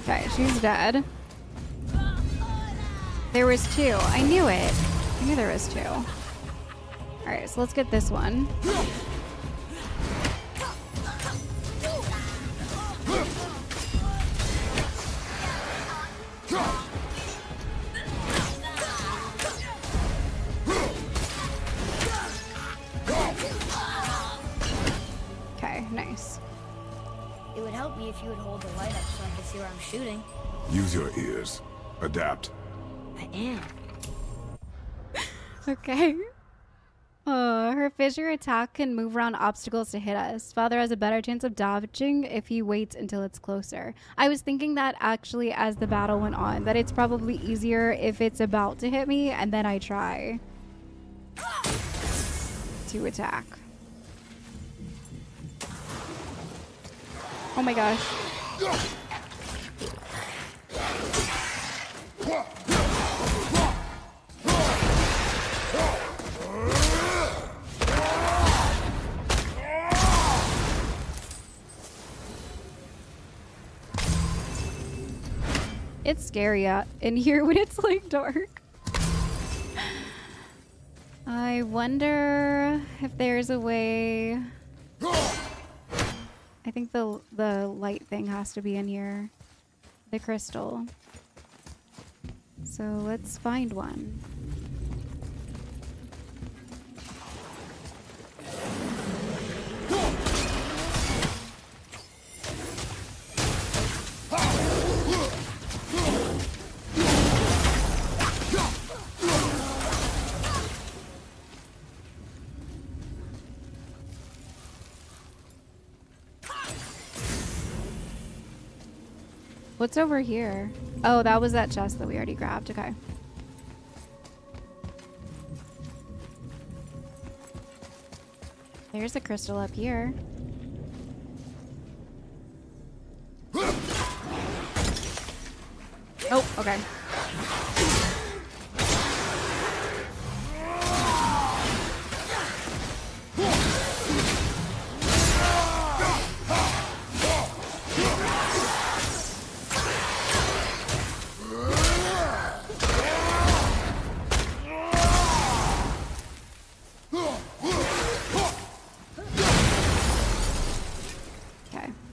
Okay, she's dead. There was two. I knew it. I knew there was two. Alright, so let's get this one. me if you would hold the light up so I could see where I'm shooting. Use your ears. Adapt. I am. Okay. Her fissure attack can move around obstacles to hit us. Father has a better chance of dodging if he waits until it's closer. I was thinking that actually as the battle went on, that it's probably easier if it's about to hit me and then I try to attack. Oh my gosh. It's scary in here when it's like dark. I wonder if there's a way. I think the light thing has to be in here. The crystal. So let's find one. What's over here? Oh, that was that chest that we already grabbed. Okay. There's a crystal up here. Oh, okay.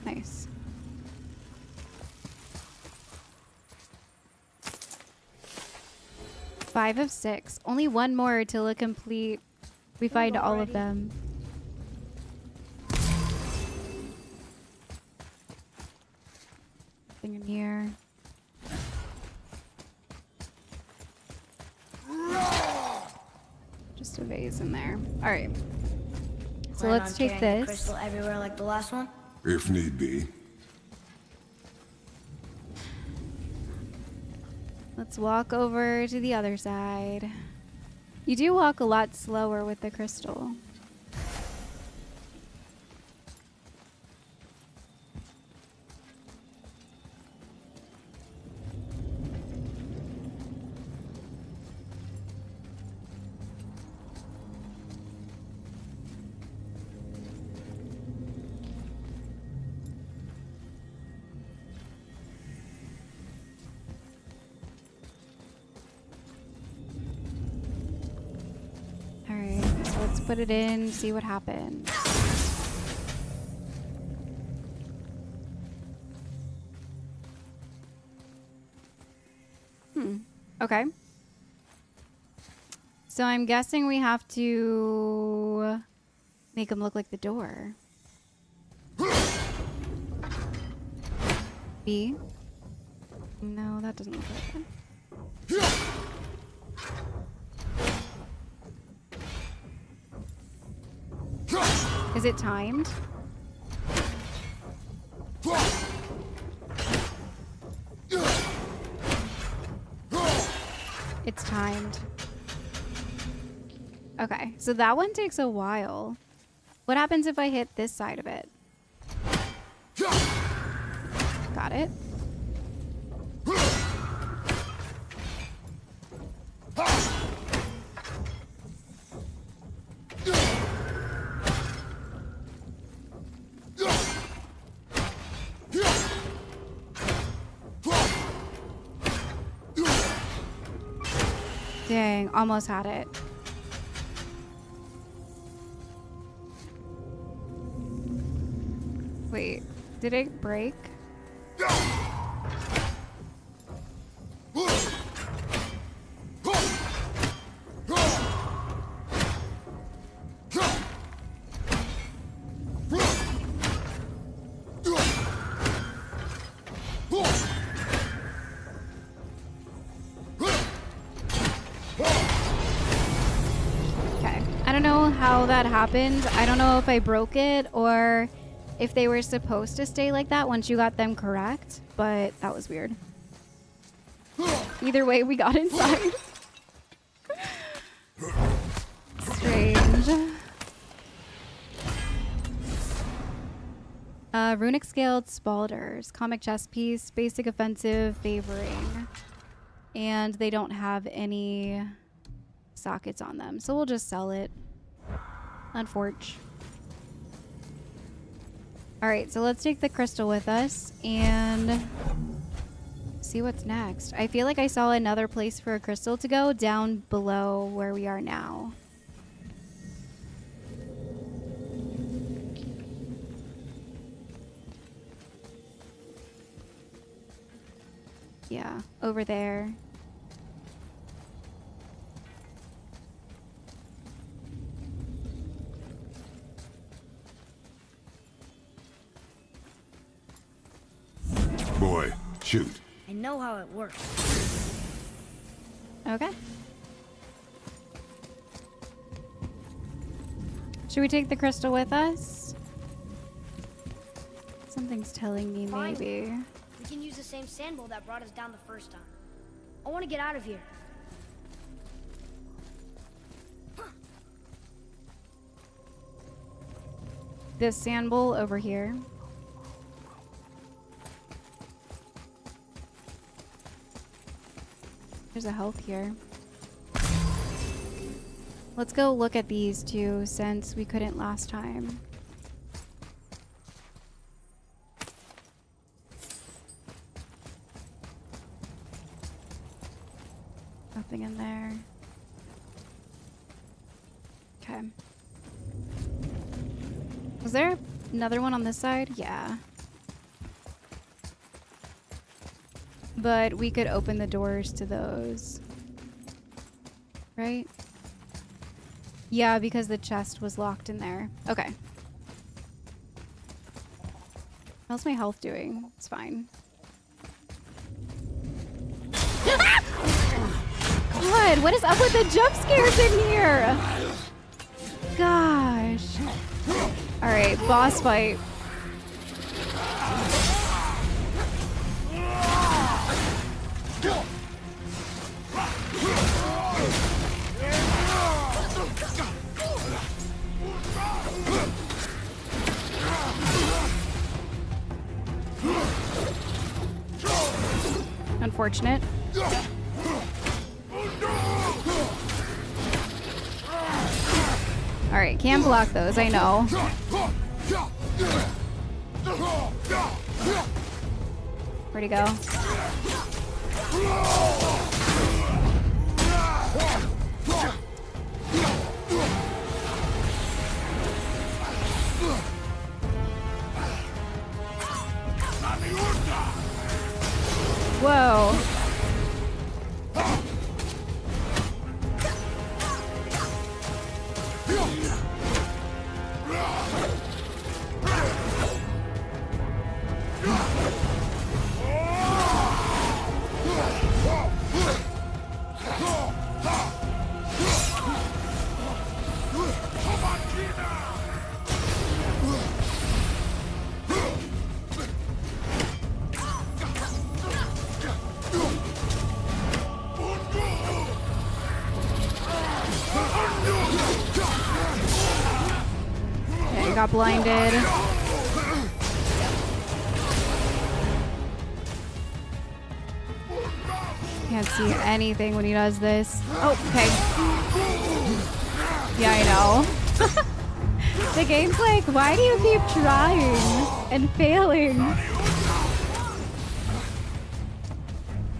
Nice. Five of 6. Only one more till a complete. We find all of them. Nothing in here. Just a vase in there. All right. So let's take this. Crystal everywhere like the last one. If need be. Let's walk over to the other side. You do walk a lot slower with the crystal. Put it in, see what happens. Okay. So I'm guessing we have to make him look like the door. B? No, that doesn't look like it. Is it timed? It's timed. Okay, so that one takes a while. What happens if I hit this side of it? Got it. Dang, almost had it. Wait, did it break? I don't know how that happened. I don't know if I broke it or if they were supposed to stay like that once you got them correct, but that was weird. Either way, we got inside. Strange. Runic Scaled Spalders. Comic chess piece. Basic offensive favoring. And they don't have any sockets on them, so we'll just sell it. Unfortunate. Alright, so let's take the crystal with us and see what's next. I feel like I saw another place for a crystal to go down below where we are now. Yeah, over there. Boy, shoot. I know how it works. Okay. Should we take the crystal with us? Something's telling me Fine. maybe. We can use the same sand bowl that brought us down the first time. I want to get out of here. This sand bowl over here. There's a health here. Let's go look at these two since we couldn't last time. Nothing in there. Okay. Was there another one on this side? Yeah. But we could open the doors to those. Right? Yeah, because the chest was locked in there. Okay. How's my health doing? It's fine. God, what is up with the jump scares in here? Gosh. Alright, boss fight. Unfortunate. Alright, can't block those, I know. Where'd he go? Whoa. Got blinded. Can't see anything when he does this. Oh, okay. Yeah, I know. The game's like, why do you keep trying and failing?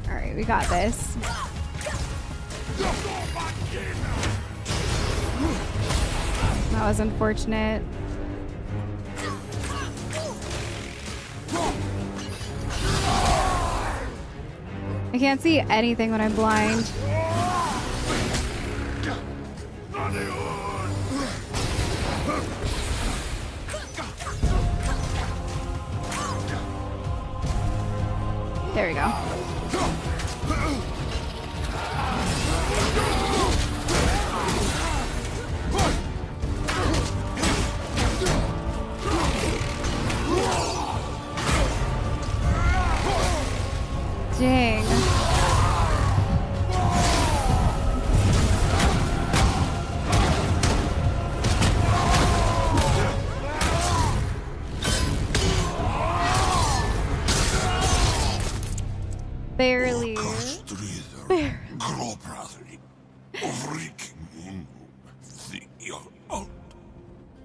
Alright, we got this. That was unfortunate. I can't see anything when I'm blind. There we go. Barely.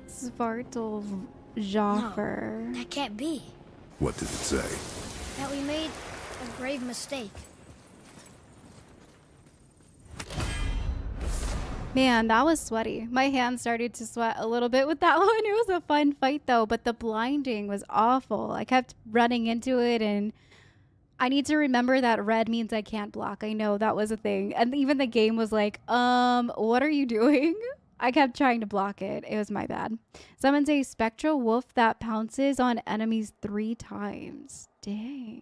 Svartáljέφurr. That can't be. What did it say? That we made a grave mistake. Man, that was sweaty. My hands started to sweat a little bit with that one. It was a fun fight though, but the blinding was awful. I kept running into it, and I need to remember that red means I can't block. I know that was a thing. And even the game was like, what are you doing? I kept trying to block it. It was my bad. Summons a spectral wolf that pounces on enemies 3 times. Dang.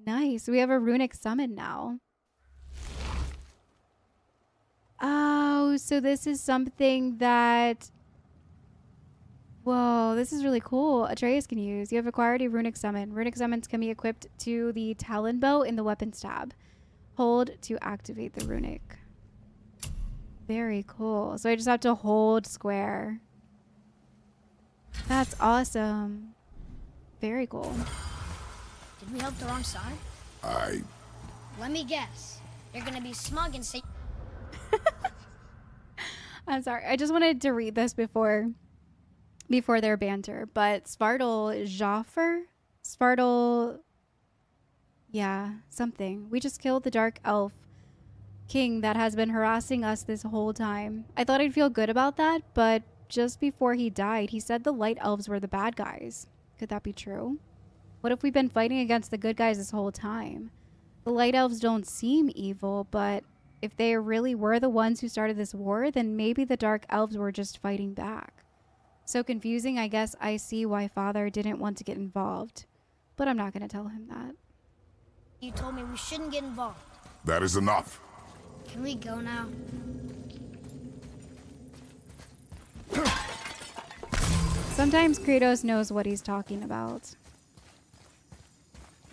Nice. We have a runic summon now. Oh, so this is something that... Whoa, this is really cool. Atreus can use. You have acquired a runic summon. Runic summons can be equipped to the Talon bow in the weapons tab. Hold to activate the runic. Very cool. So I just have to hold square. That's awesome. Very cool. Did we help the wrong side? Let me guess. You're gonna be smug and say... I'm sorry. I just wanted to read this before their banter. But Svartáljέφurr? Yeah, something. We just killed the dark elf king that has been harassing us this whole time. I thought I'd feel good about that, but just before he died, he said the light elves were the bad guys. Could that be true? What if we've been fighting against the good guys this whole time? The light elves don't seem evil, but if they really were the ones who started this war, then maybe the dark elves were just fighting back. So confusing. I guess I see why Father didn't want to get involved, but I'm not going to tell him that. You told me we shouldn't get involved. That is enough. Can we go now? Sometimes Kratos knows what he's talking about.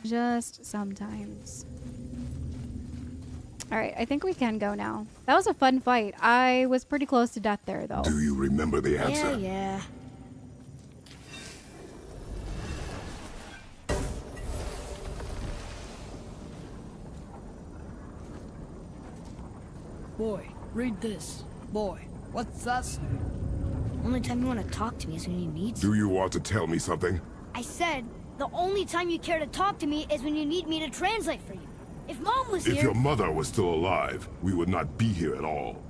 Just sometimes. Alright, I think we can go now. That was a fun fight. I was pretty close to death there, though. Do you remember the answer? Yeah. Boy, read this. Boy, what's that say? Only time you want to talk to me is when you need something. Do you want to tell me something? I said, the only time you care to talk to me is when you need me to translate for you. If Mom was If here... your mother was still alive, we would not be here at all.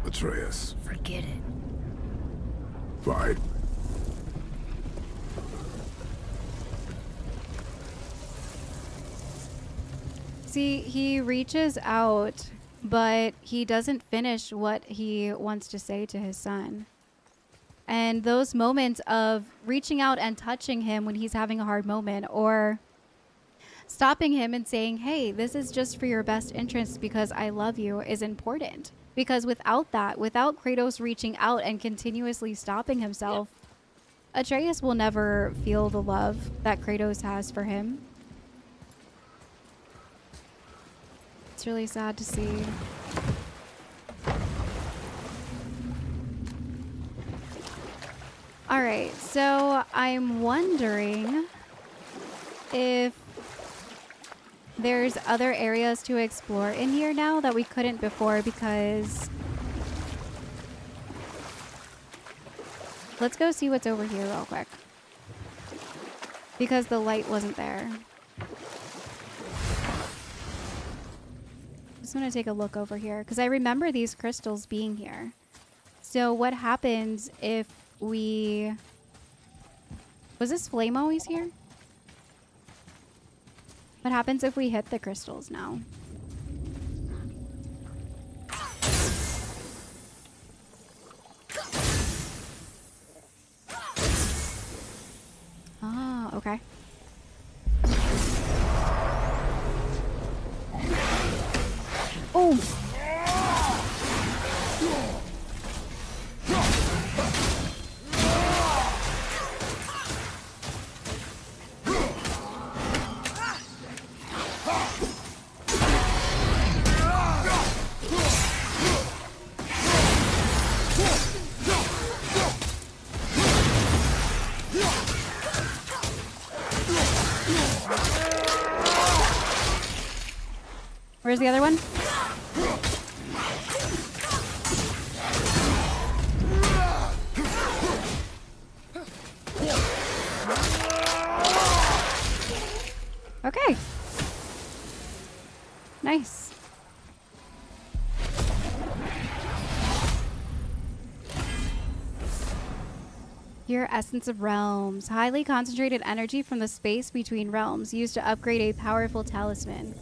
Atreus. Forget it. Fine. See, he reaches out, but he doesn't finish what he wants to say to his son. And those moments of reaching out and touching him when he's having a hard moment, or stopping him and saying, hey, this is just for your best interest because I love you, is important. Because without that, without Kratos reaching out and continuously stopping himself, Atreus will never feel the love that Kratos has for him. It's really sad to see. All right, so I'm wondering if there's other areas to explore in here now that we couldn't before, because let's go see what's over here real quick, because the light wasn't there. Just want to take a look over here because I remember these crystals being here. So what happens if we... Was this flame always here? What happens if we hit the crystals now? Ah, okay. Oh! Where's the other one? Okay. Nice. Your Essence of Realms. Highly concentrated energy from the space between realms used to upgrade a powerful talisman.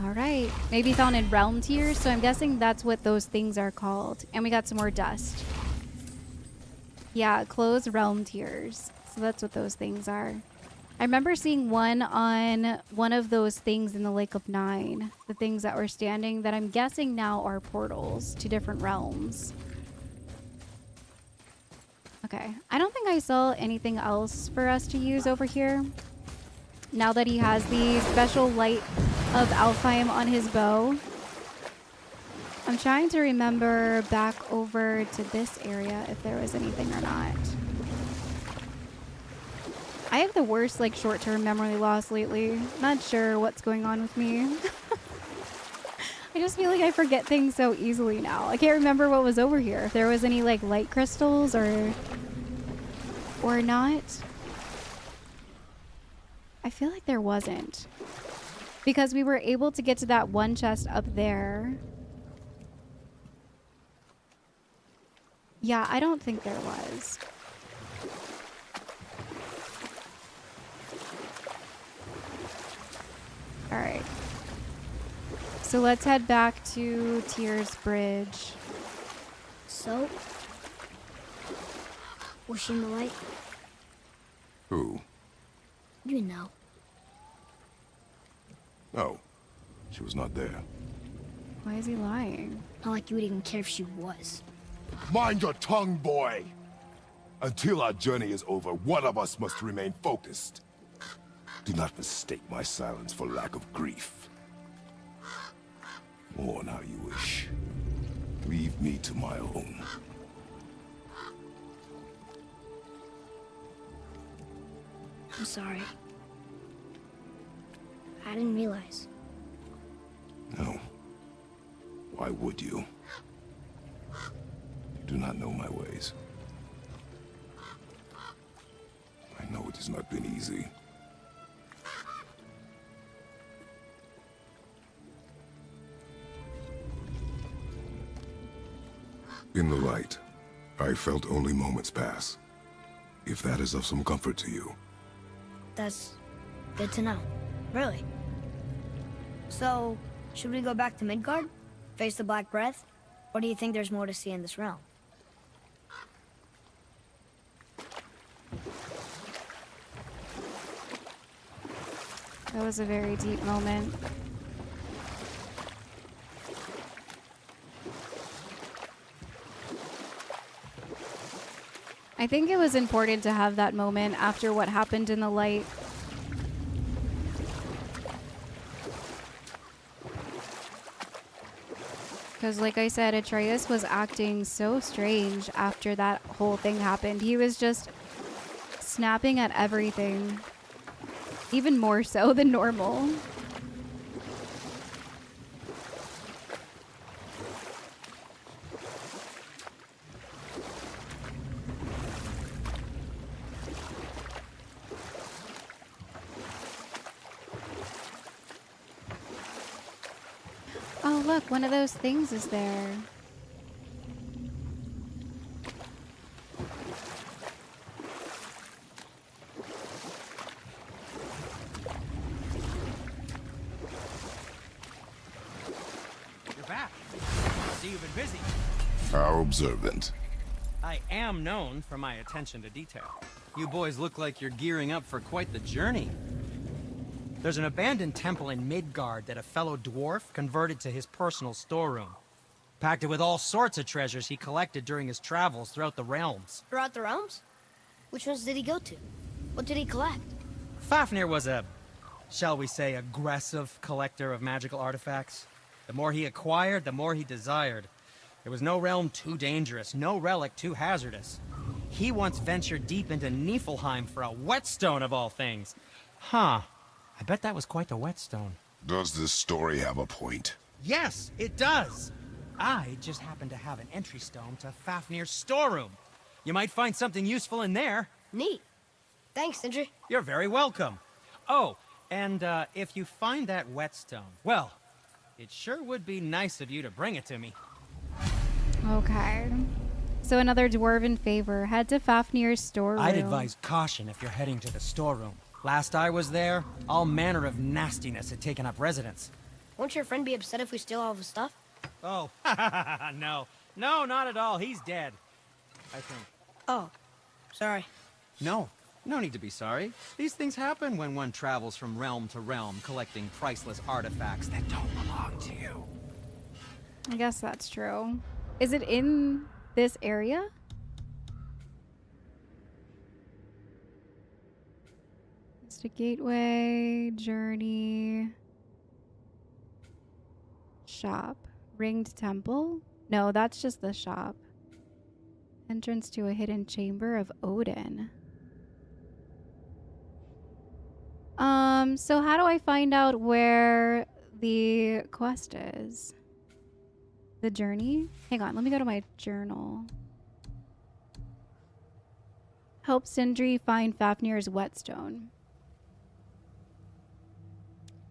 Alright. Maybe found in realm tiers, so I'm guessing that's what those things are called. And we got some more dust. Yeah, closed realm tiers. So that's what those things are. I remember seeing one on one of those things in the Lake of Nine. The things that were standing that I'm guessing now are portals to different realms. Okay, I don't think I saw anything else for us to use over here. Now that he has the special Light of Alfheim on his bow. I'm trying to remember back over to this area if there was anything or not. I have the worst like short-term memory loss lately. Not sure what's going on with me. I just feel like I forget things so easily now. I can't remember what was over here. If there was any like light crystals or not. I feel like there wasn't. Because we were able to get to that one chest up there. Yeah, I don't think there was. All right. So let's head back to Tyr's Bridge. So? Was she in the light? Who? You know. No, she was not there. Why is he lying? Not like you would even care if she was. Mind your tongue, boy! Until our journey is over, one of us must remain focused. Do not mistake my silence for lack of grief. Mourn how you wish. Leave me to my own. I'm sorry. I didn't realize. No. Why would you? You do not know my ways. I know it has not been easy. In the light, I felt only moments pass. If that is of some comfort to you. That's good to know. Really. So, should we go back to Midgard? Face the Black Breath? Or do you think there's more to see in this realm? That was a very deep moment. I think it was important to have that moment after what happened in the light. Because like I said, Atreus was acting so strange after that whole thing happened. He was just snapping at everything. Even more so than normal. Oh, look, one of those things is there. You're back. See, you've been busy. How observant. I am known for my attention to detail. You boys look like you're gearing up for quite the journey. There's an abandoned temple in Midgard that a fellow dwarf converted to his personal storeroom. Packed it with all sorts of treasures he collected during his travels throughout the realms. Throughout the realms? Which ones did he go to? What did he collect? Fafnir was a, shall we say, aggressive collector of magical artifacts. The more he acquired, the more he desired. There was no realm too dangerous, no relic too hazardous. He once ventured deep into Niflheim for a whetstone of all things. Huh. I bet that was quite a whetstone. Does this story have a point? Yes, it does. I just happen to have an entry stone to Fafnir's storeroom. You might find something useful in there. Neat. Thanks, Sindri. You're very welcome. Oh, and if you find that whetstone, well, it sure would be nice of you to bring it to me. Okay. So another dwarven favor. Head to Fafnir's storeroom. I'd advise caution if you're heading to the storeroom. Last I was there, all manner of nastiness had taken up residence. Won't your friend be upset if we steal all of his stuff? Oh, no. No, not at all. He's dead. I think. Oh, sorry. No need to be sorry. These things happen when one travels from realm to realm, collecting priceless artifacts that don't belong to you. I guess that's true. Is it in this area? It's a gateway, journey, shop, ringed temple? No, that's just the shop. Entrance to a hidden chamber of Odin. So how do I find out where the quest is? The journey? Hang on, let me go to my journal. Help Sindri find Fafnir's whetstone.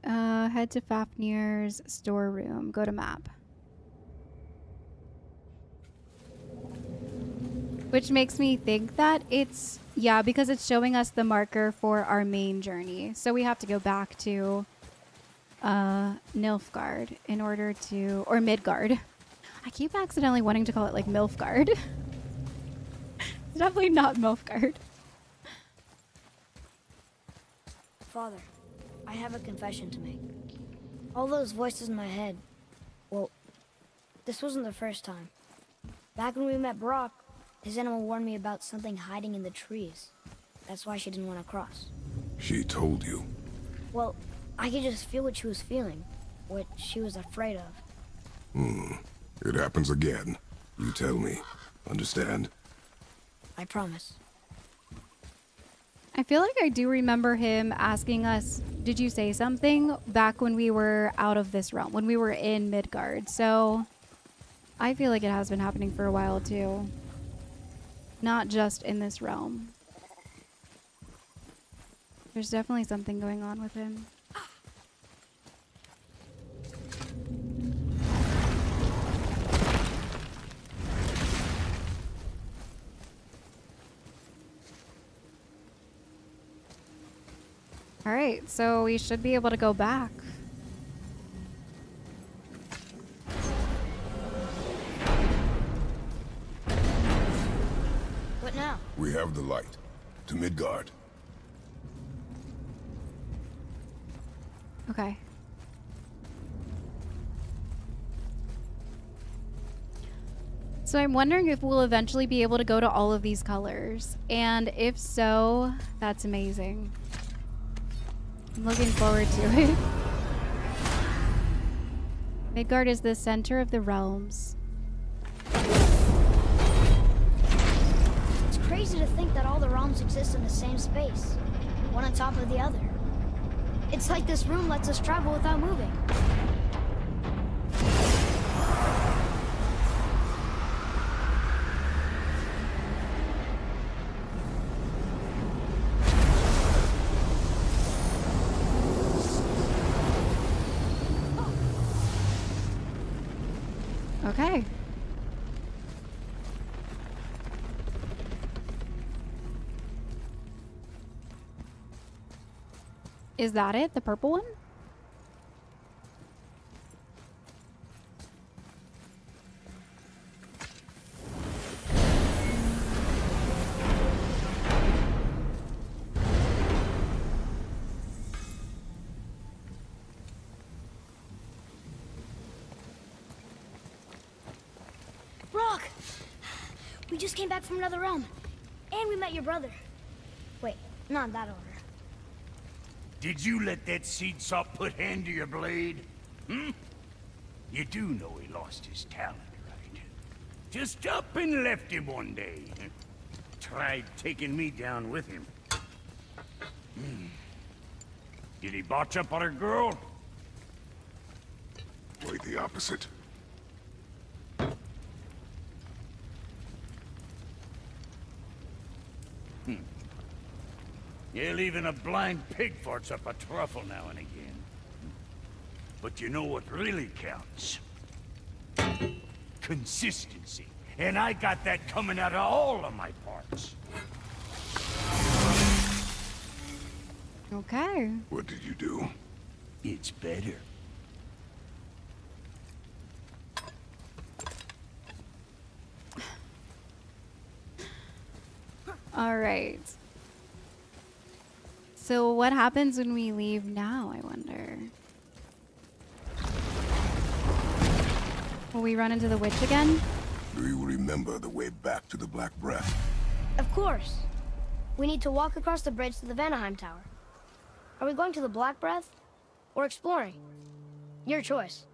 Head to Fafnir's storeroom. Go to map. Which makes me think that it's, yeah, because it's showing us the marker for our main journey. So we have to go back to Nilfgaard in order to, or Midgard. I keep accidentally wanting to call it like Milfgard. It's definitely not Milfgard. Father, I have a confession to make. All those voices in my head, well, this wasn't the first time. Back when we met Brock, his animal warned me about something hiding in the trees. That's why she didn't want to cross. She told you. Well, I could just feel what she was feeling, what she was afraid of. It happens again. You tell me. Understand? I promise. I feel like I do remember him asking us, did you say something back when we were out of this realm, when we were in Midgard. So I feel like it has been happening for a while too. Not just in this realm. There's definitely something going on with him. All right, so we should be able to go back. What now? We have the light. To Midgard. Okay. So I'm wondering if we'll eventually be able to go to all of these colors. And if so, that's amazing. I'm looking forward to it. Midgard is the center of the realms. It's crazy to think that all the realms exist in the same space, one on top of the other. It's like this room lets us travel without moving. Okay. Is that it? The purple one? Brock! We just came back from another realm. And we met your brother. Wait, not in that order. Did you let that seed sop put hand to your blade? Hmm? You do know he lost his talent, right? Just up and left him one day. Tried taking me down with him. Did he botch up on a girl? Quite the opposite. Yeah, even a blind pig farts up a truffle now and again. But you know what really counts? Consistency. And I got that coming out of all of my parts. Okay. What did you do? It's better. All right. So what happens when we leave now, I wonder? Will we run into the witch again? Do you remember the way back to the Black Breath? Of course. We need to walk across the bridge to the Vanaheim Tower. Are we going to the Black Breath? Or exploring? Your choice.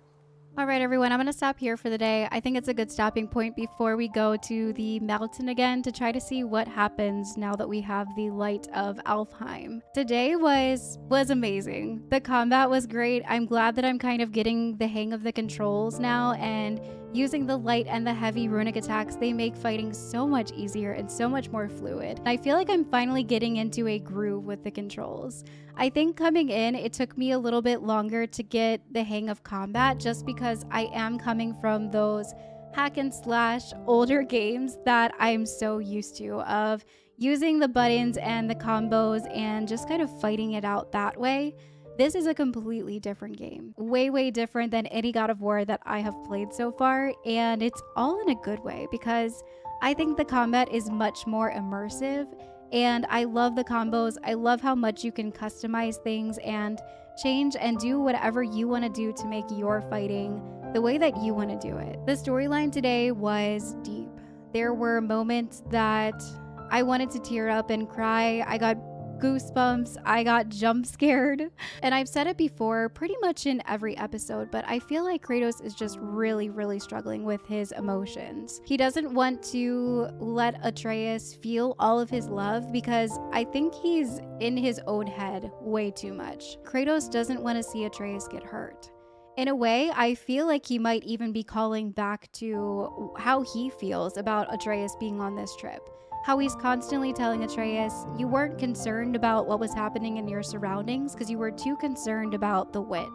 All right, everyone, I'm going to stop here for the day. I think it's a good stopping point before we go to the mountain again to try to see what happens now that we have the Light of Alfheim. Today was amazing. The combat was great. I'm glad that I'm kind of getting the hang of the controls now, and using the light and the heavy runic attacks, they make fighting so much easier and so much more fluid. And I feel like I'm finally getting into a groove with the controls. I think coming in, it took me a little bit longer to get the hang of combat just because I am coming from those hack and slash older games that I'm so used to, of using the buttons and the combos and just kind of fighting it out that way. This is a completely different game. Way different than any God of War that I have played so far, and it's all in a good way because I think the combat is much more immersive, and I love the combos. I love how much you can customize things and change and do whatever you want to do to make your fighting the way that you want to do it. The storyline today was deep. There were moments that I wanted to tear up and cry. I got goosebumps, I got jump scared. And I've said it before pretty much in every episode, but I feel like Kratos is just really struggling with his emotions. He doesn't want to let Atreus feel all of his love because I think he's in his own head way too much. Kratos doesn't want to see Atreus get hurt. In a way, I feel like he might even be calling back to how he feels about Atreus being on this trip. How he's constantly telling Atreus, you weren't concerned about what was happening in your surroundings because you were too concerned about the witch.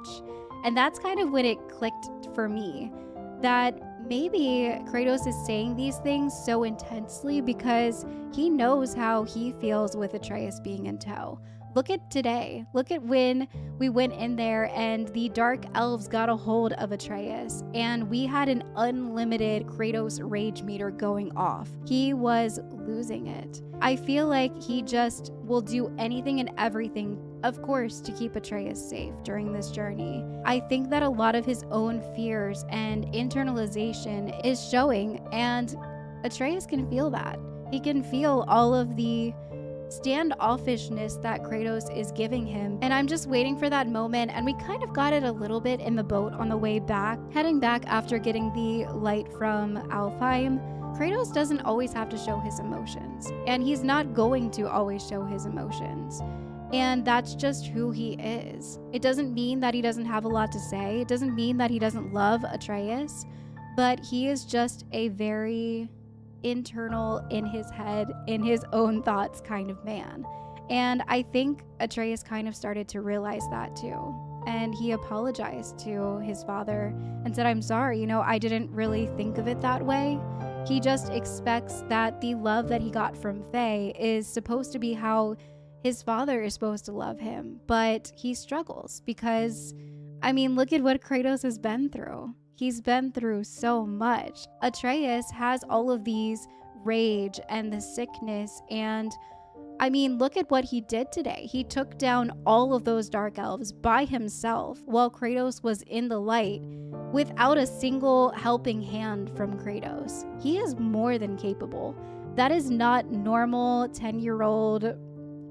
And that's kind of when it clicked for me, that maybe Kratos is saying these things so intensely because he knows how he feels with Atreus being in tow. Look at today. Look at when we went in there and the dark elves got a hold of Atreus and we had an unlimited Kratos rage meter going off. He was losing it. I feel like he just will do anything and everything, of course, to keep Atreus safe during this journey. I think that a lot of his own fears and internalization is showing, and Atreus can feel that. He can feel all of the standoffishness that Kratos is giving him, and I'm just waiting for that moment. And we kind of got it a little bit in the boat on the way back, heading back after getting the light from Alfheim. Kratos doesn't always have to show his emotions, and he's not going to always show his emotions, and that's just who he is. It doesn't mean that he doesn't have a lot to say. It doesn't mean that he doesn't love Atreus, but he is just a very internal, in his head, in his own thoughts kind of man. And I think Atreus kind of started to realize that too. And he apologized to his father and said, I'm sorry, I didn't really think of it that way. He just expects that the love that he got from Faye is supposed to be how his father is supposed to love him. But he struggles because, look at what Kratos has been through. He's been through so much. Atreus has all of these rage and the sickness, and look at what he did today. He took down all of those dark elves by himself while Kratos was in the light without a single helping hand from Kratos. He is more than capable. That is not normal 10-year-old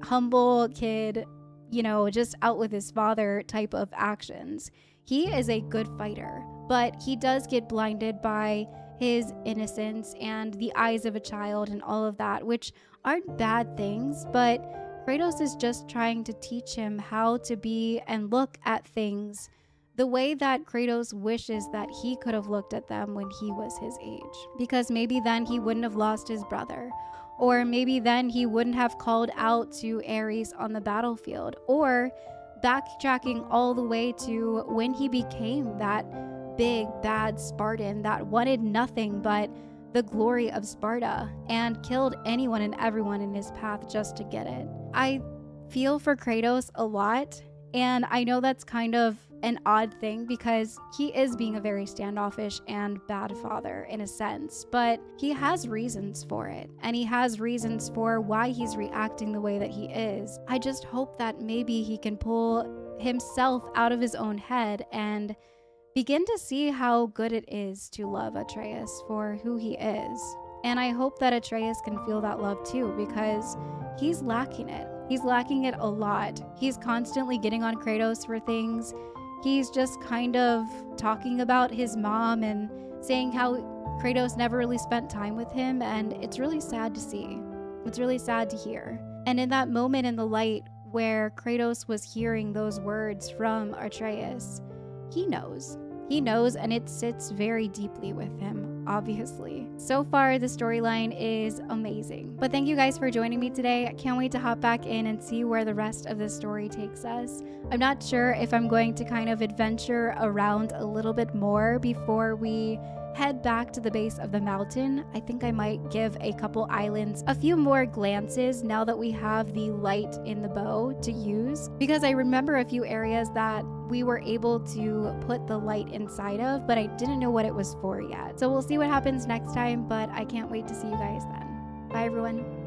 humble kid, just out with his father type of actions. He is a good fighter, but he does get blinded by his innocence and the eyes of a child and all of that, which aren't bad things, but Kratos is just trying to teach him how to be and look at things the way that Kratos wishes that he could have looked at them when he was his age. Because maybe then he wouldn't have lost his brother. Or maybe then he wouldn't have called out to Ares on the battlefield. Or backtracking all the way to when he became that big, bad Spartan that wanted nothing but the glory of Sparta and killed anyone and everyone in his path just to get it. I feel for Kratos a lot, and I know that's kind of an odd thing because he is being a very standoffish and bad father in a sense, but he has reasons for it, and he has reasons for why he's reacting the way that he is. I just hope that maybe he can pull himself out of his own head and begin to see how good it is to love Atreus for who he is. And I hope that Atreus can feel that love too, because he's lacking it. He's lacking it a lot. He's constantly getting on Kratos for things. He's just kind of talking about his mom and saying how Kratos never really spent time with him, and it's really sad to see. It's really sad to hear. And in that moment in the light where Kratos was hearing those words from Atreus, he knows. He knows, and it sits very deeply with him, obviously. So far, the storyline is amazing. But thank you guys for joining me today. I can't wait to hop back in and see where the rest of the story takes us. I'm not sure if I'm going to kind of adventure around a little bit more before we head back to the base of the mountain. I think I might give a couple islands a few more glances now that we have the light in the bow to use, because I remember a few areas that we were able to put the light inside of, but I didn't know what it was for yet. So we'll see what happens next time, but I can't wait to see you guys then. Bye everyone.